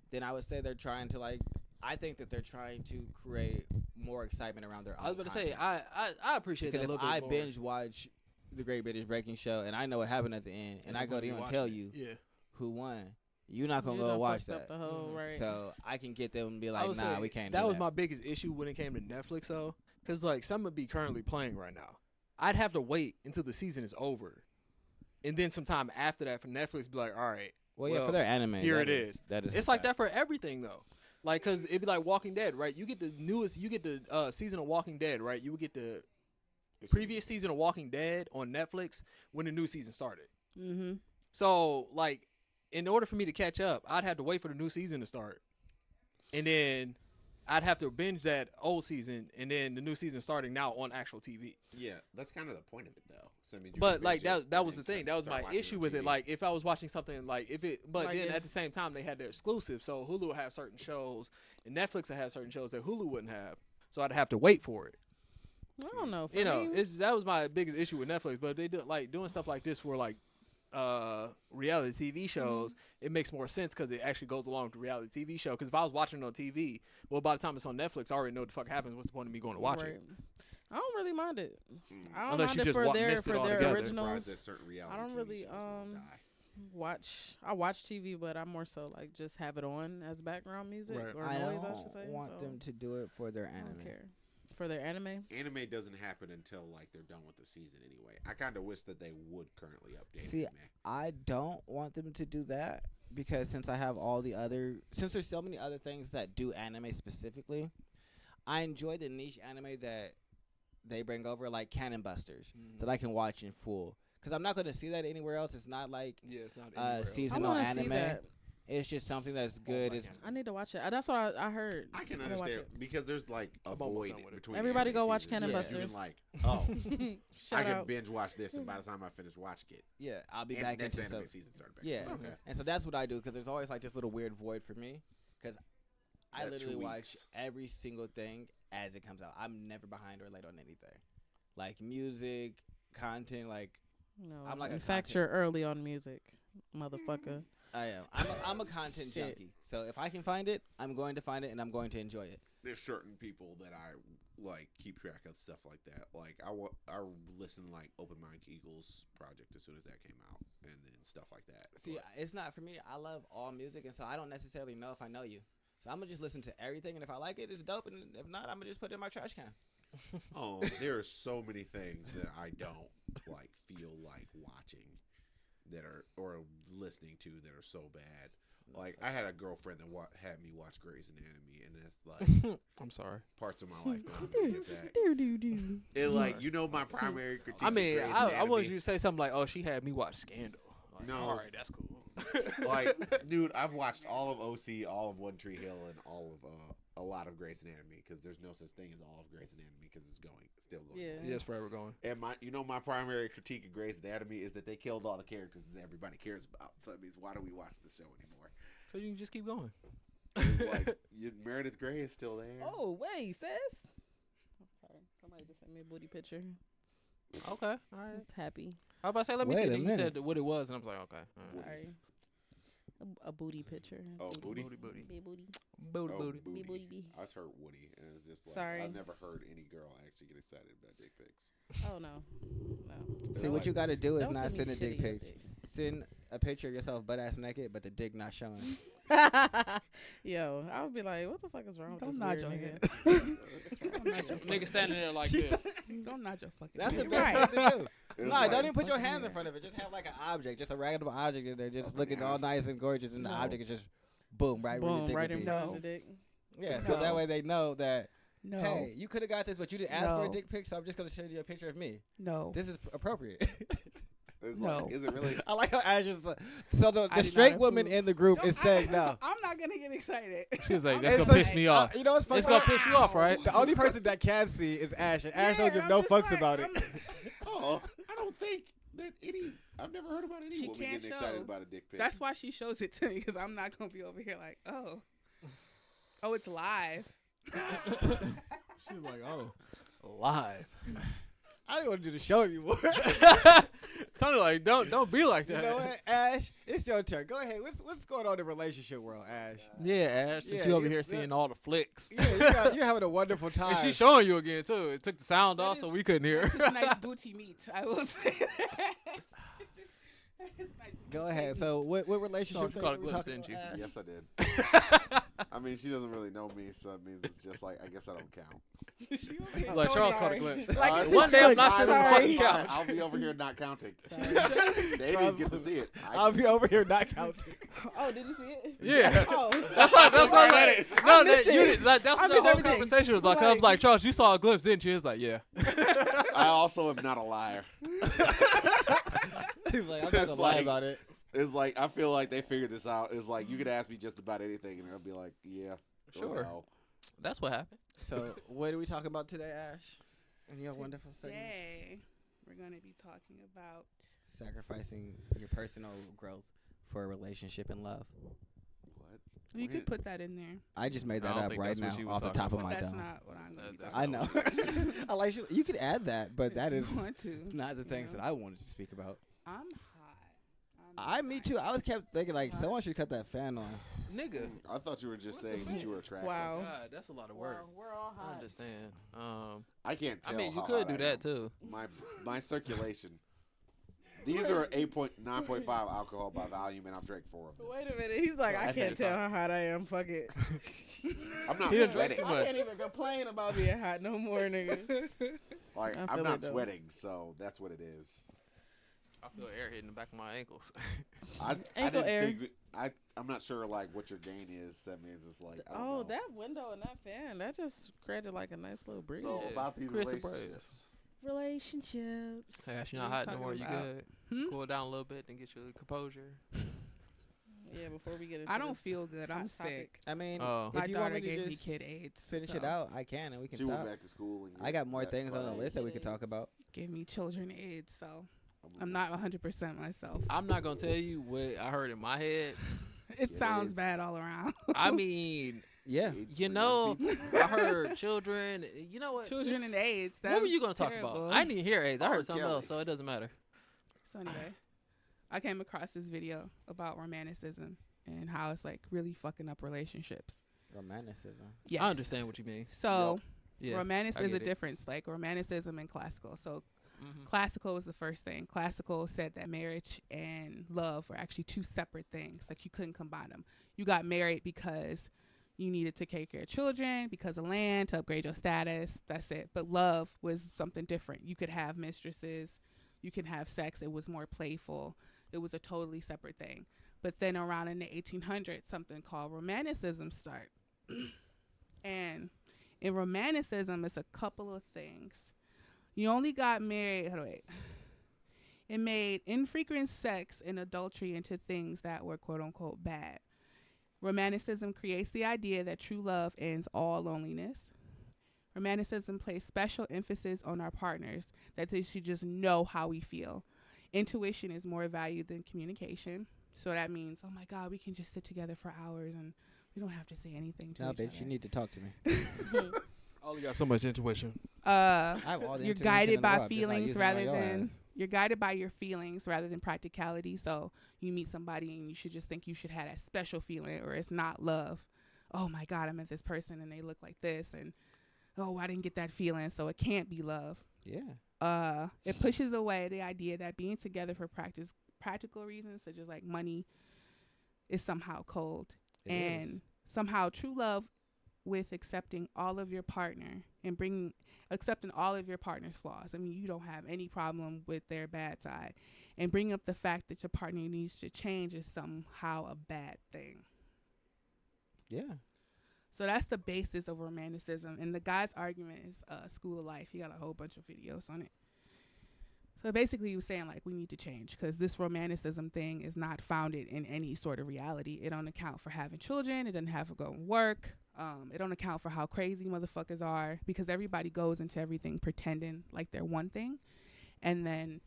then I would say they're trying to like. I think that they're trying to create more excitement around their own. I was about to say, content. I appreciate Because that a if little I bit more. binge watch the Great British Baking Show and I know what happened at the end, and I go to you and tell you yeah. who won, you're not gonna You go done watch fucked up that. the whole, right. So I can get them and be I like, would nah, say we can't. that do was that. my biggest issue when it came to Netflix, though, because like some would be currently playing right now. I'd have to wait until the season is over, and then sometime after that for Netflix to be like, all right, Well, yeah, well, for their anime. here that it is. That is. It's like that for everything though. Like, cause it'd be like Walking Dead, right? You get the newest, you get the season of Walking Dead, right? You would get the previous season of Walking Dead on Netflix when the new season started. Mm-hmm. So, like, in order for me to catch up, I'd have to wait for the new season to start, and then I'd have to binge that old season, and then the new season starting now on actual TV. yeah, that's kind of the point of it though. So, I mean, you But can like binge it that and was the then thing. That was start my watching issue on with it. TV. Like if I was watching something like if it, but Like then if- at the same time they had their exclusive. So Hulu would have certain shows, and Netflix would have certain shows that Hulu wouldn't have. So I'd have to wait for it. I don't know. For You know, me, that was my biggest issue with Netflix. But they do like doing stuff like this for like reality TV shows. It makes more sense because it actually goes along with the reality TV show. Because if I was watching it on TV, well, by the time it's on Netflix, I already know what the fuck happens. What's the point of me going to watch it? I don't really mind it. I don't Unless mind you it just for their missed it for their altogether. originals. Surprised that certain reality I don't TV really shows won't die. I watch TV, but I more so like just have it on as background music Right. or I noise. don't I should say. want so them to do it for their I don't anime. care for their anime. Anime doesn't happen until like they're done with the season anyway. I kind of wish that they would currently update See, anime. I don't want them to do that because since I have all the other, since there's so many other things that do anime specifically, I enjoy the niche anime that they bring over, like Cannon Busters, that I can watch in full. Because I'm not going to see that anywhere else. It's not like Yeah, it's not anywhere else. I seasonal want to see anime. that. It's just something that's good. my It's, God. I need to watch it. That's what I heard. I can I'm gonna watch understand it. because there's like a I'm almost void done with it. between. Everybody anime go watch seasons. Cannon So Busters. even like, oh, I Shout can out. binge watch this, and by the time I finish watching it, yeah, I'll be and back next into anime so. season started back. Yeah, Okay. and so that's what I do because there's always like this little weird void for me because I That 2 literally watch weeks. every single thing as it comes out. I'm never behind or late on anything, like music, content. Like No, I'm like a in fact, content- you're early on music, motherfucker. I am. I'm a content Shit. junkie. So if I can find it, I'm going to find it and I'm going to enjoy it. There's certain people that I like keep track of stuff like that. Like I listened to like Open Mind Eagles project as soon as that came out, and then stuff like that. See, But it's not for me. I love all music, and so I don't necessarily know if I know you. So I'm gonna just listen to everything, and if I like it, it's dope. And if not, I'm gonna just put it in my trash can. oh, there are so many things that I don't like feel like watching that are or listening to that are so bad. Like I had a girlfriend that had me watch Grey's Anatomy, and that's like I'm sorry. parts of my life that I'm gonna get back. Do. It like my primary critique. I mean, of Grey's I Anatomy, wanted you to say something like, "Oh, she had me watch Scandal." Like, No. all right, that's cool. like, dude, I've watched all of OC, all of One Tree Hill, and all of a lot of Grey's Anatomy because there's no such thing as all of Grey's Anatomy because it's still going. Yeah. Yeah, it's forever going. And my primary critique of Grey's Anatomy is that they killed all the characters that everybody cares about. So it means why do we watch the show anymore? So you can just keep going. It's like Meredith Grey is still there. Oh wait, sis. I'm sorry. Somebody just sent me a booty picture. Okay, all right. It's happy. I was about to say, let me Wait see. a Then you minute. said what it was, and I was like, okay. All right. Sorry. A booty picture. Oh, booty. Booty. Big booty. Booty, Oh, booty. Big booty. Bee. I just heard Woody, and it's just like Sorry. I've never heard any girl actually get excited about dick pics. Oh no. No. It's See, what like- you got to do is Don't not send me send a dick shit in your pic. Send a picture of yourself butt ass naked, but the dick not showing. Yo, I would be like, what the fuck is wrong with Don't this nod weird your nigga? head. Nigga standing there like this. Don't nod your fucking That's the head. best Right. thing to do. It's No, like- don't even put your fucking hands in hair. front of it. Just have like an object, just a random object in there, just Okay, looking yeah. all nice and gorgeous, and the No. object is just boom right where your Boom, dick right would in be. front No. of the dick. Yeah, so that No. way they know that No. hey, you could have got this, but you didn't ask for a No. dick pic, so I'm just gonna show you a picture of me. No. This is appropriate. It's No. like, is it really? I like how Ash is. So I the do not straight woman approve. in the group No, is saying no. I'm not gonna get excited. She was like, I'm that's And gonna so piss me off. You know what's funny? It's gonna piss you off, right? The only person that can see is Ash, and Ash don't Yeah, give I'm no just fucks like, about it. Oh, I don't think that any. I've never heard about any She woman can't getting excited show. about a dick pic. That's why she shows it to me, because I'm not gonna be over here like, oh, it's live. She was like, oh, live. I didn't want to do the show anymore. Tony, like, don't be like You that. know what, Ash? It's your turn. Go ahead. What's going on in the relationship world, Ash? Yeah, Ash, since Yeah, you over you- here seeing all the flicks. Yeah, you're having a wonderful time. And she's showing you again too. It took the sound That off, is- so we couldn't hear. It's nice booty meat. I will say that. It's nice Go booty ahead. meat. So what relationship you caught a thing are we glimpse, talking didn't you? about, Ash? Yes, I did. I mean, she doesn't really know me, so it means it's just like I guess I don't count. She over here Like showing Charles it. caught a glimpse. Like Uh, it's One day I'm like, not sitting on the sorry. fucking couch. I'll be over here not counting. Sorry. They didn't get to see it. I'll be over here not counting. Oh, did you see it? Yeah. Oh. That's why. Like, no, missed that, you it. did, like, that's I what the missed whole everything. conversation was like. I Like- was like, Charles, you saw a glimpse, didn't you? It's like, yeah. I also am not a liar. He's like, I'm not gonna It's lie like- about it. It's like I feel like they figured this out. It's like you could ask me just about anything, and I'll be like, yeah, or Sure. no. That's what happened. So what are we talking about today, Ash? In your wonderful segment, Today, we're gonna be talking about sacrificing your personal growth for a relationship and love. What? you could put that in there. I just made I that don't up think right that's what now she was off the talking top of about. my That's dome. not what I'm gonna be That's talking I about. know. I like you could add that, but that If is you want to. not the things know. that I wanted to speak about. I'm hot. Me too. I was kept thinking like someone should cut that fan on. Nigga. I thought you were just saying that you were attractive. Wow. God, that's a lot of work. Wow, we're all I hot. understand. I can't I tell. mean, you how could hot do I that am. too. My circulation. These are 9.5 alcohol by volume, and I've drank 4 of them. Wait a minute. He's like, So I I can't think- tell how hot I am. Fuck it. I'm not He done drank sweating. too I much. can't even complain about being hot no more, nigga. Like I I'm feel not it, though. sweating, so that's what it is. I feel air hitting the back of my ankles. I Ankle didn't air. think I'm not sure like what your gain is. That means it's like I don't Oh, know. that window and that fan, that just created like a nice little breeze. So Yeah. about these Chris and relationships. Relationships. Hey, Ash, you What not are you hot no more. talking You about? good? Hmm? Cool down a little bit and get your composure. Yeah, before we get into I don't this feel good. I'm hot sick. topic. I mean, Oh. My if you want daughter me to gave me just kid AIDS. finish it so out, I can, and we can She went stop. back to school. And I got more got things on the fired. list that we could talk about. Give me children AIDS. So I'm not 100% myself. I'm not gonna tell you what I heard in my head. It Kid sounds AIDS. bad all around. I mean, Yeah. AIDS you for young know, people. I heard children. You know what? Children Just- and AIDS. What were that's you gonna talk terrible. about? I didn't even hear AIDS. I Oh, heard something Kelly. else, so it doesn't matter. So anyway, I came across this video about romanticism and how it's like really fucking up relationships. Romanticism. Yes. I understand what you mean. So Yeah. romantic I is a get it. difference, like romanticism and classical. So Mhm. classical was the first thing. Classical said that marriage and love were actually two separate things. Like you couldn't combine them. You got married because you needed to take care of children, because of land, to upgrade your status. That's it. But love was something different. You could have mistresses. You can have sex. It was more playful. It was a totally separate thing. But then around in the 1800s, something called romanticism started. And in romanticism, it's a couple of things. You only got married. Hold on, wait. It made infrequent sex and adultery into things that were quote unquote bad. Romanticism creates the idea that true love ends all loneliness. Romanticism places special emphasis on our partners, that they should just know how we feel. Intuition is more valued than communication. So that means, oh my God, we can just sit together for hours and we don't have to say anything to No, each bitch, other. you need to talk to me. only got so much intuition. I have all the You're intuition guided in the by world, just not feelings using it on rather your than ass. you're guided by your feelings rather than practicality. So you meet somebody and you should just think you should have that special feeling, or it's not love. Oh my God, I met this person and they look like this, and oh, I didn't get that feeling, so it can't be love. Yeah. It pushes away the idea that being together for practical reasons, such as like money, is somehow cold. It And is. somehow true love with accepting all of your partner and accepting all of your partner's flaws. I mean, you don't have any problem with their bad side, and bring up the fact that your partner needs to change is somehow a bad thing. Yeah. So that's the basis of romanticism. And the guy's argument is School of Life. He got a whole bunch of videos on it. So basically he was saying, like, we need to change because this romanticism thing is not founded in any sort of reality. It don't account for having children. It doesn't have to go and work. It don't account for how crazy motherfuckers are, because everybody goes into everything pretending like they're one thing. And then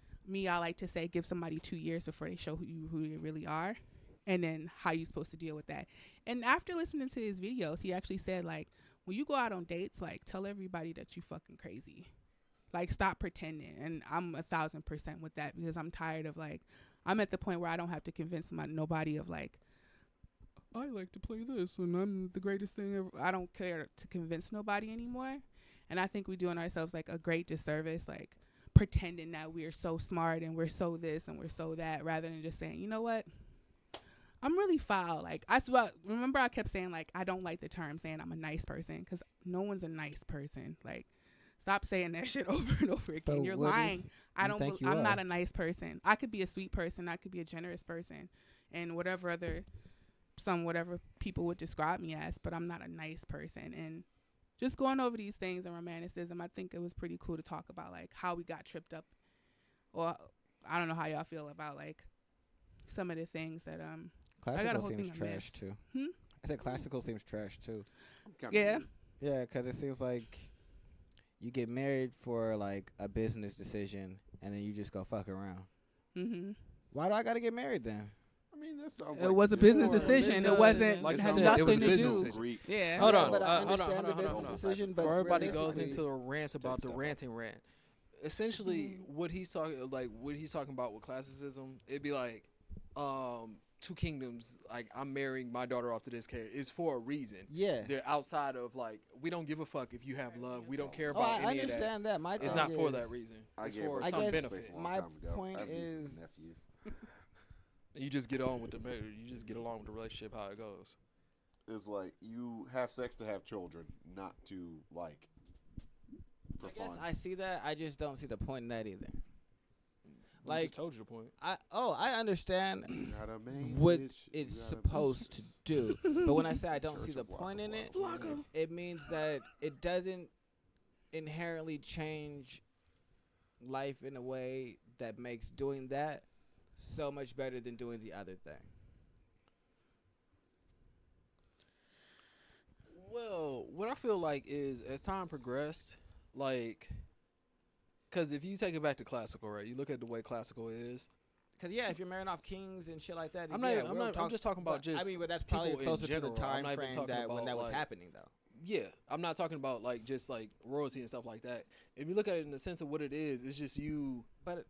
I like to say, give somebody 2 years before they show who they really are. And then how you supposed to deal with that. And after listening to his videos, he actually said, like, when you go out on dates, like, tell everybody that you fucking crazy. Like, stop pretending. And I'm 1,000% with that, because I'm tired of, like, I'm at the point where I don't have to convince nobody of, like, I like to play this and I'm the greatest thing ever. I don't care to convince nobody anymore. And I think we're doing ourselves, like, a great disservice, like, pretending that we're so smart and we're so this and we're so that, rather than just saying, you know what? I'm really foul. Like, remember I kept saying, like, I don't like the term saying I'm a nice person, because no one's a nice person. Like, stop saying that shit over and over again. But You're what if lying. you think you I'm are? not a nice person. I could be a sweet person. I could be a generous person, and whatever people would describe me as, but I'm not a nice person. And just going over these things and romanticism, I think it was pretty cool to talk about, like, how we got tripped up. Or I don't know how y'all feel about, like, some of the things that got a Classical whole seems thing I trash missed. too. Hmm? I said classical seems trash too. Yeah. Yeah, because it seems like you get married for like a business decision, and then you just go fuck around. Mm-hmm. Why do I got to get married then? I mean, that sounds It like was a just business more- decision. It because, wasn't. like It you had said, it nothing was a to business do. decision. Greek. Yeah. Hold on, but I hold on, understand hold the on, hold business on. decision, but Before everybody goes realistically- into a rant about the stuff. ranting rant, essentially what he's talking about with classicism, it'd be like, two kingdoms. Like, I'm marrying my daughter off to this character. It's for a reason. Yeah. They're outside of, like, we don't give a fuck if you have love. We don't care Oh, about I any of that. understand that. My It's thing not for is- that reason. I It's gave for her I some guess benefit. a long my time ago. point I have nieces is- and nephews. You just get on with you just get along with the relationship how it goes. It's like you have sex to have children, not to like for I guess fun. I see that. I just don't see the point in that either. I Like- just told you the point. I understand You gotta make what it, you it's gotta supposed to do, but when I say I don't Church see the of Waka point in it, Flocka. it means that it doesn't inherently change life in a way that makes doing that so much better than doing the other thing. Well, what I feel like is as time progressed, like, because if you take it back to classical, right? You look at the way classical is. Cause yeah, if you're marrying off kings and shit like that, I'm yeah, not. I'm just talking about but, just. I mean, but that's probably people in closer to general. the I'm time not even frame talking that when about, that was like- happening, though. Yeah, I'm not talking about like just like royalty and stuff like that. If you look at it in the sense of what it is, it's just you. But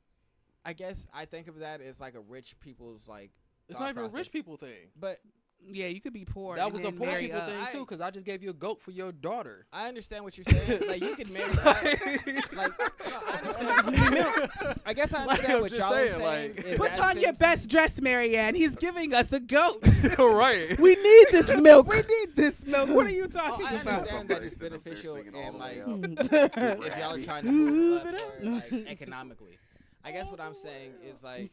I guess I think of that as like a rich people's like. It's thought not even a process. rich people thing. But Yeah, you could be poor. That and was a then poor marry people up. thing too, because I just gave you a goat for your daughter. I understand what you're saying. Like you can marry that. Like no, I understand. I guess I Like, understand I'm what just y'all are saying, saying. like- in Put that on your sense. best dress, Marianne. He's giving us a goat. Right. We need this milk. We need this milk. What are you Oh, talking I about? understand that it's Somebody sitting up there beneficial singing all and the like way up. Super if y'all are happy. trying to move up or like economically. I guess what I'm saying is like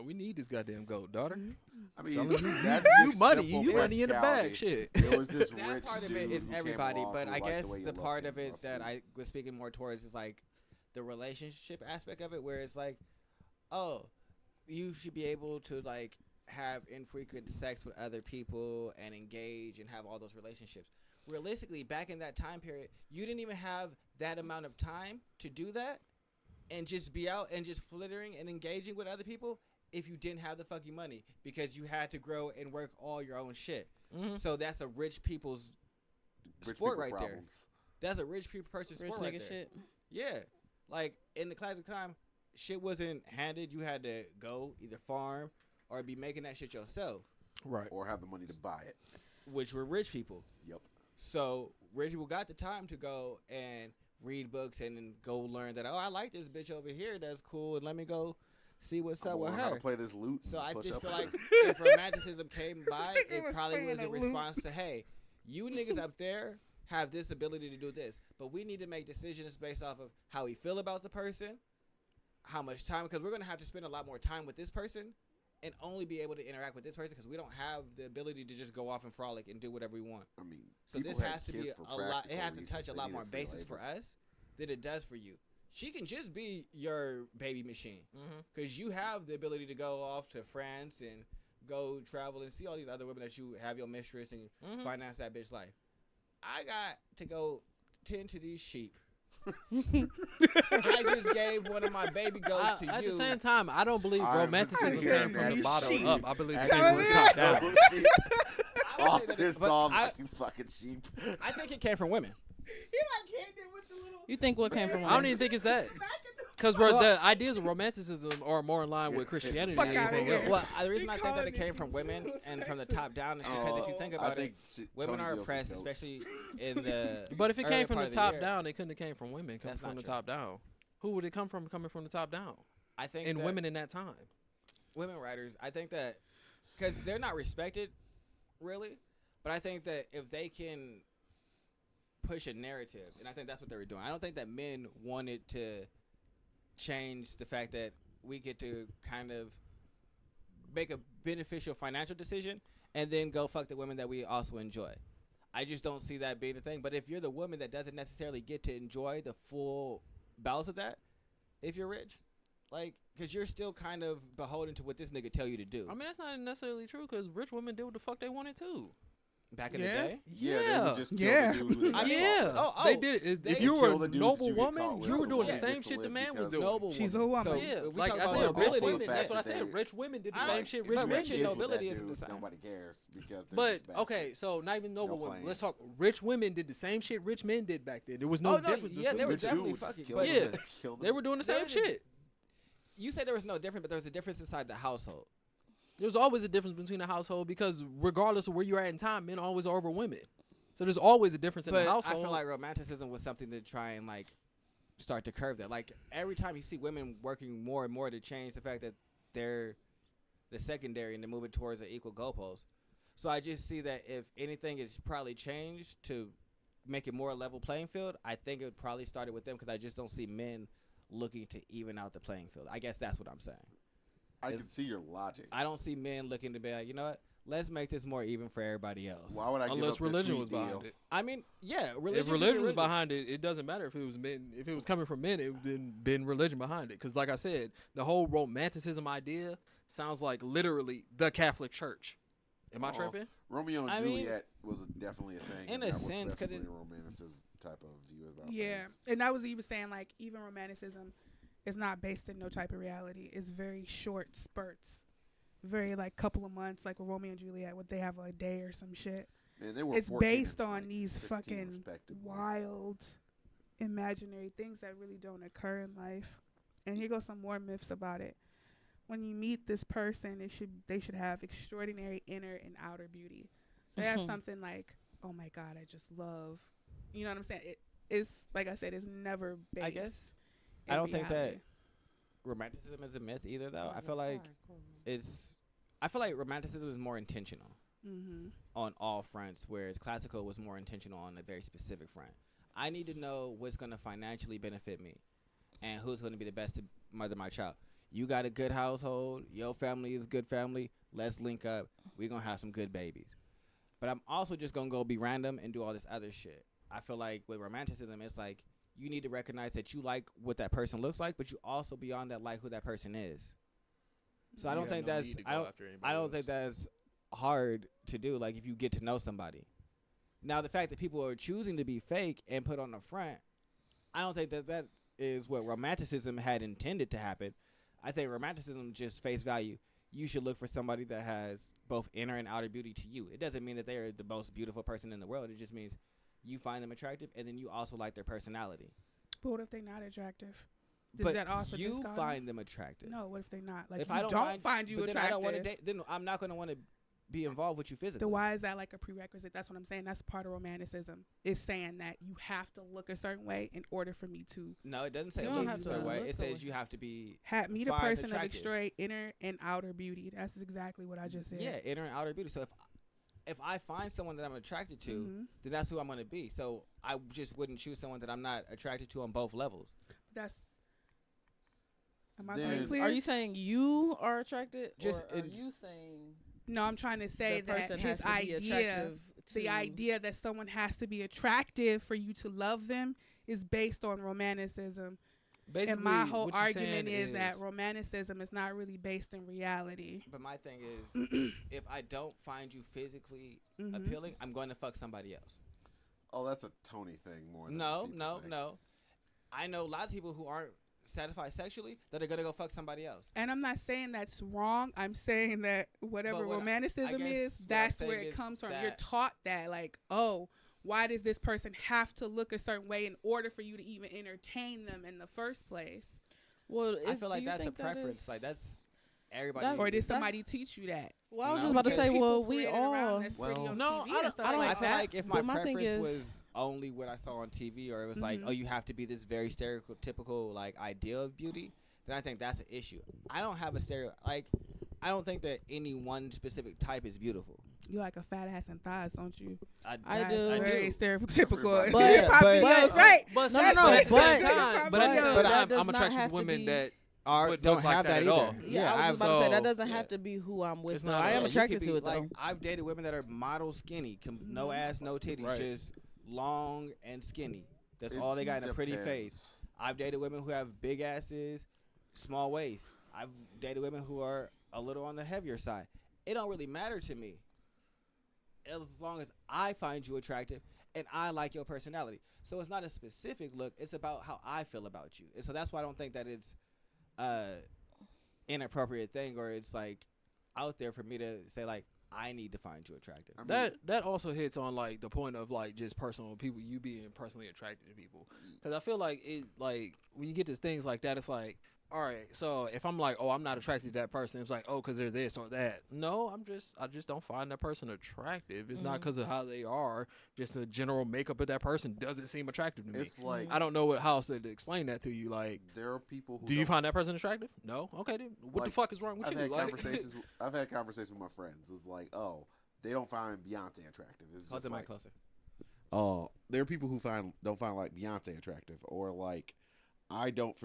We need this goddamn goat, daughter. I mean, Some of you- that's You just money, simple you money in the bag, practicality. shit. There was this that rich part of dude it is who came everybody, along but who I liked guess way you the looked part and of it must that be- I was speaking more towards is like the relationship aspect of it, where it's like, oh, you should be able to like have infrequent sex with other people and engage and have all those relationships. Realistically, back in that time period, you didn't even have that amount of time to do that and just be out and just flittering and engaging with other people if you didn't have the fucking money because you had to grow and work all your own shit. Mhm. So that's a rich people's Rich sport people right there. problems. That's a rich people person Rich sport right nigga there. shit. Yeah, like in the classic time, shit wasn't handed. You had to go either farm or be making that shit yourself, Right. Or have the money to buy it. which were rich people. Yep. So rich people got the time to go and read books and then go learn that, oh, I like this bitch over here. That's cool. And let me go see what's I'm up gonna with learn how her. to play this lute. So and I push just up feel her. like if romanticism came by, Nigga it was probably was playing a a lute. response to, hey, you niggas up there have this ability to do this, but we need to make decisions based off of how we feel about the person, how much time, because we're going to have to spend a lot more time with this person and only be able to interact with this person because we don't have the ability to just go off and frolic and do whatever we want. I mean, So people this had has to be kids for a lot. It practical has to reasons. touch a They lot need more it for bases for labor. us than it does for you. She can just be your baby machine Mm-hmm. because you have the ability to go off to France and go travel and see all these other women that you have your mistress and Mm-hmm. finance that bitch life. I got to go tend to these sheep. I just gave one of my baby goats to At you. the same time, I don't believe I'm romanticism a came from the sheep. bottom up. I believe it Actually, came from the top down. I would All say that it- pissed but off I- like you fucking sheep. I think it came from women. You think what came from? I don't even think it's that. Because the ideas of romanticism are more in line with Yes. Christianity Fuck than outta anything here. else. Well, the reason He I think that called it came from it women Jesus and from the top down is because if you think I about it, think women Tony are deals with oppressed, goats. especially in the. But if it early came from part the of top year. down, it couldn't have came from women. It comes That's from not the true. top down. Who would it come from coming from the top down? I think And that women in that time. women writers, I think that because they're not respected, really, but I think that if they can push a narrative, and I think that's what they were doing. I don't think that men wanted to change the fact that we get to kind of make a beneficial financial decision and then go fuck the women that we also enjoy. I just don't see that being a thing. But if you're the woman that doesn't necessarily get to enjoy the full balance of that, if you're rich, like, because you're still kind of beholden to what this nigga tell you to do. I mean, that's not necessarily true because rich women did what the fuck they wanted to. Back in Yeah. the day. Yeah, they Yeah. would just kill Yeah. the dude who they got Yeah, caught with. they did. If they you were kill a the dudes noble you get woman, caught with you were the doing the ones same that shit the live man was because- doing. Noble She's woman. a woman. So, Yeah, if we like talk I about said, also rich nobility, the women. fact That's what I that said. they- Rich women did the I same don't- shit but rich rich men and did. nobility that isn't the dude, same. Nobody cares because they're But just bad. okay, so not even noble No women. claim. Let's talk. Rich women did the same shit rich men did back then. There was Oh, no no, difference. yeah, they between were Rich the two. definitely dude just fucking- killed but- them. Yeah. Killed them. They were doing the same There's a- shit. You said there was no difference, but there was a difference inside the household. There's always a difference between a household because regardless of where you're at in time, men always are over women. So there's always a difference in But the I household. feel like romanticism was something to try and like start to curve that. Like every time you see women working more and more to change the fact that they're the secondary and they're moving towards an equal goalpost. So I just see that if anything is probably changed to make it more a level playing field, I think it probably started with them because I just don't see men looking to even out the playing field. I guess that's what I'm saying. I Is- can see your logic. I don't see men looking to be like, you know what? Let's make this more even for everybody else. Why would I give unless up this religion sweet was deal? behind it. I mean, yeah, religion. If religion was behind it, it doesn't matter if it was men. If it was coming from men, it would been religion behind it. Because, like I said, the whole romanticism idea sounds like literally the Catholic Church. Am I Oh, tripping? Romeo and I mean, Juliet was definitely a thing. in and a that was sense, 'cause definitely a romanticism type of view about Yeah, things. and I was even saying like even romanticism is not based in no type of reality. It's very short spurts, very like couple of months, like with Romeo and Juliet, what they have a day or some shit. And they were It's 14 based and, on like, these 16 fucking respectively. wild, imaginary things that really don't occur in life. And here goes some more myths about it. When you meet this person, they should have extraordinary inner and outer beauty. They have Mhm. something like, oh my God, I just love. You know what I'm saying? It's like I said, it's never based. I guess in I don't think that reality. romanticism is a myth either, though. I feel like romanticism is more intentional Mhm. on all fronts, whereas classical was more intentional on a very specific front. I need to know what's going to financially benefit me and who's going to be the best to mother my child. You got a good household. Your family is good family. Let's link up. We're going to have some good babies. But I'm also just going to go be random and do all this other shit. I feel like with romanticism, it's like you need to recognize that you like what that person looks like, but you also beyond that like who that person is. So I You don't have think no that's need to I go don't after anybody I don't else. think that's hard to do. Like if you get to know somebody. Now the fact that people are choosing to be fake and put on the front, I don't think that is what romanticism had intended to happen. I think romanticism just face value. You should look for somebody that has both inner and outer beauty to you. It doesn't mean that they are the most beautiful person in the world. It just means you find them attractive, and then you also like their personality. But what if they're not attractive? Does But that also you discount find them attractive. No, what if they're not? Like, if you I don't find you but then attractive. I don't want to date. Then I'm not going to want to be involved with you physically. Then why is that like a prerequisite? That's what I'm saying. That's part of romanticism. Is saying that you have to look a certain way in order for me to No, it doesn't say You don't look have a to certain way. look It that says way. you have to be meet a find person of attractive. extra inner and outer beauty. That's exactly what I just said. Yeah, inner and outer beauty. So if I find someone that I'm attracted to, Mhm. then that's who I'm going to be. So I just wouldn't choose someone that I'm not attracted to on both levels. That's. Am I Then- being clear? Are you saying you are attracted, Just or are in- you saying No, I'm trying to say the that person his has to be idea, attractive the to- idea that someone has to be attractive for you to love them, is based on romanticism. Basically, And my whole what you're argument saying is that romanticism is not really based in reality. But my thing is, if I don't find you physically Mhm. appealing, I'm going to fuck somebody else. Oh, that's a Tony thing more than No, people no, think. no. I know lots of people who aren't satisfied sexually that are going to go fuck somebody else. And I'm not saying that's wrong. I'm saying that whatever But what I romanticism guess is, what I'm that's where saying it is comes from. You're that- taught that, like, oh, why does this person have to look a certain way in order for you to even entertain them in the first place? Well, I is- feel do like you that's a think that preference. is- Like that's everybody. That- Or did that- somebody teach you that? Well, I was No, just about to because say, People well, we parade around all. that's pretty Well- on No, TV I and don't- stuff I don't like I like feel that. like if my But my thing preference is- was only what I saw on TV, or it was like, Mhm. oh, you have to be this very stereotypical like ideal of beauty, then I think that's an issue. I don't have a I don't think that any one specific type is beautiful. You like a fat ass and thighs, don't you? I That's do. very stereotypical. Everybody But- Hip hop but- videos, right? But No, at no, the same but- time, but at the but same that time, does I'm not attracted have to to women be- that Or But don't look like have that that at either. all. Yeah, I was I've- about to say that so- doesn't yeah. have to be who I'm with. It's Though. not I at am all. You attracted could to be, it though. like, I've dated women that are model skinny, no Mhm. ass, no titties, Right. just long and skinny. That's It all they got in a pretty depends. face. I've dated women who have big asses, small waist. I've dated women who are a little on the heavier side. It don't really matter to me, as long as I find you attractive and I like your personality. So it's not a specific look; it's about how I feel about you. And so that's why I don't think that it's inappropriate thing, or it's like out there for me to say like I need to find you attractive. I mean, that also hits on like the point of like just personal people, you being personally attracted to people. Because I feel like it, like when you get to things like that, it's like, all right, so if I'm like, oh, I'm not attracted to that person, it's like, oh, because they're this or that. No, I just don't find that person attractive. It's not because of how they are. Just the general makeup of that person doesn't seem attractive to me. it's like I don't know how else to explain that to you. Like, there are people who do you don't- find that person attractive? No. Okay, then what the Like, fuck is wrong with I've you? had Like, conversations. I've had conversations with my friends. It's like, oh, they don't find Beyonce attractive. It's Hold just the mic like, closer. oh, there are people who don't find like Beyonce attractive, or like I don't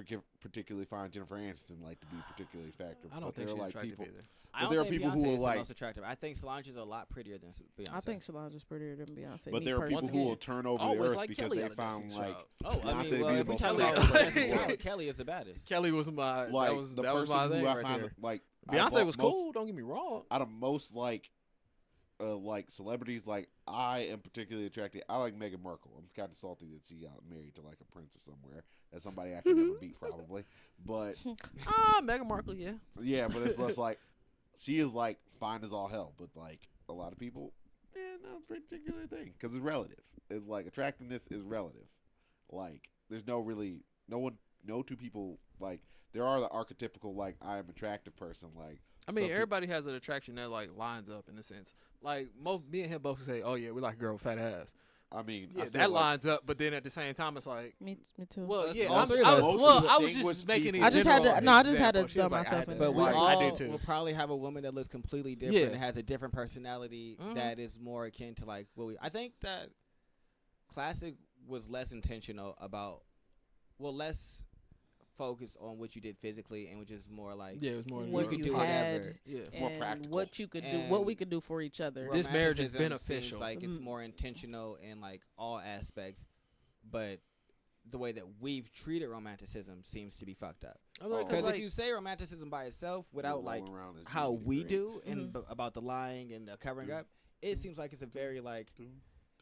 particularly find Jennifer Aniston like to be particularly attractive. I don't but think there she's are like attractive people. either. I But don't there are think people who Beyonce will is the like- most attractive. I think Solange is a lot prettier than Beyonce. I think Solange is prettier than Beyonce. But me there are people personally. who will turn over Oh, the it's earth like because Kelly they out of found Destiny's like Child. Oh, I Beyonce mean, to well, be if the we most talk Kelly- about powerful Destiny's person. Child, Kelly is the baddest. Kelly was my Like that was the that was person my thing who I right find there. like Beyonce was most- cool. Don't get me wrong. Out of most like celebrities, like I am particularly attracted. I like Meghan Markle. I'm kind of salty that she got married to like a prince or somewhere. That's somebody I can never beat probably. But Meghan Markle, yeah. yeah, but it's less like she is like fine as all hell. But like a lot of people, no particular thing because it's relative. It's like attractiveness is relative. Like there's no two people like there are the archetypical like I am attractive person like. I some mean, peop- everybody has an attraction that like lines up in a sense. Like me and him both say, "Oh yeah, we like a girl with fat ass." I mean, Yeah, I feel that like lines up. But then at the same time, it's like, Me too. well, That's yeah, all I'm, three of I us. was, Most well, I was just distinguished making people- it. I just had to- general no, I just had to example. She was dump like, myself I in had But to- we Like, all I do too. will probably have a woman that looks completely different Yeah. and has a different personality Mhm. that is more akin to like what we. I think that Classic was less intentional about, less focused on what you did physically and which is more like Yeah, it was more. What you could you do had whatever. Yeah. More and practical. what you could do, what we And could do for each other. This marriage is Romanticism beneficial. seems like it's Mhm. more intentional in like all aspects, but the way that we've treated romanticism seems to be fucked up. I'm like, Because like, if you say romanticism by itself without rolling like around as how Judy we Green. do and Mhm. about the lying and the covering up, it seems like it's a very like,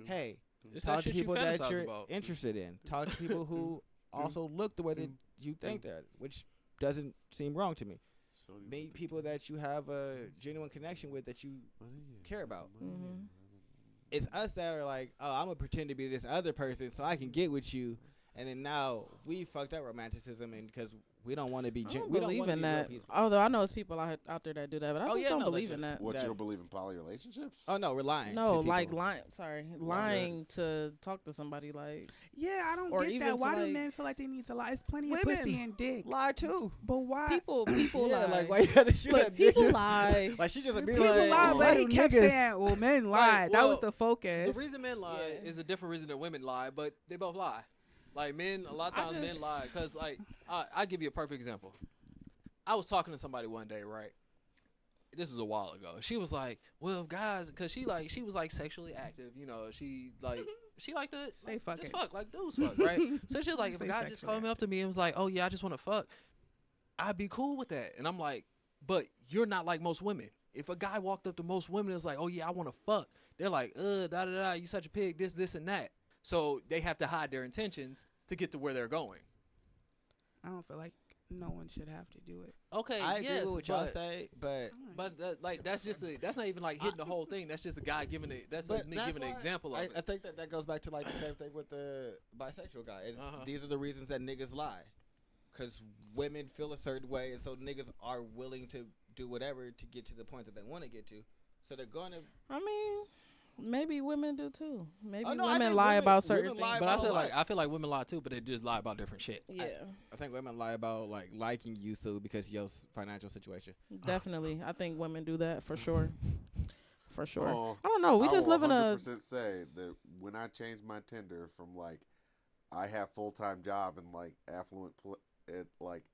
hey, it's that talk to shit you people that fantasize you're about. interested in. Talk to people who also look the way that you think that, which doesn't seem wrong to me. Meet people that you have a genuine connection with that you care about. Mhm. it's us that are like, oh, I'm gonna pretend to be this other person so I can get with you, and then now we fucked up romanticism, and because we don't want to be, I don't we don't believe want to in be real that. people. Although I know it's people out there that do that, but I Oh, just yeah, don't no, believe like in that. What, That- you don't believe in poly relationships? Oh no, we're lying. No, to like people. lying to talk to somebody. Like, Yeah, I don't Or get even that. to, Why do like- men feel like they need to lie? It's plenty of Women pussy and dick. lie too. But why? people Yeah, lie. like why you had to shoot Look, at people niggas? lie. Like she just a People beautiful. lie, Oh, but he little kept niggas. saying, "Well, men lied." That was well, the focus. The reason men lie is a different reason that women lie, but they both lie. Like men, a lot of I times men just- lie because, like, I give you a perfect example. I was talking to somebody one day, right? This is a while ago. She was like, "Well, guys, because she was like sexually active, you know. She liked to Say fuck just it. fuck, like dudes fuck, right? So she was like, if a Say guy just sexually called me up to me and was like, oh yeah, I just want to fuck, I'd be cool with that. And I'm like, but you're not like most women. If a guy walked up to most women and was like, oh yeah, I want to fuck, they're like, da da da, you such a pig, this and that. So they have to hide their intentions to get to where they're going. I don't feel like no one should have to do it. Okay, I agree yes, with what y'all but, say, but like that's just that's not even like hitting the whole thing. That's just a guy giving it. That's like me giving an why example of I it. think that goes back to like the same thing with the bisexual guy. It's, Uh-huh. These are the reasons that niggas lie, because women feel a certain way, and so niggas are willing to do whatever to get to the point that they want to get to. So they're gonna. I mean, maybe women do too. Maybe Oh, no, I women think lie women- about certain women lie things. But I about feel a lot. like women lie too, but they just lie about different shit. Yeah, I think women lie about like liking you so because your financial situation. definitely. I think women do that for sure. For sure. Oh, I don't know. We I just will live in a. 100% say that when I changed my Tinder from like I have full-time job and like affluent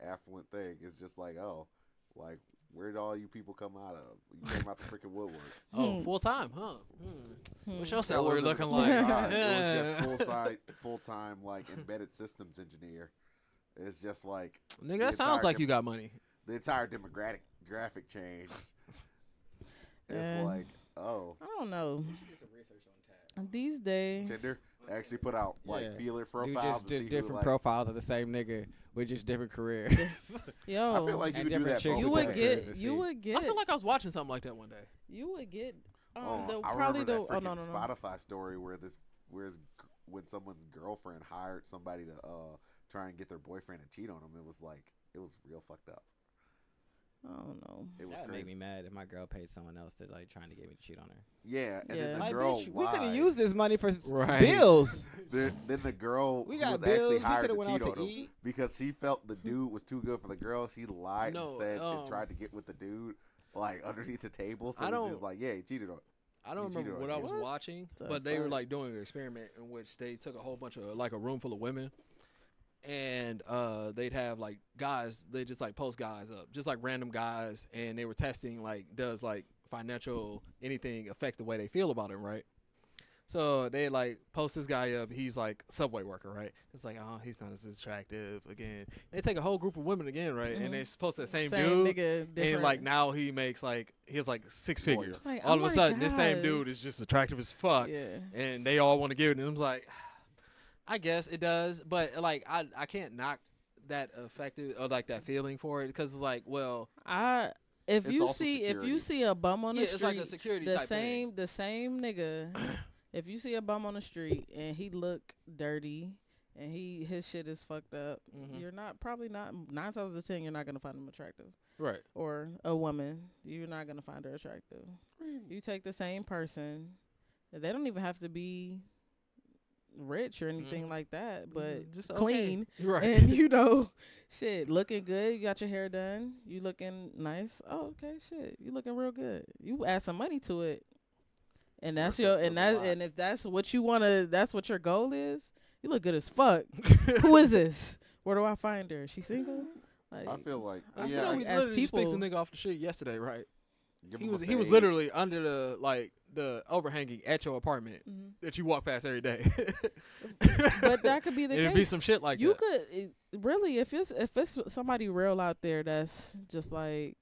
affluent thing, it's just like, oh, like where'd all you people come out of? You came out the freaking woodwork. Oh, full time, huh? What's your salary It looking wasn't like? full-time. It was just full-time like embedded systems engineer. It's just like Nigga, the that sounds entire like you got money. the entire demographic changed. It's Yeah. like, oh, I don't know. These days. Tinder actually put out like Yeah. feeler Dude profiles just to see did who, different like, profiles of the same nigga with just different careers. Yo. I feel like you And could do different that. chicks for you with would both. different get. to You see. would get. I feel like I was watching something like that one day. You would get. Oh, the, I probably remember the. that Oh no freaking no no. Spotify story where when someone's girlfriend hired somebody to try and get their boyfriend to cheat on them. It was real fucked up. I don't know. It was That would make crazy. me mad if my girl paid someone else to like trying to get me to cheat on her. Yeah, and Yeah. then the Like, girl bitch, we could have lied. used this money for Right. bills. Then the girl We who got was bills. actually We hired could have to went out cheat to on him eat. because he felt the dude was too good for the girl. He lied No, and said and tried to get with the dude like underneath the table. So I it was don't- just like, yeah, he cheated on. I don't You cheated remember on what I me. was What watching, the but they were fuck? like doing an experiment in which they took a whole bunch of like a room full of women, and they'd have like guys. They just like post guys up, just like random guys, and they were testing like does like financial anything affect the way they feel about him, right? So they like post this guy up. He's like Subway worker, right? It's like, oh, he's not as attractive again. They take a whole group of women again, right? And they post that same dude. nigga. And Different. like now he makes like he has like six figures. It's like, All oh of a my sudden, this same gosh. dude is just attractive as fuck, Yeah. and they all want to give it. And I'm like, I guess it does, but like I can't knock that affected or like that feeling for it because it's like, well, If It's you also see security. a bum on the yeah, street, it's like a security the type thing. same nigga. If you see a bum on the street and he look dirty and his shit is fucked up, Mhm. you're probably not 9 times out of 10 you're not gonna find him attractive. Right. Or a woman, you're not gonna find her attractive. You take the same person, they don't even have to be rich or anything like that, but just clean. Okay. Right. And you know, shit, looking good. You got your hair done. You looking nice. Oh, okay, shit, you looking real good. You add some money to it, and that's Work your that and goes a that lot. and if that's what you wanna, that's what your goal is. You look good as fuck. Who is this? Where do I find her? She single? Like, I feel like, I You feel know, like we as literally just picked the people- nigga off the street yesterday, right? give He him was a he was fade. literally under the overhanging at your apartment Mhm. that you walk past every day. But that could be the It'd be case. some shit like You that. could really, if it's somebody real out there that's just like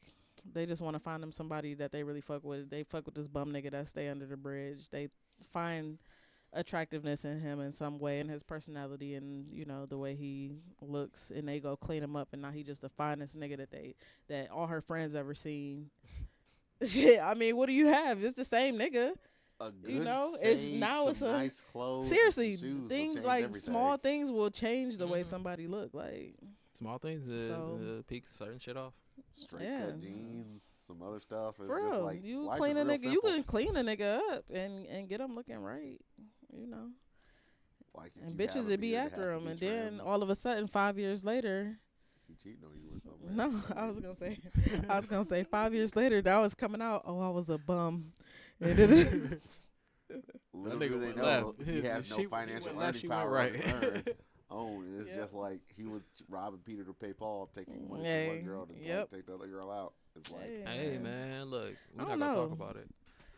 they just want to find them somebody that they really fuck with. They fuck with this bum nigga that stay under the bridge. They find attractiveness in him in some way, in his personality and you know the way he looks, and they go clean him up, and now he just the finest nigga that all her friends ever seen. Shit, I mean, what do you have? It's the same nigga. a good You know, fade, it's now it's some a nice clothes. seriously and some shoes will things change like everything. small things will change the way Mhm. somebody look. Like Small things So- peak certain shit off. straight Yeah. cut jeans, some other stuff. It's for just real, like you life clean is a real nigga, you simple. can clean a nigga up and get him looking right. You know, Like if and you have bitches a that be beard, it after has to him, be and then trimmed. all of a sudden 5 years later. He cheating on you with something. No, I was gonna say, 5 years later, that was coming out. Oh, I was a bum. And then- Little That do nigga they went know, left. he has She- no he financial went left, earning she went power on his right. own. It's Yep. just like he was robbing Peter to pay Paul, taking money Hey, from one girl to yep. take the other girl out. It's like Hey man, look, we're I not don't gonna talk know. about it.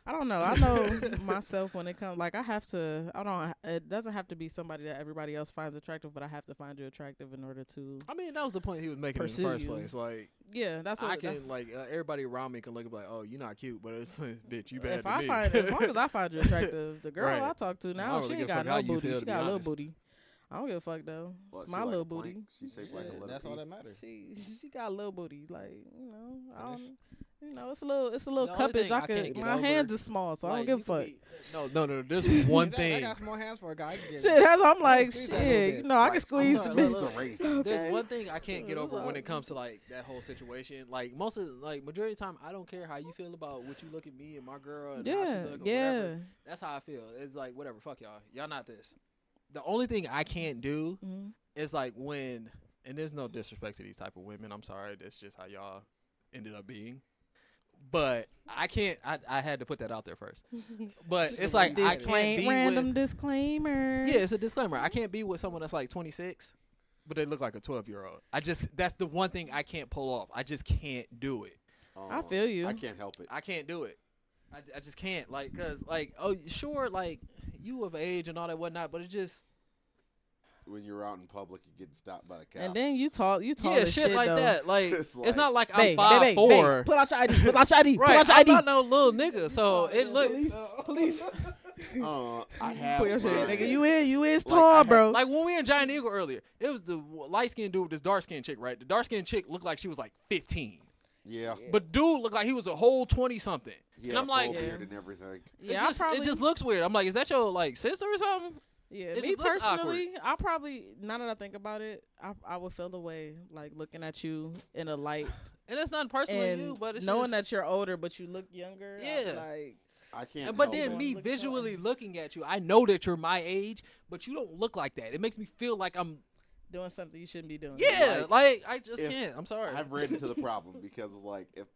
I don't know. I know myself when it comes. Like I have to. I don't. It doesn't have to be somebody that everybody else finds attractive, but I have to find you attractive in order to. I mean, that was the point he was making in Pursue the first you. place. Like, Yeah, that's what I that's- can like everybody around me can look and be like, oh, you're not cute, but it's bitch, you bad If to I me. find, as long as I find you attractive, the girl Right. I talk to I now, don't she really ain't give a got fuck how no you booty. feel, She to be got a little honest. booty. I don't give a fuck though. what, It's she my like little a plank? booty. She's shaped like a Yeah, letter that's all P. that matters. She got a little booty. Like I don't. It's a little The only cuppage. thing I I can't could. get My over, hands is small, so I Like, don't give you a could fuck. be- no. There's one I thing. got small hands for a guy. I can get Shit, that's I'm like squeeze that a little shit. bit. You know, I can Like, squeeze. I'm sorry, bitch. look, It's a race. Okay. There's one thing I can't get What's over when up? it comes to like that whole situation. Like most of majority of the time, I don't care how you feel about what you look at me and my girl and how she Yeah, look or yeah. whatever. That's how I feel. It's like whatever, fuck y'all. Y'all not this. The only thing I can't do Mhm. is like when, and there's no disrespect to these type of women. I'm sorry, that's just how y'all ended up being. But I can't. I had to put that out there first. But it's like I can't be Random with. disclaimer. Yeah, it's a disclaimer. I can't be with someone that's like 26, but they look like a 12-year-old. That's the one thing I can't pull off. I just can't do it. I feel you. I can't help it. I can't do it. I just can't. Like, cause like, oh, sure, like you of age and all that whatnot, but it just When you're out in public, you get stopped by the cops. And then you talk yeah, as shit like though. that. Like, It's it's like, not like I'm Babe, 5'4". pull out your ID. Pull out your ID. Pull Right, out your I'm ID. not no little nigga, so it look Police. I have Put your shit, mine. nigga. You is Like, I tall, had- bro. like when we in Giant Eagle earlier. It was the light skinned dude with this dark skinned chick, right? The dark skinned chick looked like she was like 15, Yeah. but dude looked like he was a whole 20 something. Yeah, and I'm like, full Yeah. beard and everything. Yeah, it just looks weird. I'm like, is that your like sister or something? Yeah, it me just looks personally, I probably now that I think about it, I would feel the way like looking at you in a light And it's not personal to and you, but it's knowing just, that you're older but you look younger. I'm Yeah. like I can't. But help then it. me Look visually fun. looking at you, I know that you're my age, but you don't look like that. It makes me feel like I'm doing something you shouldn't be doing. yeah, like I just if can't. I'm sorry. I've ran into the problem because like if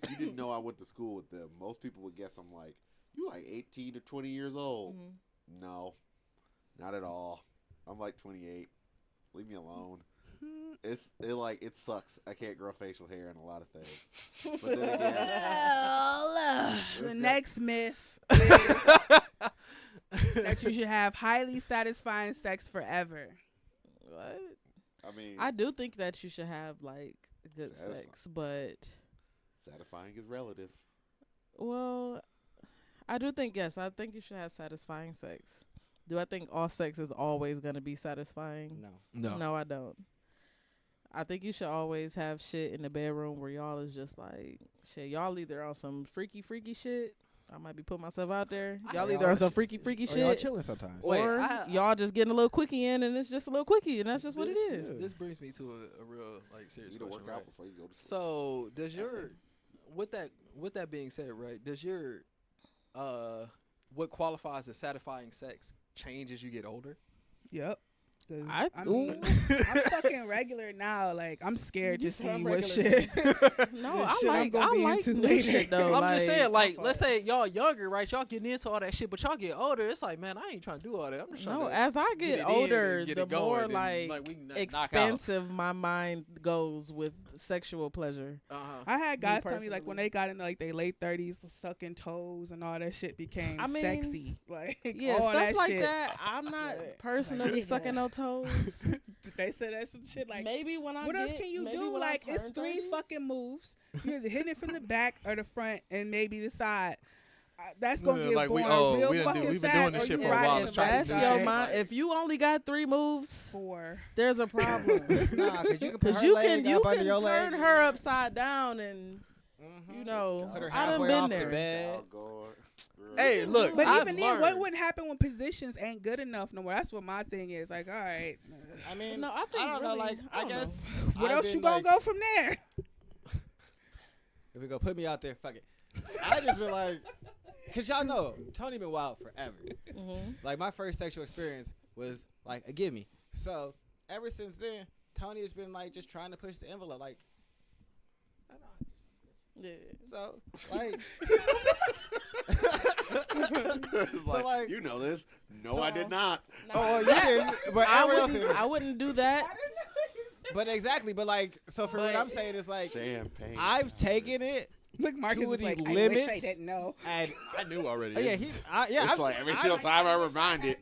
you didn't know I went to school with them, most people would guess I'm like you like 18 to 20 years old. Mhm. No, not at all. I'm like 28. Leave me alone. It sucks. I can't grow facial hair and a lot of things. But then again, Well, the next myth is that you should have highly satisfying sex forever. What? I mean, I do think that you should have like good Satisfying. sex, but satisfying is relative. well, I do think yes. I think you should have satisfying sex. Do I think all sex is always gonna be satisfying? No. no. I don't. I think you should always have shit in the bedroom where y'all is just like shit. Y'all either on some freaky shit. I might be putting myself out there. Y'all either on some freaky Or y'all shit, chilling sometimes. Wait, or y'all just getting a little quickie in, and it's just a little quickie, and that's just what it is. This brings me to a real like serious You need to question. work out Right? before you go to sleep. So does your with that being said, right? Does your what qualifies as satisfying sex change as you get older? Yep. 'Cause, I- I mean, I'm fucking regular now. Like I'm scared You to see sound what regular. shit. No, the I shit I'm like gonna be into new later. shit though. I'm just saying, like, my let's fault. say y'all younger, right? Y'all getting into all that shit, but y'all get older. It's like, man, I ain't trying to do all that. I'm just trying No, to as I get get it in older, and get the it going, more and, like we can knock out. expensive my mind goes with sexual pleasure. Uh-huh. I had guys tell me like when personally. they got into like their late 30s, sucking toes and all that shit became I mean, sexy. Like Yeah, all stuff that like shit. that. I'm not Like, personally nigga. sucking no toes. They said that shit like. Maybe when I What get, else can you maybe do? when I Like it's turn 3 30. fucking moves. You're either hitting it from the back or the front, and maybe the side. That's gonna get Like, boring we real done fucking we've been fast. doing this or shit you for a riding while. in If Let's the try that's some back your shit. mind, if you only got 3 moves, for there's a problem. Nah, cause you can put Because her you leg can up under your turn leg. her upside down and You know, Put her I done halfway been off the there. bed. Hey, look, But I've even then, learned. what wouldn't happen when positions ain't good enough no more? That's what my thing is. Like, all right, I mean, No, I think don't know. really- Like, I I don't guess. what I've else you been, gonna like, go from there? If we go put me out there, fuck it. I just been like, cause y'all know Tony been wild forever. Mhm. Like my first sexual experience was like a gimme. So ever since then, Tony has been like just trying to push the envelope. Like, I know. Yeah. So like, It's So, like, like- you know this. No, so- I did not. oh, well, you didn't, but I everyone else wouldn't, did. I wouldn't do that. But exactly, but like, so for what But- I'm saying is like, Champagne. I've taken it Look, Marcus To is the like, I wish I limits. didn't know. and I knew already. yeah, It's- yeah, It's like every single time I remind it,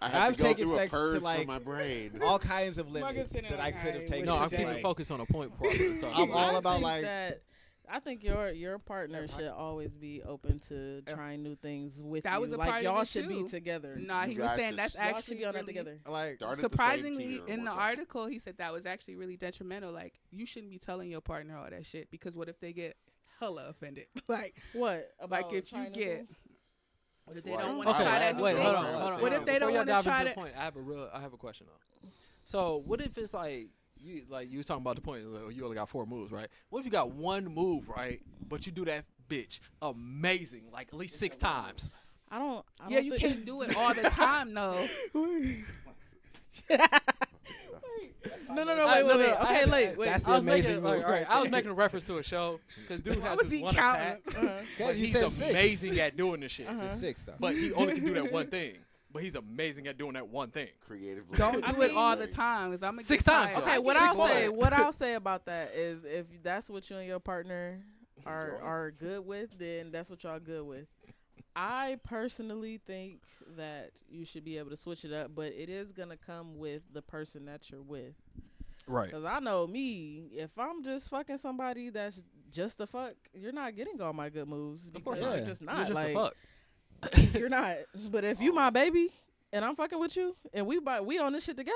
I have I've to go taken through a sex to, purge like, from my brain. all kinds of Marcus limits sitting that I like, could have I taken. no, I'm wish I keeping did. focused on a point. Probably. So I'm all I about, think like- that. I think your partner should always be open to trying new things with That you. was a like part of y'all it, should be too. together. Nah, You he was guys saying should- that's Y'all should actually be on that really, together. Like, Start at the same surprisingly tier and in the work up. article he said that was actually really detrimental. Like, you shouldn't be telling your partner all that shit because what if they get hella offended? Like, What about like if you trying new get, things? what if they Like, don't want to Okay, try that new wait, thing? hold on. What if they don't Before y'all want to dive try into to? the point, I have a question though. So what if it's like you was talking about the point like, you only got 4 moves, right? What if you got 1 move, right? But you do that bitch amazing, like at least 6 times. I don't Yeah, you think- can't do it all the time though. No, wait. I Okay, had- wait. That's I was the making amazing like, move all right, right I was there. making a reference to a show because dude Why has was this he one counting? attack, but you he's said 6. amazing at doing this shit. It's 6, so. But he only can do that one thing. But he's amazing at doing that one thing. Creatively. Don't I do it mean- all the time because I'm gonna 6 get times, tired. though. Okay, what 6 I'll say, more. what I'll say about that is, if that's what you and your partner are Enjoy. are good with, then that's what y'all good with. I personally think that you should be able to switch it up, but it is gonna come with the person that you're with. Right. Cause I know me, if I'm just fucking somebody that's just a fuck, you're not getting all my good moves. Of course because not. You're just not. You're just like, a fuck. You're not. But if you my baby and I'm fucking with you and we on this shit together,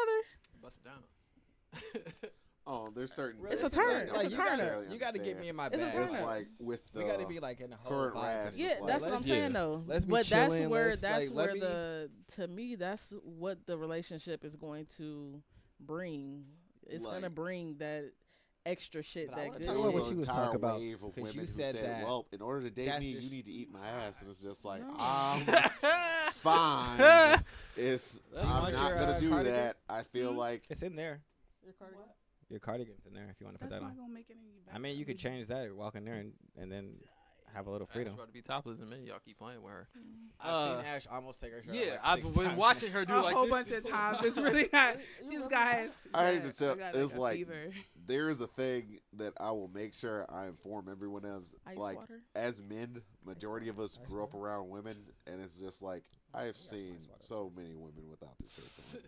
Bust it down. Oh, there's certain. It's a things turn. that I It's don't a turn. necessarily You got to get understand. me in my It's a bag. turn It's up. like with the We got to be like in the whole current vibe. rash. yeah, like, that's what I'm let's- saying yeah. though. Let's be but chilling, that's where let's, that's like, where let me- to me that's what the relationship is going to bring. It's gonna Like- bring that extra shit, But I that wanna good talk There about shit. what you an was entire talking about, wave of 'cause women you who said said, that "Well, in order to date that's me, just- you need to eat my ass," and it's just like, No. fine. That's I'm like not your, gonna do cardigan? that. I feel like It's in there. Your cardigan's in there if you want to put That's that not on. gonna make it any better. I mean, you could change that, walk in there, and then have a little Freedom. freedom. About to be topless in a minute. Y'all keep playing with her. I've seen Ash almost take her shirt off, Yeah, like, I've 6 been times. watching her do a like whole this bunch this of whole times. time. It's really not. These guys. I hate to yeah, tell- they got, it's a like- fever. there is a thing that I will make sure I inform everyone else. Ice Like water. as men, majority of us Ice grew up water? around women, and it's just like I've got seen ice water. so many women without the shirts on.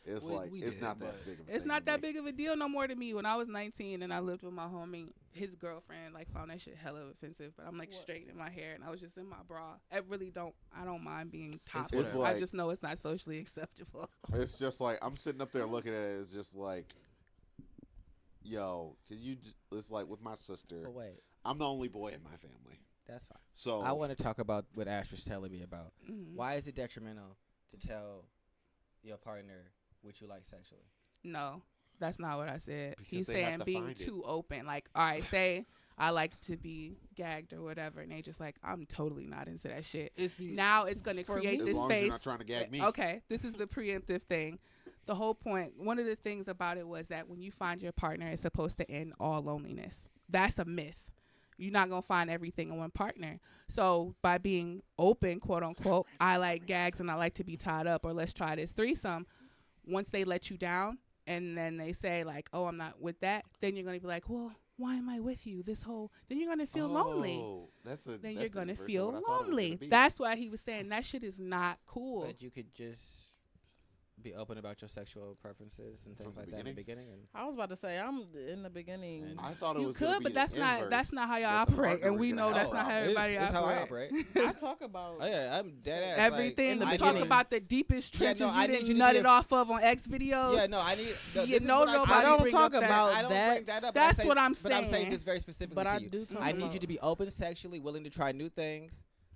It's We- like we it's did, not that but- big of a It's thing not to that me. big of a deal no more to me. When I was 19 and I lived with my homie, his girlfriend like found that shit hella offensive. But I'm like straightening my hair and I was just in my bra. I don't mind being topless. It's I like- just know it's not socially acceptable. It's just like I'm sitting up there looking at it. It's just like, yo, can you? It's like with my sister. But wait, I'm the only boy in my family, that's fine. so I want to talk about what Ash was telling me about. Mhm. Why is it detrimental to tell your partner what you like sexually? No, that's not what I said. Because He's they have saying to being find it. too open. Like, all right, say I like to be gagged or whatever, and they just like, I'm totally not into that shit. It's be, Now it's gonna For create me- as this long as space. you're not trying to gag me. Okay, this is the preemptive thing. The whole point, one of the things about it was that when you find your partner, it's supposed to end all loneliness. That's a myth. You're not going to find everything in one partner. So by being open, quote unquote, I like gags and I like to be tied up, or let's try this threesome. Once they let you down and then they say like, oh, I'm not with that, then you're going to be like, well, why am I with you? Then you're going to feel lonely. Oh, that's a. Then that's you're the going to inverse of feel what I thought it was lonely. gonna be. That's why he was saying that shit is not cool. But you could just be open about your sexual preferences and things From the like that in the beginning? And I was about to say I'm in the beginning. And- I thought it You was gonna could, be but the that's not inverse, how y'all that the operate, partner and was we gonna know have that's to not how operate. everybody it's how I operate. operate. I talk about Oh yeah, I'm dead ass. Everything in the you talk beginning. about the deepest Yeah, trenches no, I you need didn't you to nut be it a- off of on X videos. Yeah, no, I need. This you is know what I nobody try to don't bring talk up that. about I don't that. bring that up. That's but I say, what I'm But I'm saying saying. this very specifically But to I you. do talk I about need you to be open sexually, willing to try new things.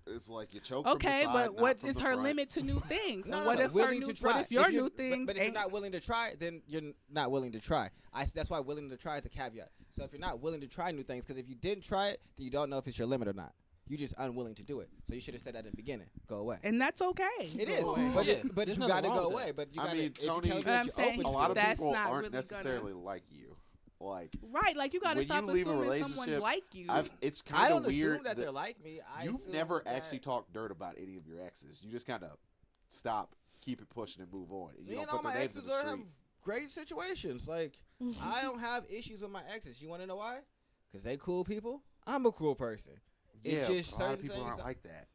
It's like you choke from Okay, the side, but not what from is the her front. limit to new things? No, And no, what no, if her willing new? to try. What if your you- new things But if you're ain't? not willing to try, then you're not willing to try. That's why willing to try is the caveat. So if you're not willing to try new things, because if you didn't try it, then you don't know if it's your limit or not. You're just unwilling to do it. So you should have said that in the beginning. Go away. And that's okay. It is, away. but, Yeah, but there's you nothing got to wrong go with that. away. But you I gotta, mean, if you Tony, tell me But that I'm you're saying open A to lot it, of that's people not aren't really gonna- necessarily like you. Like Right, like you gotta when stop you leave a assuming someone's relationship, like you. it's I kind don't of weird assume that they're like me. I you've assume never that actually talked dirt about any of your exes. You just kind of stop, keep it pushing, and move on. And you Me don't and all put their my names in exes the have street. great situations. Like I don't have issues with my exes. You want to know why? Because they cool people. I'm a cool person. Yeah, It's just a lot of certain people things. aren't like that.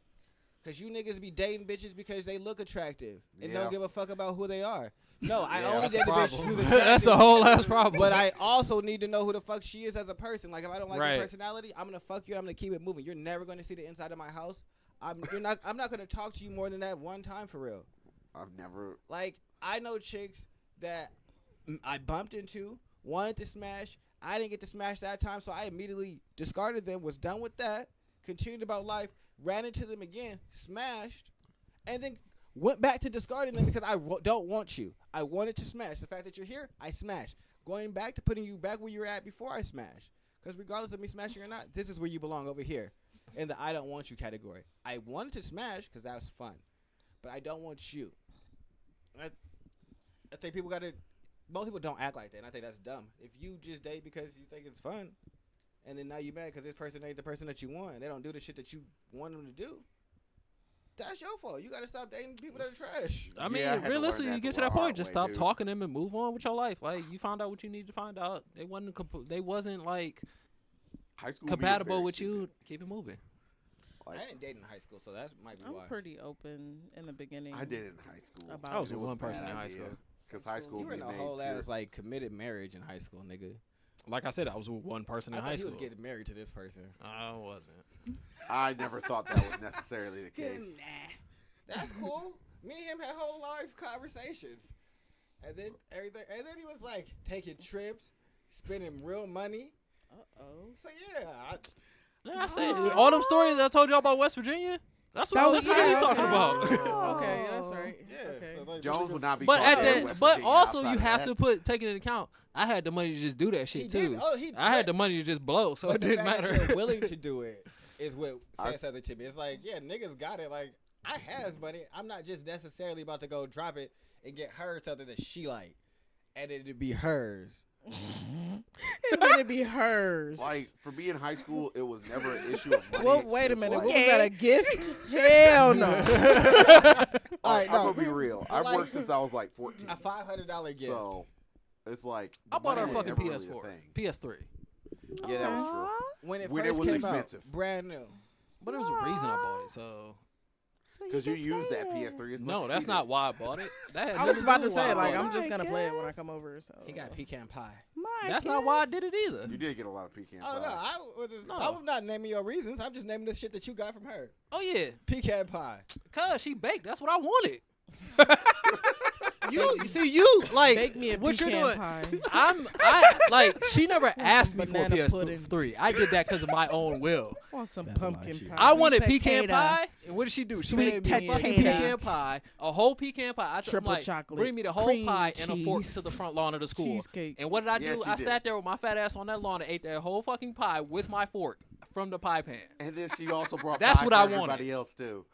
Because you niggas be dating bitches because they look attractive and Yeah. don't give a fuck about who they are. No, I Yeah, only that's date a the bitch problem. who's attractive. That's a whole ass problem. But I also need to know who the fuck she is as a person. Like if I don't like Right. your personality, I'm gonna fuck you. And I'm gonna keep it moving. You're never gonna see the inside of my house. I'm not gonna talk to you more than that one time for real. I've never. Like I know chicks that I bumped into, wanted to smash. I didn't get to smash that time, so I immediately discarded them. Was done with that. Continued about life. Ran into them again. Smashed, and then went back to discarding them because I don't want you. I wanted to smash. The fact that you're here, I smashed. Going back to putting you back where you were at before I smashed. Because regardless of me smashing or not, this is where you belong over here in the I don't want you category. I wanted to smash because that was fun, but I don't want you. I think people got to. Most people don't act like that, and I think that's dumb. If you just date because you think it's fun, and then now you mad because this person ain't the person that you want, and they don't do the shit that you want them to do, that's your fault. You got to stop dating people that are trash. I mean, Yeah, I had to learn realistically, that you get the to that hard point, just way, stop dude. talking to them and move on with your life. Like you found out what you need to find out. They wasn't like High school compatible me was with very you. stupid. Keep it moving. Like, I didn't date in high school, so that might be I'm why. pretty open in the beginning. I did it in high school. About I was it. with It was one a bad person in high idea. school. Because high school You were in a made whole pure- ass like committed marriage in high school, nigga. Like I said, I was with one person I in thought high he school. was getting married to this person. I wasn't. I never thought that was necessarily the case. That's cool. Me and him had whole life conversations, and then everything. And then he was like taking trips, spending real money. Uh-oh. So yeah, Yeah, I said all them stories I told y'all about West Virginia. That's what was- that's what he's yeah, talking okay. about. Okay, that's right. yeah. Okay. So like, Jones niggas- would not be. But caught at dead in that, West but Virginia also outside you of have that. to put take into account. I had the money to just do that shit He too. did. Oh, he. I had but- the money to just blow, so but it the didn't fact that matter. You're willing to do it is what I says something to me. It's like, yeah, niggas got it. Like I have money. I'm not just necessarily about to go drop it and get her something that she like, and it'd be hers. And then it be hers. Like for me in high school, it was never an issue of money. Well, wait a It's minute. like- What was that, a gift? Hell no. Alright, I'm no. gonna be real. I've Like- worked since I was like 14. A $500 gift. So it's like I bought her a money was fucking never really a PS4, thing. PS3, Yeah, that was true. when it when first it was came expensive. out, brand new. but there was a reason I bought it. So Because you used that PS3 as much no, as that's he not did. why I bought it. That had I was nothing about do to with why say, I like, bought I'm it. just gonna play it when I guess. come over. So He got pecan pie. That's not why I did it either. You did get a lot of pecan Oh pie. no, I was just, No. I'm not naming your reasons. I'm just naming the shit that you got from her. Oh yeah, Pecan pie. cause she baked. That's what I wanted. you see, you like bake me a what you're pecan doing. pie. I like she never asked me for a banana pudding. PS3. I did that because of my own will. I want some That's a lot of pumpkin shit. pie. I wanted Sweet pecan potato. pie, and what did she do? She Sweet made me fucking potato. pecan pie, a whole pecan pie. I told Triple like, chocolate, bring me the whole cream pie and a fork cheese, to the front lawn of the school. cheesecake. And what did I Yes, do? you I did. sat there with my fat ass on that lawn and ate that whole fucking pie with my fork from the pie pan. And then she also brought That's pie what for I everybody wanted. else too.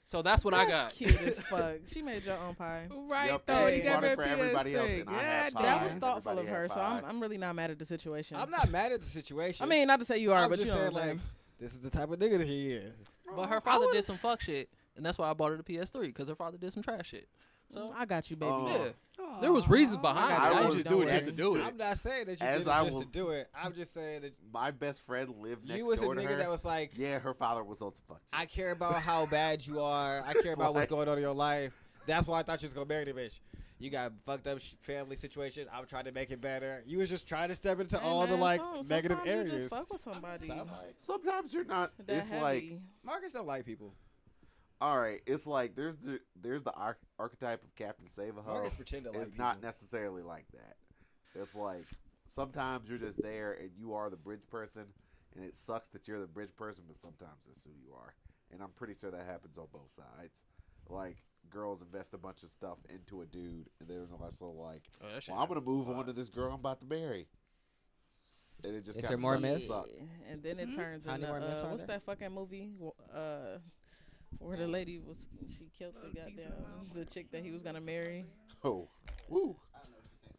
So that's what I That's got. cute as fuck. She made your own pie. Right, Yep, though. and He she gave bought her it for everybody else, PS3. and I had pie. That was and thoughtful of everybody her, had so pie. I'm really not mad at the situation. I'm not mad at the situation. I mean, not to say you are, I'm but just you know saying what I'm like saying. this is the type of nigga that he is. But her father did some fuck shit, and that's why I bought her the PS3 because her father did some trash shit. So I got you, baby. Oh. yeah, there was reasons behind it. I I didn't was just do it doing just to do it. I'm not saying that you As did it I just was- to do it. I'm just saying that My best friend lived next you was a door to nigga her. that was like, Yeah, her father was on some fuck shit. I care about how bad you are. I care It's about what's like- going on in your life. That's why I thought you was gonna marry the bitch. You got fucked up family situation. I'm trying to make it better. You was just trying to step into Hey, all the man, like negative sometimes you areas. just fuck with somebody. So I'm like, Sometimes you're not. that It's like, heavy. Marcus don't like people. all right. It's like there's the archetype of Captain Save-A-Ho. Marcus pretend to like It's people. not necessarily like that. It's like sometimes you're just there and you are the bridge person, and it sucks that you're the bridge person, but sometimes that's who you are. And I'm pretty sure that happens on both sides. Like girls invest a bunch of stuff into a dude, and they're also like, Oh, that shit "Well, I'm gonna move happens a on to lot. this girl I'm about to marry," and it just Is kind there of more sucks. myths? Suck. And then it turns How many into more myths are what's there? that fucking movie? Where the lady was she killed the goddamn the chick that he was gonna marry. Oh, woo,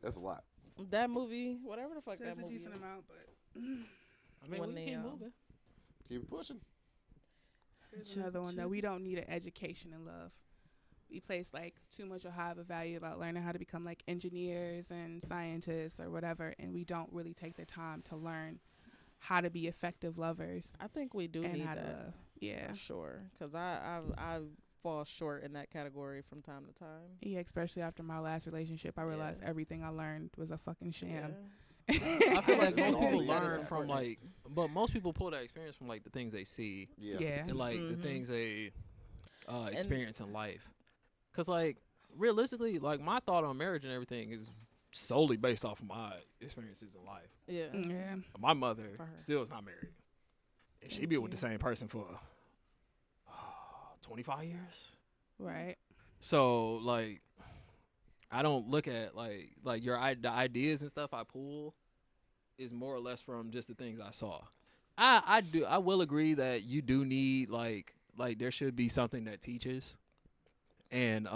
that's a lot. That movie, whatever the fuck There's that a movie. decent amount, but I mean, when we they, keep um, moving. Keep it pushing. there's another one that we don't need an education in love. We place like too much of high of a value about learning how to become like engineers and scientists or whatever, and we don't really take the time to learn how to be effective lovers I think we do and need how to that love. Yeah. for sure. Because I fall short in that category from time to time. Yeah, especially after my last relationship, I realized Yeah. everything I learned was a fucking sham. I feel like Yeah. most people Yeah. learn Yeah. from like, but most people pull that experience from like the things they see Yeah. Yeah. and like the Mhm. things they experience in life. Cause like realistically, like my thought on marriage and everything is solely based off of my experiences in life. Yeah. Yeah. My mother For her. still is not married, and she Thank been with the you. same person for 25 years. Right. So like, I don't look at like the ideas and stuff I pull is more or less from just the things I saw. I will agree that you do need like there should be something that teaches and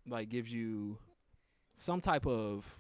like gives you some type of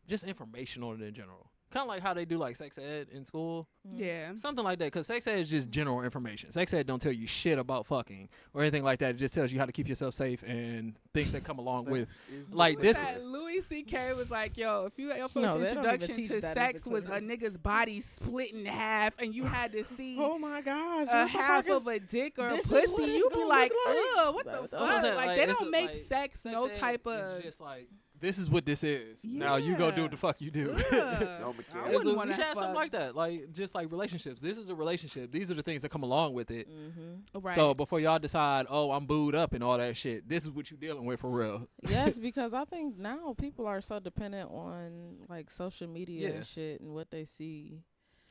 just information on it in general. Kind of like how they do like sex ed in school. Yeah. Something like that, because sex ed is just general information. Sex ed don't tell you shit about fucking or anything like that. It just tells you how to keep yourself safe and things that come along with. Like this- Louis C.K. was like, "Yo, if your No, first they don't even introduction teach to that in sex the was a class. nigga's body split in half, and you had to see Oh my gosh. a what the half fuck of a dick or a this is what pussy, it's you be gonna like, look like. ugh, what the That's fuck? what I'm saying, Like, like, they it's don't a- make like, sex sex no ed type is of. just like this is what this is. Now you go do what the fuck you do. Ugh. No I mechanics. wouldn't We wanna should have something fuck. like that, like just like relationships. This is a relationship. These are the things that come along with it. Mm-hmm. Right. So before y'all decide, oh, I'm booed up and all that shit, this is what you're dealing with for real. Yes, because I think now people are so dependent on like social media Yeah. and shit and what they see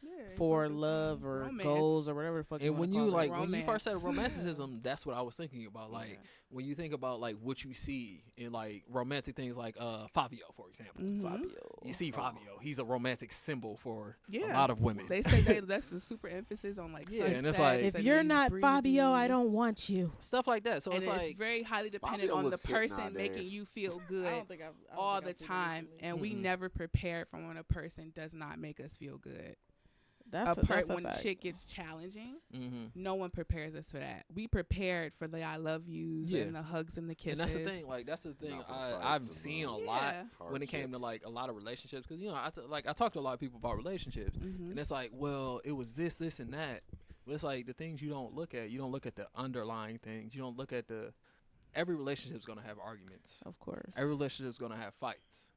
Yeah, for focus on love or romance. goals or whatever the fuck. And when wanna you call it. like when you first said Romance. romanticism, that's what I was thinking about. Like Yeah. when you think about like what you see in like romantic things, like Fabio, for example. Mhm. Fabio. You see Fabio, he's a romantic symbol for a Yeah. lot of women. They say that's the super emphasis on like Yeah, and it's sunsets like- If and you're these not Fabio, I breezy- don't want you. Stuff like that. So and it's like very highly dependent Fabio on the looks hit person making nowadays. you feel I good don't think I don't all think the I've seen that time, recently. and we Mm-mm. never prepare for when a person does not make us feel good. That's Apart a when fact. shit gets challenging, mm-hmm. no one prepares us for that. We prepared for the I love yous Yeah. and the hugs and the kisses. And that's the thing. Like that's the thing Not for I've fights and, seen a uh, lot Yeah. when it came to Hardships. like a lot of relationships. Because you know, I talk to a lot of people about relationships, Mhm. and it's like, well, it was this, and that. But it's like the things you don't look at. You don't look at the underlying things. You don't look at the. Every relationship's gonna have arguments. Of course. Every relationship's gonna have fights.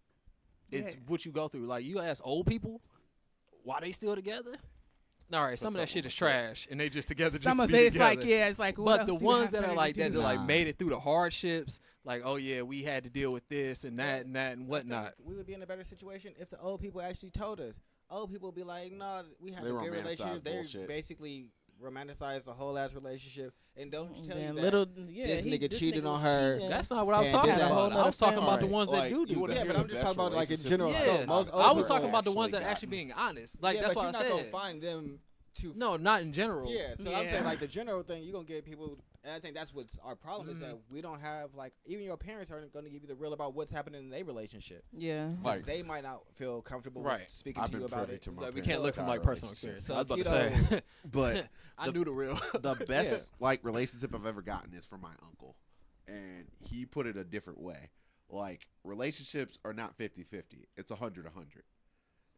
It's Yeah. what you go through. Like you ask old people, why they still together? All right, some of that What's up shit with is that? trash, and they just together Some just of to be it's together. like, yeah, it's like. What But else the do you ones have that better are to like that, do? that like Nah. made it through the hardships, like oh yeah, we had to deal with this and that and that and I whatnot. think we would be in a better situation if the old people actually told us. Old people would be like, "No, we had They a good romanticize relationship." They bullshit. basically romanticize the whole ass relationship, and don't tell you Then that. little, yeah, this nigga cheated nigga on was her. cheating. That's not what I was And talking did that. about. I was talking about the Alright, ones like, that you do wanna that. Yeah, hear but I'm the just best talking about, like, in relationship general Yeah. scope. Most I was old talking people about the ones actually that got actually me. being honest. Like yeah, that's but what you're I not gonna said. find them to. No, not in general. Yeah, so I'm Yeah. saying like the general thing, you're gonna get people, and I think that's what's our problem is Mhm. that we don't have like even your parents aren't gonna give you the real about what's happening in their relationship. Yeah. 'Cause Like, they might not feel comfortable Right. with speaking I've to you been about privy it. to my Like, we parents' can't look from entire like personal relationship. experience. So I was if about to you say. But I the- knew the real. the best like relationship I've ever gotten is from my uncle, and he put it a different way. Like relationships are not 50-50. It's 100-100.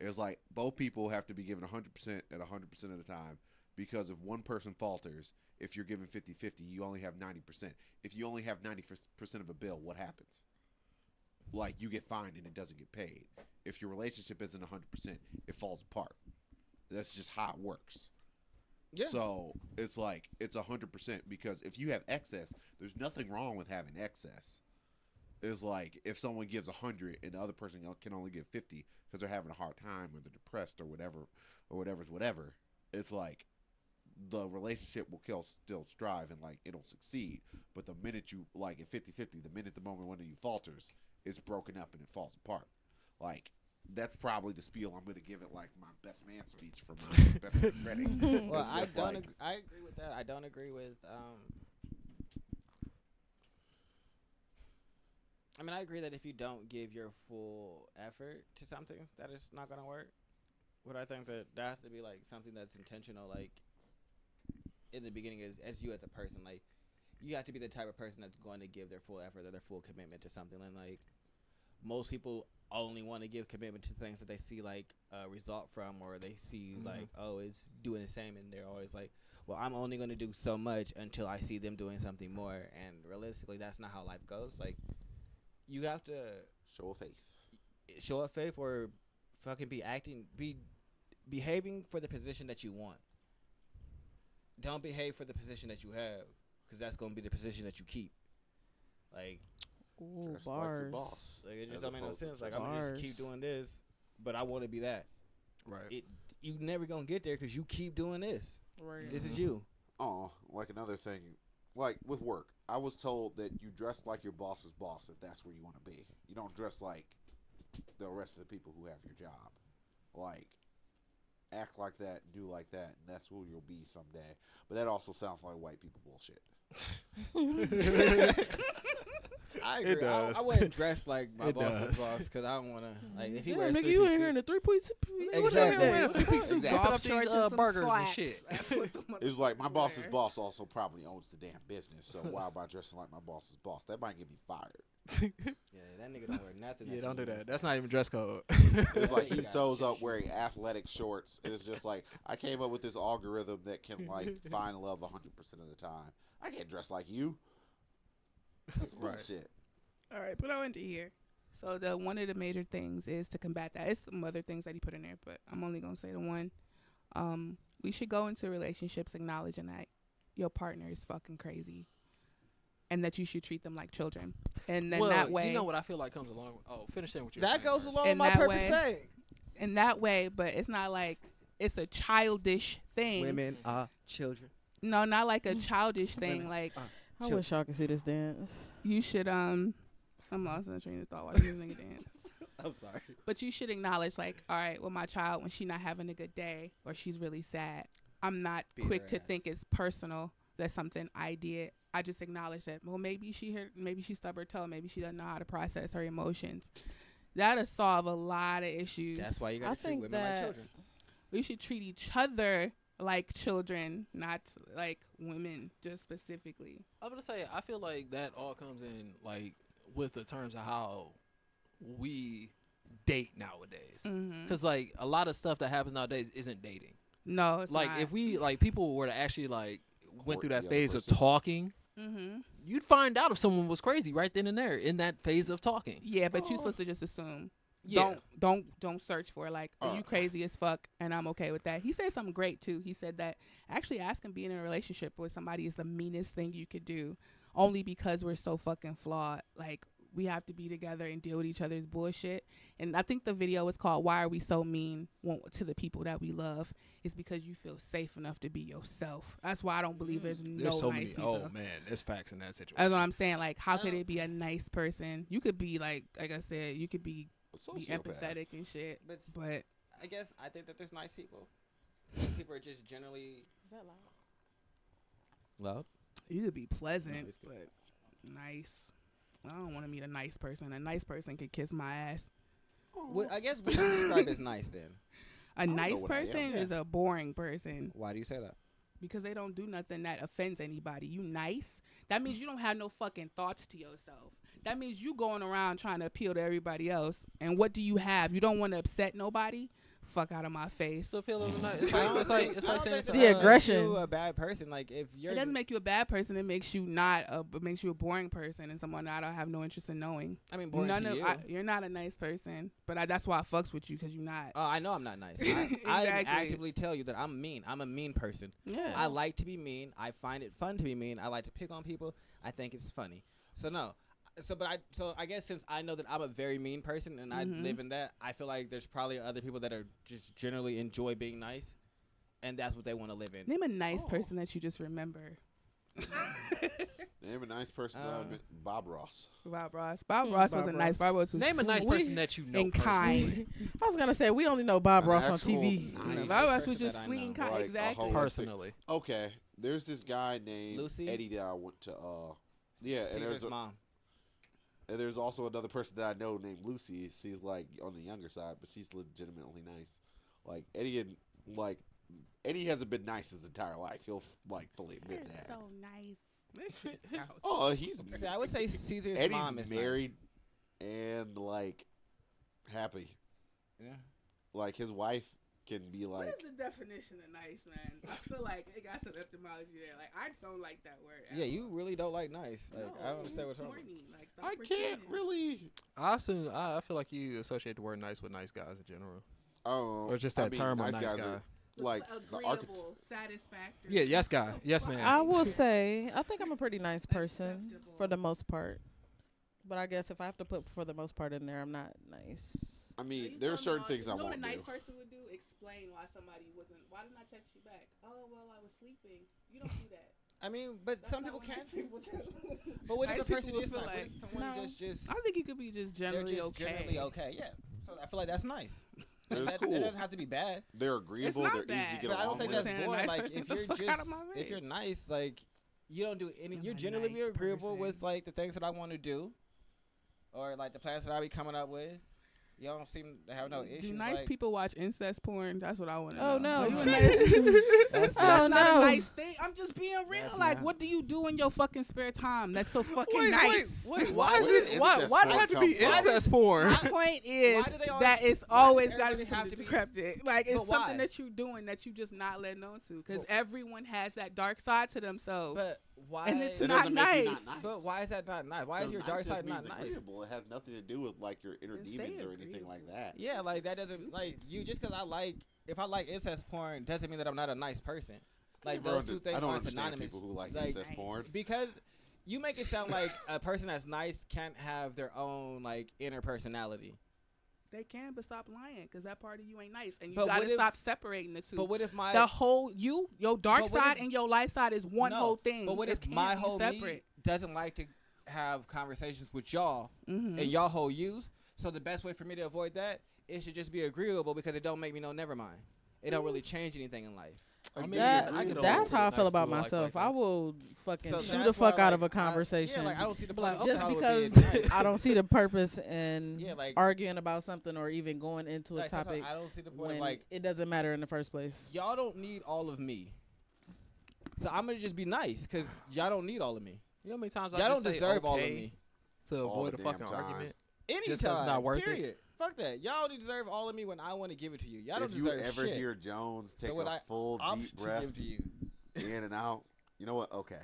It's like both people have to be given 100% at 100% of the time because if one person falters, if you're given 50-50, you only have 90%. If you only have 90% of a bill, what happens? Like, you get fined and it doesn't get paid. If your relationship isn't 100%, it falls apart. That's just how it works. Yeah. So it's like it's 100% because if you have excess, there's nothing wrong with having excess. It's like if someone gives 100 and the other person can only give 50 because they're having a hard time or they're depressed or whatever. It's like the relationship will still strive and like it'll succeed. But the minute you like at 50-50, the moment one of you falters, it's broken up and it falls apart. Like that's probably the spiel I'm going to give it like my best man speech for my best man's wedding. Well, It's I just don't. like- I agree with that. I don't agree with. I mean, I agree that if you don't give your full effort to something, that it's not gonna work. But I think that has to be like something that's intentional, like in the beginning, as you as a person, like you have to be the type of person that's going to give their full effort or their full commitment to something. And like most people only want to give commitment to things that they see like a result from, or they see like, oh, it's doing the same, and they're always like, well, I'm only going to do so much until I see them doing something more. And realistically, that's not how life goes. Like, you have to show of faith. show up faith or fucking behaving for the position that you want. Don't behave for the position that you have, because that's going to be the position that you keep. Like, Ooh, Dress like your bars. boss. like it just As don't make no opposed to sense. Like, just- I'm gonna just keep Bars. doing this, but I want to be that. Right. You never gonna get there because you keep doing this. Right. This is you. Oh, like another thing, like with work, I was told that you dress like your boss's boss if that's where you want to be. You don't dress like the rest of the people who have your job. Like, act like that, do like that, and that's who you'll be someday. But that also sounds like white people bullshit. I It agree. does. I wouldn't dress like my It boss's does. boss because I don't want to. Like, if he Yeah, wears nigga, three you piece in here in suit- a 3-piece. Exactly. Wearing a three-piece suit, Exactly. popping up these Shorts and some burgers slacks. and shit. That's what the It's like my motherfuckers boss's wear. boss also probably owns the damn business. So why am I dressing like my boss's boss? That might get me fired. Yeah, that nigga don't wear nothing. Yeah, that's don't do uniform. that. That's not even dress code. It's like he You got shows shit up shoes. wearing athletic shorts. And it's just like I came up with this algorithm that can like find love 100% of the time. I can't dress like you. That's Right. bullshit. All right, put on to here. So the one of the major things is to combat that. It's some other things that he put in there, but I'm only gonna say the one. We should go into relationships acknowledging that your partner is fucking crazy, and that you should treat them like children. And then well, that way, you know what I feel like comes along with. Oh, finish that with your. That goes along with In my that perfect way- saying. in that way, but it's not like it's a childish thing. Women are children. No, not like a childish thing. Women Like I wish y'all could see this dance. you should I'm lost in a train of thought while you nigga dance. I'm sorry. But you should acknowledge, like, all right, well, my child, when she's not having a good day or she's really sad, I'm not Beat quick her to ass. think it's personal. That's something I did. I just acknowledge that. Well, maybe she stubbed her toe. Maybe she doesn't know how to process her emotions. That'll solve a lot of issues. That's why you I gotta treat think women like that- children. We should treat each other like children, not like women, just specifically. I'm gonna say I feel like that all comes in like with the terms of how we date nowadays. Mm-hmm. Because like a lot of stuff that happens nowadays isn't dating. No, it's Like not. if we like people were to actually like went Court through the that other phase of person. talking, Mm-hmm. you'd find out if someone was crazy right then and there in that phase of talking. Yeah, but you're supposed to just assume. Yeah. Don't search for like, are you Alright. crazy as fuck? And I'm okay with that. He said something great too. He said that actually asking being in a relationship with somebody is the meanest thing you could do, only because we're so fucking flawed. Like we have to be together and deal with each other's bullshit. And I think the video was called "Why Are We So Mean to the People That We Love?" Is because you feel safe enough to be yourself. That's why I don't believe there's no There's so nice many. people. Oh man, there's facts in that situation. That's what I'm saying. Like, how could don't- it be a nice person? You could be like I said, you could be A sociopath. empathetic and shit. But But I guess I think that there's nice people. People are just generally Is that loud? loud. you could be pleasant, it's good. but nice. I don't want to meet a nice person. A nice person could kiss my ass. What I guess what you describe as nice then. A don't know nice what I am. person Yeah. is a boring person Why do you say that? because they don't do nothing that offends anybody. You nice. That means you don't have no fucking thoughts to yourself. That means you going around trying to appeal to everybody else. And what do you have? You don't want to upset nobody. fuck out of my face. It's the appeal of the night. It's I like don't it's like think- it's I like don't saying think something. The that makes aggression. you a bad person. Like if you're It doesn't make you a bad person. It makes you it makes you a boring person and someone I don't have no interest in knowing. I mean, boring to you. You're not a nice person, but that's why I fucks with you because you're not. I know I'm not nice. I Exactly. actively tell you that I'm mean. I'm a mean person. Yeah. I like to be mean. I find it fun to be mean. I like to pick on people. I think it's funny. So no. So I guess since I know that I'm a very mean person and I live in that, I feel like there's probably other people that are just generally enjoy being nice, and that's what they want to live in. Name a nice person that you just remember. Name a nice person that I've met. Bob Ross. Bob Ross. Bob Ross Bob wasn't Ross. nice. Bob Ross was Name a nice sweet person that you know and personally. kind. I was gonna say we only know Bob An Ross on actual TV. nice Bob Ross person was just that I sweet know. and kind. Like a Exactly. whole- Personally, Okay, there's this guy named Lucy? Eddie that I went to. Yeah, and Secret's mom. there's also another person that I know named Lucy. She's like on the younger side, but she's legitimately nice. Like Eddie hasn't been nice his entire life. He'll like fully admit They're that. so nice. Oh, he's See, I would say Caesar's Eddie's mom is married and like happy. Nice. Yeah. Like his wife can be What like. is the definition of nice, man? I feel like it got some etymology there. Like I don't like that word. at Yeah, all. you really don't like nice. Like No, I don't understand it's what's wrong. with corny. Like, stop I can't pretending. really. I feel like you associate the word nice with nice guys in general, Oh, or just that term of nice guys guy. are, like the architect. Agreeable, satisfactory. Yeah, yes guy, yes man. I will say I think I'm a pretty nice person Acceptable. for the most part. But I guess if I have to put for the most part in there, I'm not nice. I So mean, you there are talking certain about- things I you know won't what a nice do. person would do? Explain why somebody wasn't. Why didn't I text you back? Oh well, I was sleeping. You don't do that. I mean, but That's some not people what can't. nice people do. But what Nice if a person people is feel not? What like, if someone no. just I think you could be just they're generally just okay. generally okay? Yeah. So I feel like that's nice. That's That- cool. It doesn't have to be bad. They're agreeable. not They're easy bad. to get But I along don't think with. that's Saying a boring. nice Like person, if the you're fuck just out of my if you're face. nice, like you don't do any. I'm You're a generally nice agreeable with person. like the things that I want to do, or like the plans that I be coming up with. You don't seem to have no issues. Do nice like, people watch incest porn? That's what I want to know. Oh, no. Are you a That's- nice- That's, Oh, That's not no. a nice thing. I'm just being real. That's Like, not- what do you do in your fucking spare time? That's so fucking wait, nice. wait, why is Where did it? Why incest why do it porn have to come be from? incest porn? My point is Why do they always- that it's why does always got to everybody be have something to be- decrepit. Like, it's But why? something that you're doing that you just not letting on to. Because Well- everyone has that dark side to themselves. But why? And it's That not doesn't make you nice. not nice. But why is that not nice? Why is Because your nice dark just side not means nice? agreeable. It has nothing to do with like your inner Then say demons or anything agreeable. like that. Yeah, like that doesn't like you just because if I like incest porn doesn't mean that I'm not a nice person. Like Bro, those two things I don't aren't understand synonymous. people who like Like, incest porn. Because you make it sound like a person that's nice can't have their own like inner personality. they can, but stop lying. Because that part of you ain't nice. And you But got what to if- stop separating the two. But what if my the whole your dark But what side if- and your light side is one no, whole thing. But what It if can't my be whole separate? me doesn't like to have conversations with y'all Mm-hmm. and y'all whole yous? So the best way for me to avoid that, it should just be agreeable because it don't make me no never mind. It don't really change anything in life. I mean, That, I get along that's with how I a feel nice about little life myself. like I that. will fucking So shoot that's the fuck why, out of a like, conversation. yeah, like I don't see the Like, point of just how it because being nice. I don't see the purpose in Yeah, like- arguing about something or even going into a Like, sometimes topic I don't see the point when of like it doesn't matter in the first place. y'all don't need all of me. So I'm gonna just be nice because y'all don't need all of me. You know how many times I Y'all just don't say deserve all of okay me. to All avoid the a fucking damn time. argument? Anytime, Just 'cause it's not worth it? period. Fuck that. Y'all only deserve all of me when I want to give it to you. Y'all don't If you deserve ever shit. hear Jones So take what a I full option deep to breath give to you. in and out, you know what? Okay.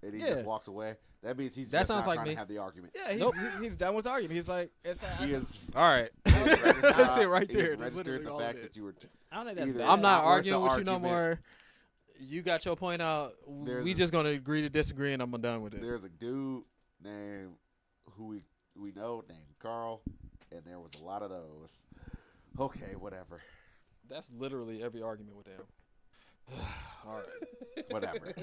And he Yeah. just walks away. That means he's That just sounds not like trying me. to have the argument. Yeah, he's, Nope. he's done with the argument. He's like, He is. All right. registered- That's it right he there. has That's registered literally the all fact it that is. you were. I don't think that's Either bad. I'm not not worth arguing the with you no argument. more. You got your point out. There's We a- just gonna agree to disagree, and I'm done with it. There's a dude named who we know named Carl, and there was a lot of those. Okay, whatever, That's literally every argument with them. All right. whatever.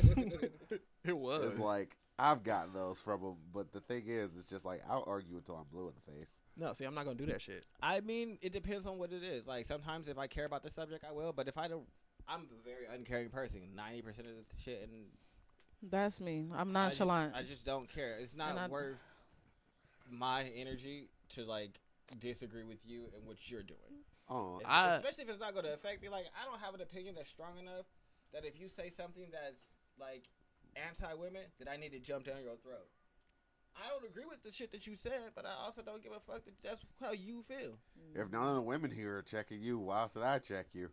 It was. It's like I've gotten those from him, but the thing is, it's just like I'll argue until I'm blue in the face. No, see, I'm not gonna do that shit. I mean, it depends on what it is. Like sometimes if I care about the subject, I will. But if I don't, I'm a very uncaring person. 90% of the shit, and That's me. I'm I just- nonchalant. I just don't care. It's not And I- worth my energy to like disagree with you and what you're doing. Oh, Especially if it's not going to affect me. Like I don't have an opinion that's strong enough that if you say something that's like anti-women, that I need to jump down your throat. I don't agree with the shit that you said, but I also don't give a fuck that that's how you feel. If none of the women here are checking you, why should I check you?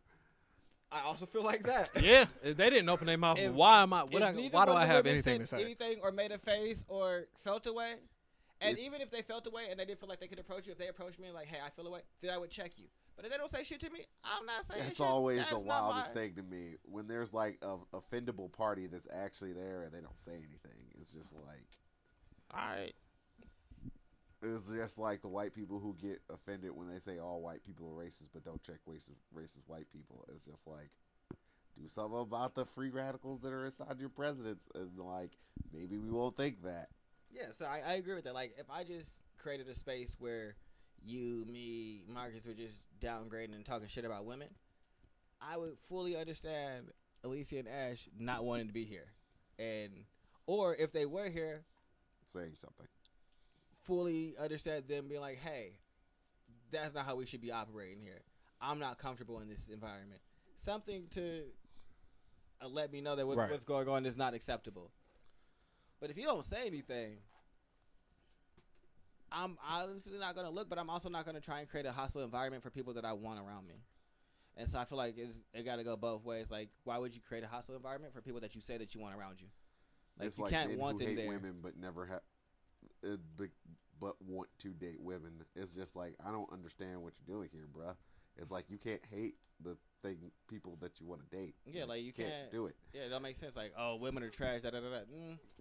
I also feel like that. Yeah, if they didn't open their mouth, If- why am I? If Why neither do one I of the have women anything to said say? anything or made a face or felt away, and It- even if they felt away and they didn't feel like they could approach you, if they approached me like, "Hey, I feel away," then I would check you. But if they don't say shit to me, I'm not saying That's shit. always That's the not wildest my- thing to me. When there's like a offendable party that's actually there and they don't say anything. It's just like All right. it's just like the white people who get offended when they say all white people are racist but don't check racist white people. It's just like do something about the free radicals that are inside your presidents and like maybe we won't think that. Yeah, so I agree with that. Like, if I just created a space where you, me, Marcus were just downgrading and talking shit about women, I would fully understand Alicia and Ash not wanting to be here, or if they were here, Saying something. fully understand them being like, "Hey, that's not how we should be operating here. I'm not comfortable in this environment." Something to let me know that Right. what's going on is not acceptable. But if you don't say anything, I'm honestly not going to look, but I'm also not going to try and create a hostile environment for people that I want around me. And so I feel like it got to go both ways. Like, why would you create a hostile environment for people that you say that you want around you? Like, It's you like can't men want who them hate there. women but never have but want to date women. It's just like I don't understand what you're doing here, bruh. It's like you can't hate the people that you want to date. Yeah, like, you can't- do it. Yeah, that makes sense. Like, oh, women are trash. Da da da da.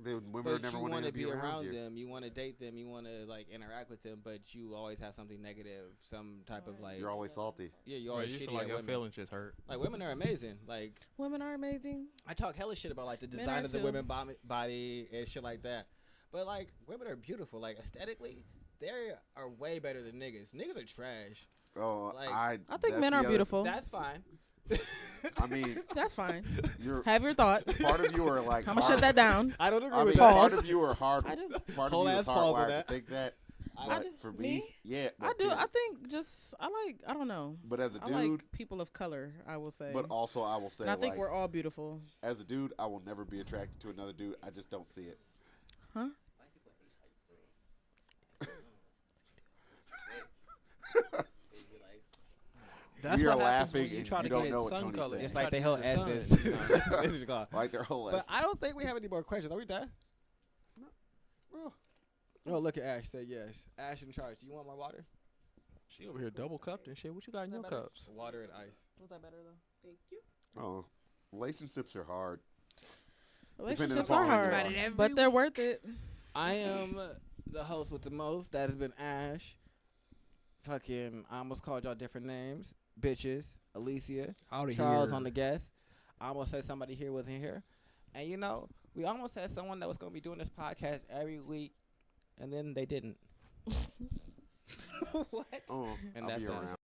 The women But are never you want wanna to be around you. them. You want to date them. You want to like interact with them. But you always have something negative, some type of like. You're always salty. Yeah, you're Bro, always you shitty feel like at your women. feelings just hurt. Like, women are amazing. Like, Women are amazing. I talk hella shit about like the Men design are of the too. women body and shit like that. But like, women are beautiful. Like, aesthetically, they are way better than niggas. Niggas are trash. Oh, Like, I think that's men the are other- beautiful. That's fine. I mean, That's fine. you're Have your thought. part of you are like. I'm gonna hard- shut that down. I don't agree I with mean, that. part Pause. of you are hard. I do. Part Whole of you ass is pause on hardwired that. to think that. I But do. for me, Me? yeah. I but do. period. I think just I don't know. But as a I dude, like people of color. I will say. but also I will say, and I think like, we're all beautiful. as a dude, I will never be attracted to another dude. I just don't see it. Huh? That's We what are happens when laughing you and try to you don't get know what sun Tony's color. saying. You It's try like to they whole use the sun. essence. No, this is gone. Like their whole But essence. I don't think we have any more questions. Are we done? Oh. Oh, look at Ash. Say yes. Ash in charge. Do you want more water? She over here double cupped and shit. What you got in your cups? Water and ice. Was that better though? Thank you. Oh, relationships are hard. Relationships upon are who you hard, are. About it every but they're week. worth it. I am the host with the most. That has been Ash. Fucking, I almost called y'all different names. Bitches. Alicia. Out of Charles here. on the guest. I almost said somebody here wasn't here. And you know, we almost had someone that was going to be doing this podcast every week. And then they didn't. What? Oh, And I'll that's be it. around.